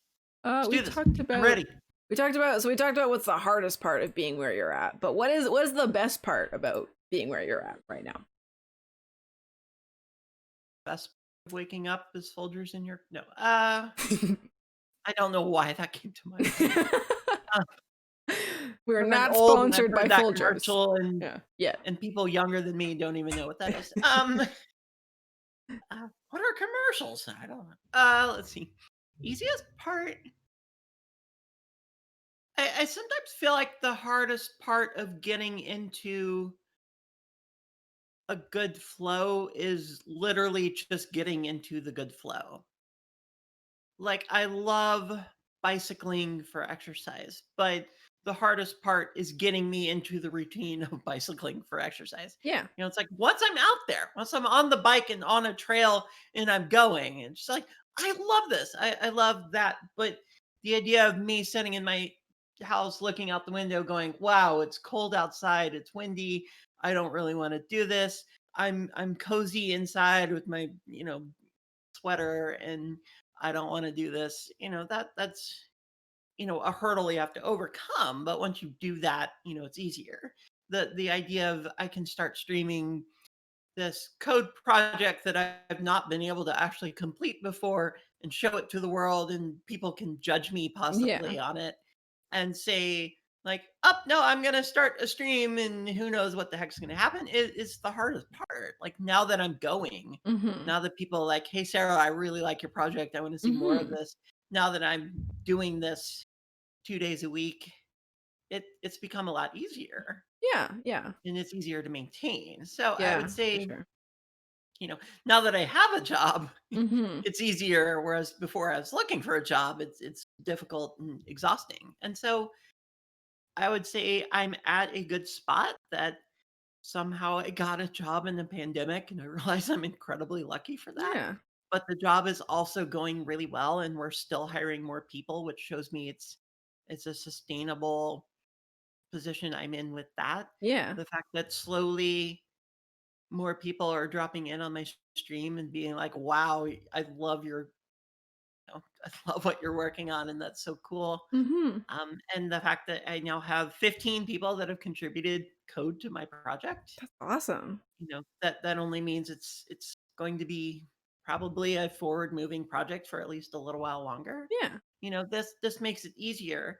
We talked about. I'm ready. We talked about what's the hardest part of being where you're at, but what is the best part about being where you're at right now? Best waking up as soldiers in your no. I don't know why that came to mind. We're I'm not old and I've sponsored by heard that Folgers. commercial, and Yeah. people younger than me don't even know what that is. What are commercials? I don't know. Let's see. Easiest part. I sometimes feel like the hardest part of getting into a good flow is literally just getting into the good flow. Like, I love bicycling for exercise, but the hardest part is getting me into the routine of bicycling for exercise. Yeah. You know, it's like once I'm out there, once I'm on the bike and on a trail and I'm going, and it's like, I love this. I love that. But the idea of me sitting in my house looking out the window going, wow, it's cold outside, it's windy. I don't really want to do this. I'm cozy inside with my, sweater, and I don't want to do this. That's a hurdle you have to overcome, but once you do that, it's easier. The idea of I can start streaming this code project that I've not been able to actually complete before and show it to the world, and people can judge me Yeah. possibly on it and say like, oh no, I'm gonna start a stream and who knows what the heck's gonna happen, is the hardest part. Like, now that I'm going, Mm-hmm. now that people are like, hey Sarah, I really like your project, I want to see more of Mm-hmm. this. Now that I'm doing this 2 days a week, it's become a lot easier, Yeah. Yeah. and it's easier to maintain. So I would Yeah. For say, sure. now that I have a job, Mm-hmm. it's easier. Whereas before I was looking for a job, it's difficult and exhausting. And so I would say I'm at a good spot that somehow I got a job in the pandemic, and I realize I'm incredibly lucky for that. Yeah. But the job is also going really well, and we're still hiring more people, which shows me it's a sustainable position I'm in with that. Yeah. The fact that slowly more people are dropping in on my stream and being like, "Wow, I love I love what you're working on, and that's so cool." Mm-hmm. And the fact that I now have 15 people that have contributed code to my project, That's awesome. that only means it's going to be probably a forward moving project for at least a little while longer. Yeah. This makes it easier.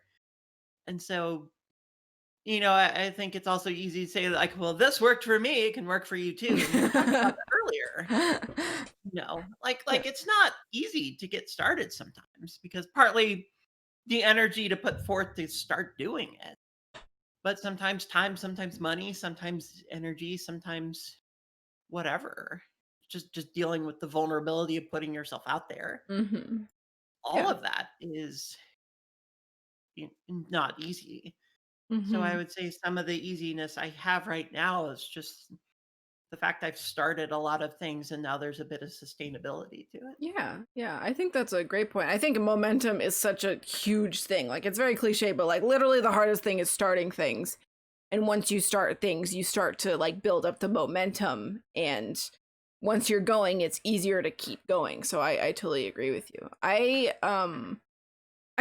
And so, I think it's also easy to say like, well, this worked for me, it can work for you too. And we were talking about that earlier. Yeah. It's not easy to get started sometimes, because partly the energy to put forth to start doing it, but sometimes time, sometimes money, sometimes energy, sometimes whatever. Just dealing with the vulnerability of putting yourself out there. Mm-hmm. All Yeah. of that is not easy. So I Mm-hmm. would say some of the easiness I have right now is just the fact I've started a lot of things, and now there's a bit of sustainability to it. Yeah, yeah, I think that's a great point. I think momentum is such a huge thing. Like, it's very cliche, but like literally the hardest thing is starting things. And once you start things, you start to like build up the momentum. And once you're going, it's easier to keep going. So I totally agree with you. I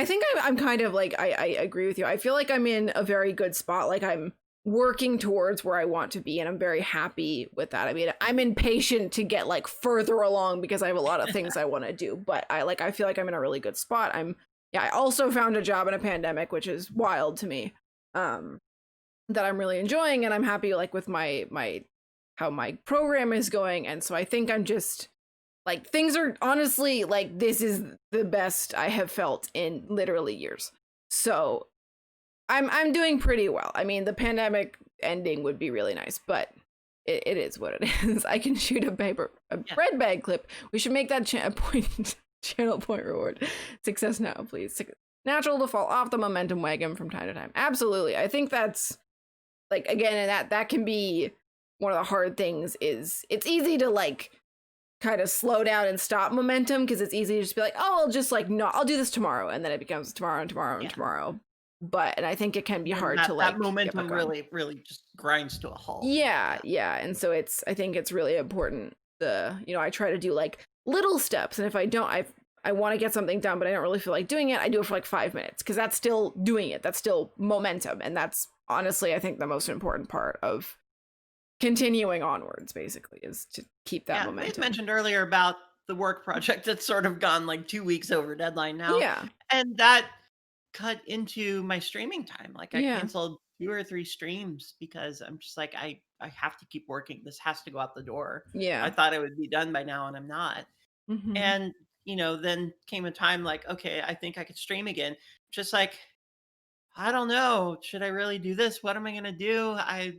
think I'm kind of like, I agree with you. I feel like I'm in a very good spot. Like, I'm working towards where I want to be, and I'm very happy with that. I mean, I'm impatient to get like further along because I have a lot of things I want to do, but I feel like I'm in a really good spot. I also found a job in a pandemic, which is wild to me. That I'm really enjoying, and I'm happy like with my how my program is going. And so I think I'm just like, things are honestly like, this is the best I have felt in literally years. So I'm doing pretty well. I mean, the pandemic ending would be really nice, but it is what it is. I can shoot a bread bag clip. We should make that channel point reward. Success now, please. Natural to fall off the momentum wagon from time to time. Absolutely. I think that's like, again, and that can be one of the hard things. Is it's easy to like kind of slow down and stop momentum, because it's easy to just be like, oh, I'll just like, no, I'll do this tomorrow, and then it becomes tomorrow and tomorrow and tomorrow. And I think it can be hard to like that momentum really just grinds to a halt. Yeah. And so I think it's really important. I try to do like little steps, and if I don't, I want to get something done, but I don't really feel like doing it, I do it for like 5 minutes because that's still doing it. That's still momentum. And that's honestly, I think, the most important part of continuing onwards, basically, is to keep that Yeah, we had momentum. mentioned earlier about the work project that's sort of gone like 2 weeks over deadline now, Yeah. and that cut into my streaming time. Like, I Yeah. canceled 2 or 3 streams because I'm just like, I have to keep working. This has to go out the door. I Yeah. thought it would be done by now, and I'm not. Mm-hmm. And, then came a time like, okay, I think I could stream again. Just like, I don't know. Should I really do this? What am I gonna do? I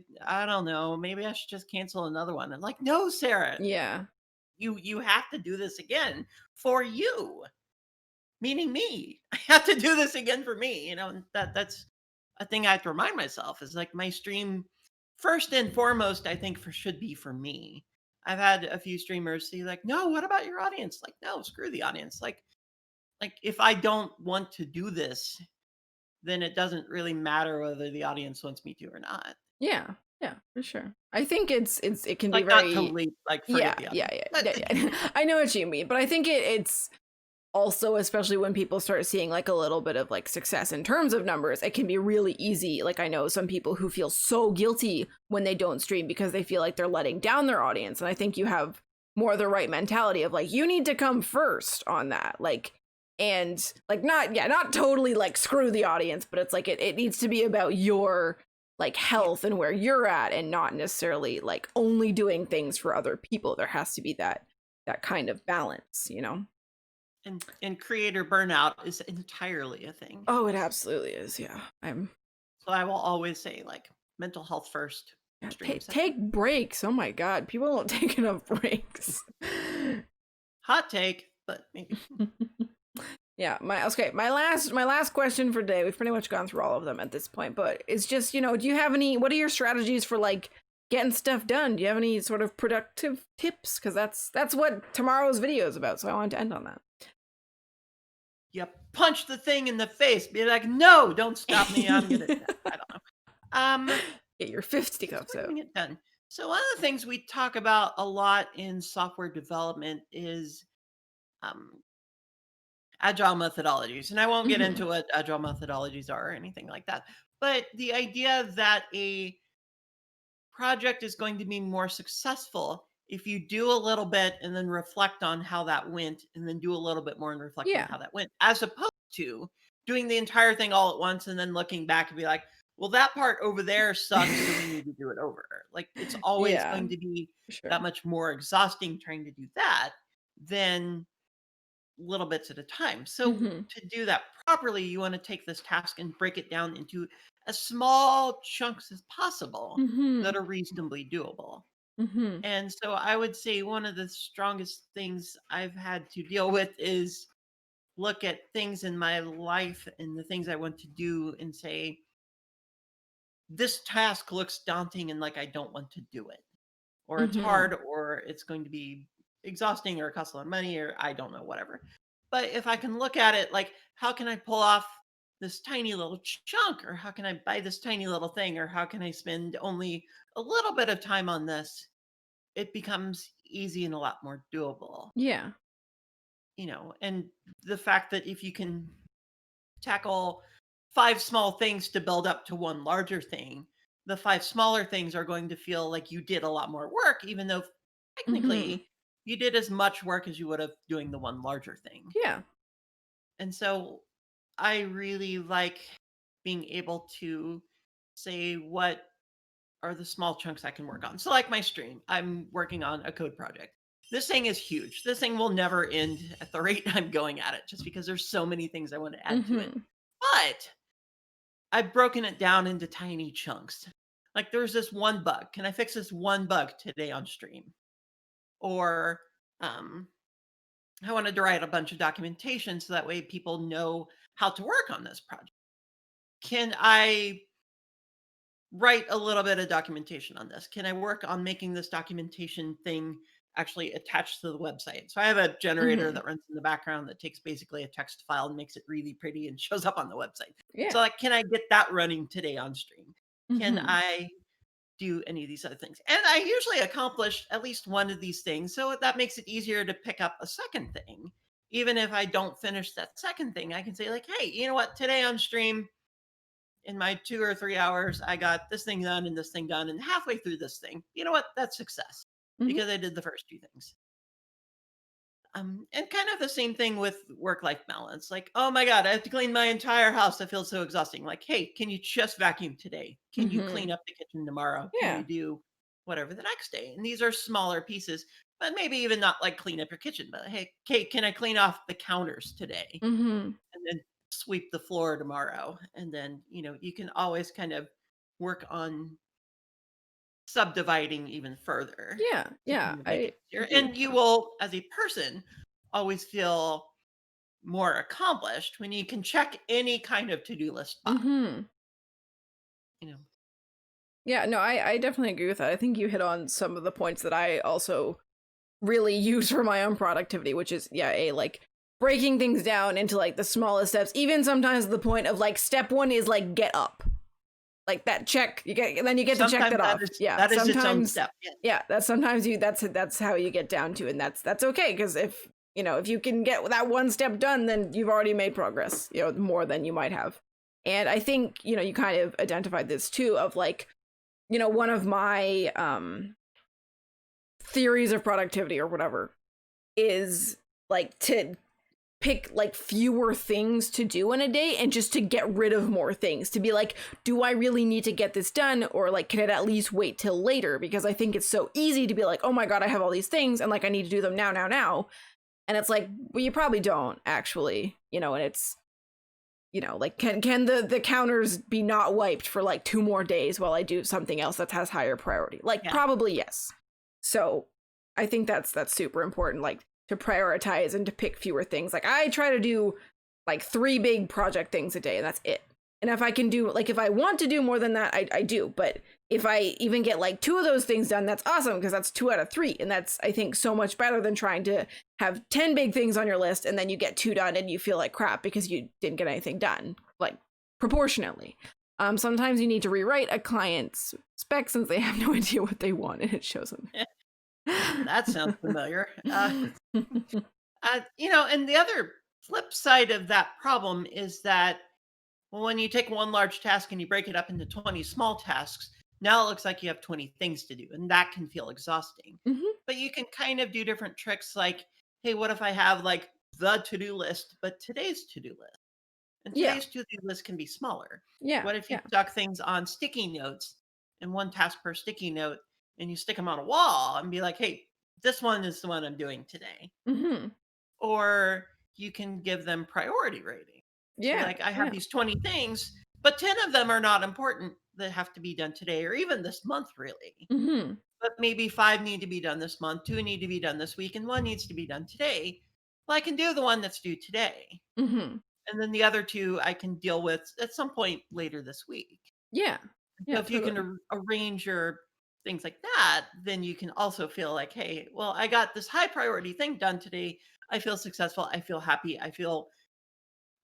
don't know. Maybe I should just cancel another one. I'm like, no, Sarah, Yeah. you have to do this again for you, meaning me. I have to do this again for me. And that's a thing I have to remind myself is like my stream first and foremost, I think should be for me. I've had a few streamers say like, no, what about your audience? Like, no, screw the audience. Like if I don't want to do this, then it doesn't really matter whether the audience wants me to or not. Yeah. Yeah, for sure. I think it can be Like, not very, totally like yeah, forget the yeah, audience. yeah, But yeah, yeah. I know what you mean, but I think it's also, especially when people start seeing like a little bit of like success in terms of numbers, it can be really easy. Like, I know some people who feel so guilty when they don't stream because they feel like they're letting down their audience. And I think you have more the right mentality of like, you need to come first on that. Like, and like, not totally like screw the audience, but it's like it needs to be about your like yeah, health and where you're at, and not necessarily like only doing things for other people. There has to be that kind of balance, you know? and creator burnout is entirely a thing. Oh, it absolutely is. Yeah. So I will always say like mental health first, Yeah, stream second. take breaks. Oh my God. People don't take enough breaks. Hot take, but maybe. Yeah, my last question for today. We've pretty much gone through all of them at this point, but it's just, do you have what are your strategies for like getting stuff done? Do you have any sort of productive tips? Because that's what tomorrow's video is about. So I wanted to end on that. You punch the thing in the face, be like, no, don't stop me. I'm gonna. I don't know. Get your 50 Just cups out. getting it done. So one of the things we talk about a lot in software development is um, agile methodologies, and I won't get Mm-hmm. into what agile methodologies are or anything like that. But the idea that a project is going to be more successful if you do a little bit and then reflect on how that went, and then do a little bit more and reflect on Yeah. how that went, as opposed to doing the entire thing all at once and then looking back and be like, well, that part over there sucks, so we need to do it over. Like, it's always Yeah, going to be for sure. that much more exhausting trying to do that than little bits at a time. So Mm-hmm. to do that properly, you want to take this task and break it down into as small chunks as possible Mm-hmm. that are reasonably doable. Mm-hmm. And so I would say one of the strongest things I've had to deal with is look at things in my life and the things I want to do and say, this task looks daunting and like I don't want to do it, or it's Mm-hmm. hard, or it's going to be exhausting, or it costs a lot of money, or I don't know, whatever. But if I can look at it like, how can I pull off this tiny little chunk, or how can I buy this tiny little thing, or how can I spend only a little bit of time on this, it becomes easy and a lot more doable. Yeah. And the fact that if you can tackle 5 small things to build up to one larger thing, the 5 smaller things are going to feel like you did a lot more work, even though Mm-hmm. technically you did as much work as you would have doing the one larger thing. Yeah. And so I really like being able to say what are the small chunks I can work on. So, like my stream, I'm working on a code project. This thing is huge. This thing will never end at the rate I'm going at it, just because there's so many things I want to add to it. Mm-hmm. But I've broken it down into tiny chunks. Like, there's this one bug. Can I fix this one bug today on stream? Or um, I wanted to write a bunch of documentation so that way people know how to work on this project. Can I write a little bit of documentation on this? Can I work on making this documentation thing actually attached to the website? So I have a generator Mm-hmm. that runs in the background that takes basically a text file and makes it really pretty and shows up on the website. Yeah. So, like, can I get that running today on stream? Can Mm-hmm. I do any of these other things? And I usually accomplish at least one of these things. So that makes it easier to pick up a second thing even if I don't finish that second thing, I can say like, hey, you know what? Today on stream, in my 2 or 3 hours, I got this thing done and this thing done. And halfway through this thing, you know what? That's success Mhm. because I did the first two things. And kind of the same thing with work-life balance. Like, oh my God, I have to clean my entire house. That feels so exhausting. Like, hey, can you just vacuum today? Can you Mhm. clean up the kitchen tomorrow? Can Yeah. you do whatever the next day? And these are smaller pieces, but maybe even not like clean up your kitchen, but hey, Kate, can I clean off the counters today? Mhm. And then sweep the floor tomorrow. And then, you can always kind of work on subdividing even further Yeah. to Yeah. kind of make I it easier. agree. And you will, as a person, always feel more accomplished when you can check any kind of to-do list box, Mhm. you know. Yeah, no, I definitely agree with that. I think you hit on some of the points that I also really use for my own productivity, which is, yeah, like breaking things down into like the smallest steps, even sometimes the point of like step one is like get up. Like that check, you get, and then you get to check Sometimes that that off. is Yeah, that is its own sometimes, step. Yeah. yeah, that's sometimes you, that's how you get down to, and that's okay, because if, if you can get that one step done, then you've already made progress, more than you might have. And I think, you kind of identified this too, of like, one of my theories of productivity or whatever is like to pick like fewer things to do in a day and just to get rid of more things, to be like, do I really need to get this done, or like can it at least wait till later? Because I think it's so easy to be like, oh my God, I have all these things and like I need to do them now, and it's like, well, you probably don't actually, and it's, like can the counters be not wiped for like 2 more days while I do something else that has higher priority? Like Yeah. probably yes. So I think that's super important, like to prioritize and to pick fewer things. Like I try to do like 3 big project things a day, and that's it. And if I can do, like, if I want to do more than that, I do. But if I even get like 2 of those things done, that's awesome, because that's 2 out of 3. And that's, I think, so much better than trying to have 10 big things on your list and then you get 2 done and you feel like crap because you didn't get anything done, like proportionately. Sometimes you need to rewrite a client's spec since they have no idea what they want and it shows them. That sounds familiar. And the other flip side of that problem is that when you take one large task and you break it up into 20 small tasks, now it looks like you have 20 things to do, and that can feel exhausting. Mhm. But you can kind of do different tricks like, hey, what if I have like the to-do list, but today's to-do list? And Yeah. today's to-do list can be smaller. Yeah. What if you Yeah. stuck things on sticky notes and one task per sticky note, and you stick them on a wall and be like, hey, this one is the one I'm doing today? Mhm. Or you can give them priority rating. So, Yeah. like, I have Yeah. these 20 things, but 10 of them are not important that have to be done today or even this month, really. Mhm. But maybe 5 need to be done this month, 2 need to be done this week, and 1 needs to be done today. Well, I can do the one that's due today. Mhm. And then the other 2 I can deal with at some point later this week. Yeah. So Yeah, if you can totally. arrange your things like that, then you can also feel like, hey, well, I got this high priority thing done today. I feel successful. I feel happy. I feel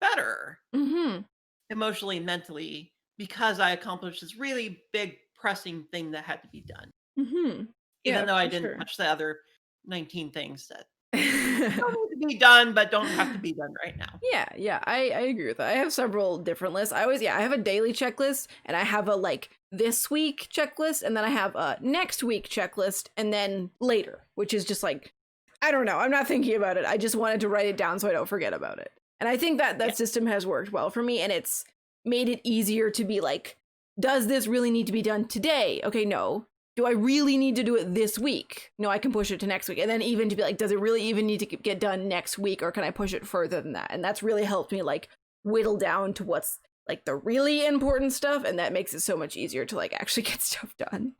better Mhm. emotionally and mentally because I accomplished this really big pressing thing that had to be done, Mhm. even Yeah, though I for didn't sure. touch the other 19 things that still need to be done, but don't have to be done right now. Yeah, yeah, I agree with that. I have several different lists. I always, yeah, I have a daily checklist, and I have a like this week checklist, and then I have a next week checklist, and then later, which is just like, I don't know. I'm not thinking about it. I just wanted to write it down so I don't forget about it. And I think that Yeah. that system has worked well for me, and it's made it easier to be like, does this really need to be done today? Okay, no. Do I really need to do it this week? No, I can push it to next week. And then even to be like, does it really even need to get done next week, or can I push it further than that? And that's really helped me like whittle down to what's like the really important stuff, and that makes it so much easier to like actually get stuff done.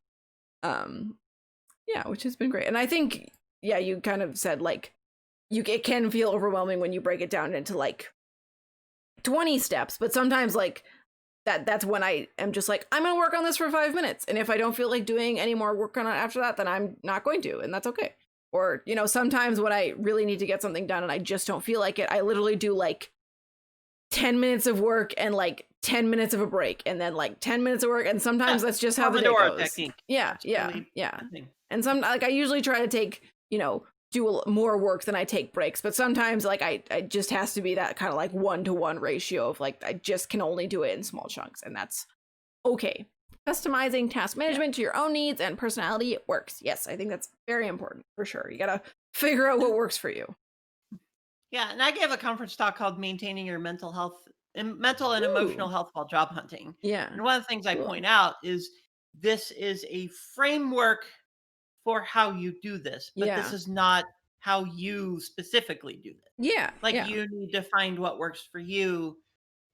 Um yeah, which has been great. And I think, yeah, you kind of said like it can feel overwhelming when you break it down into like 20 steps, but sometimes like that's when I am just like, I'm gonna work on this for 5 minutes, and if I don't feel like doing any more work on it after that, then I'm not going to, and that's okay. Or sometimes when I really need to get something done and I just don't feel like it, I literally do like 10 minutes of work and like 10 minutes of a break, and then like 10 minutes of work, and sometimes Yeah. that's just how the day Pomodoro goes. technique. Yeah, That's yeah, really yeah. a thing. And some, like, I usually try to take do more work than I take breaks, but sometimes like I just has to be that kind of like 1-to-1 ratio of like I just can only do it in small chunks, and that's okay. Customizing task management to your own needs and personality works. Yes, I think that's very important for sure. You gotta figure out what works for you. Yeah, and I gave a conference talk called "Maintaining Your Mental and Emotional Ooh, Health While Job Hunting." yeah, And one of the things I cool. point out is this is a framework for how you do this, but this Yeah, is not how you specifically do this. yeah, Like yeah, you need to find what works for you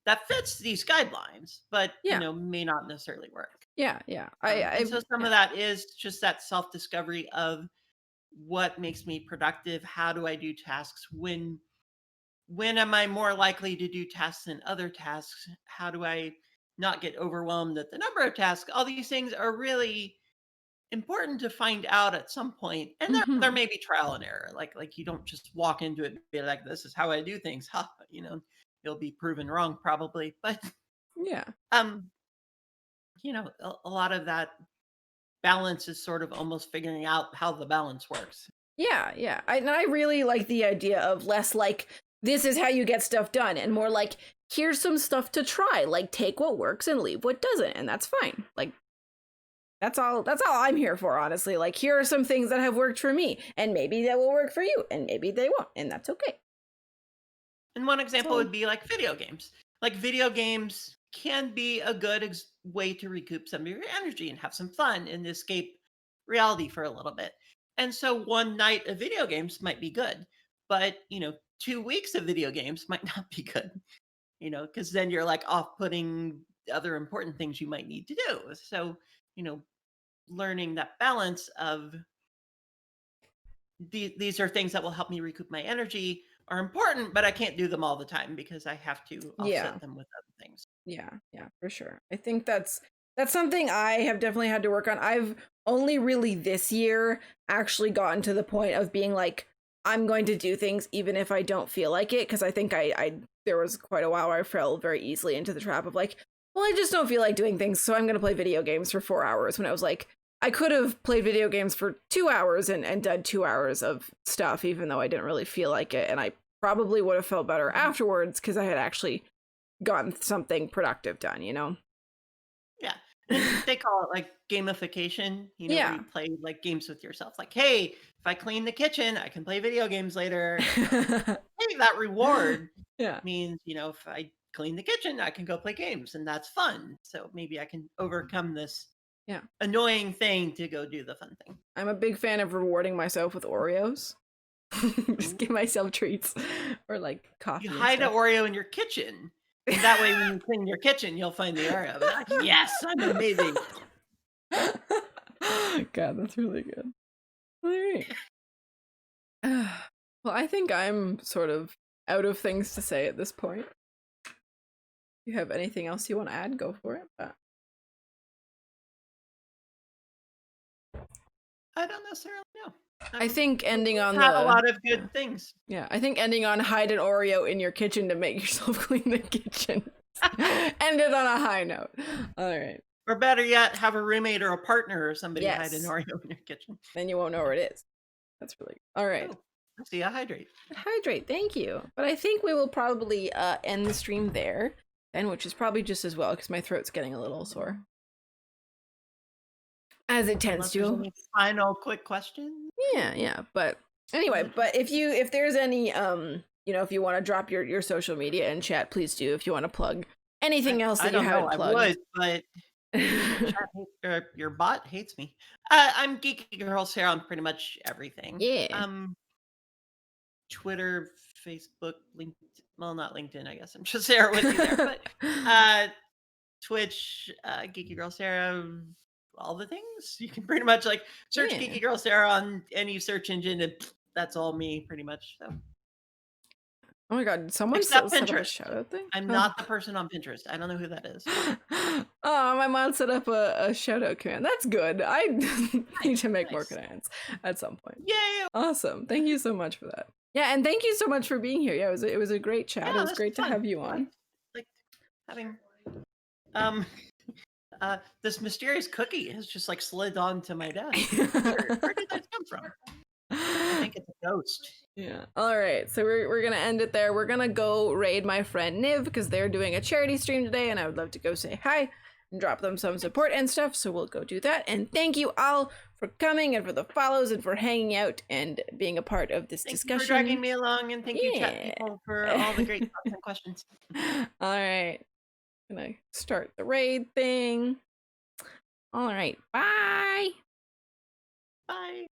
that fits these guidelines, but yeah, may not necessarily work. yeah, yeah. And so some Yeah. of that is just that self-discovery of what makes me productive. How do I do tasks? When am I more likely to do tasks than other tasks? How do I not get overwhelmed at the number of tasks? All these things are really important to find out at some point. And there Hmm. may be trial and error. Like you don't just walk into it and be like, this is how I do things. Ha, you'll be proven wrong probably. But Yeah. um, a lot of that balance is sort of almost figuring out how the balance works. Yeah, yeah. And I really like the idea of less like this is how you get stuff done and more like here's some stuff to try. Like take what works and leave what doesn't, and that's fine. Like that's all I'm here for, honestly. Like here are some things that have worked for me and maybe that will work for you and maybe they won't, and that's okay. And one example So, would be like video games. Like video games can be a good way to recoup some of your energy and have some fun and escape reality for a little bit. And so one night of video games might be good, but 2 weeks of video games might not be good, because then you're like off putting other important things you might need to do. So, you know, learning that balance of these are things that will help me recoup my energy are important, but I can't do them all the time because I have to yeah. offset them with other things. Yeah, yeah, for sure. I think that's something I have definitely had to work on. I've only really this year actually gotten to the point of being like, I'm going to do things even if I don't feel like it, because I think I there was quite a while where I fell very easily into the trap of like, well, I just don't feel like doing things, so I'm gonna play video games for 4 hours when I was like, I could have played video games for 2 hours and done 2 hours of stuff, even though I didn't really feel like it, and I probably would have felt better Mhm. afterwards because I had actually gotten something productive done, you know? Yeah. And they call it like gamification, where Yeah. you play like games with yourself. Like, hey, if I clean the kitchen, I can play video games later. Hey, that reward Yeah. means, if I clean the kitchen, I can go play games and that's fun. So maybe I can overcome this Yeah. annoying thing to go do the fun thing. I'm a big fan of rewarding myself with Oreos. Just give Ooh. myself treats or like You coffee and hide an stuff. Oreo in your kitchen. And that way, when you clean your kitchen, you'll find the Oreo. Be like, yes, I'm amazing. God, that's really good. All right. Well, I think I'm sort of out of things to say at this point. You have anything else you want to add? Go for it. But I don't necessarily know. I think ending on We've had a the lot of yeah. good things. Yeah, I think ending on hide an Oreo in your kitchen to make yourself clean the kitchen. Ended on a high note. All right. Or better yet, have a roommate or a partner or somebody hide an Yes. Oreo in your kitchen. Then you won't know where it is. That's really good. All right. Oh, I see. I hydrate. Hydrate. Thank you. But I think we will probably end the stream there, and which is probably just as well because my throat's getting a little sore, as it tends Unless there's to. any final quick questions. Yeah, yeah. But anyway, but if there's any if you want to drop your social media in chat, please do. If you want to plug anything else I that you don't know. haven't I plugged. would, but your bot hates me. I'm GeekyGirlSarah on pretty much everything. Yeah. Twitter, Facebook, LinkedIn. Well, not LinkedIn. I guess I'm just there with you there, but Twitch, Geeky Girl Sarah, all the things. You can pretty much like search Yeah. Geeky Girl Sarah on any search engine, and that's all me, pretty much. So. Oh my god, someone Except set up a Pinterest. shout out thing? I'm Oh. not the person on Pinterest. I don't know who that is. Oh, my mom set up a shout out command. That's good. I need to make more Nice. commands at some point. Yay! Awesome. Thank you so much for that. Yeah, and thank you so much for being here. Yeah, it was a great chat. Yeah, It was this great is to fun. have you on. Like having this mysterious cookie has just like slid onto my desk. Where did that come from? I think it's a ghost. Yeah. All right. So we're gonna end it there. We're gonna go raid my friend Niv because they're doing a charity stream today, and I would love to go say hi and drop them some support and stuff. So we'll go do that. And thank you all for coming and for the follows and for hanging out and being a part of this discussion. Thank you for dragging me along, and thank you, chat people, for all the great thoughts and questions. All right. Gonna start the raid thing. All right. Bye. Bye.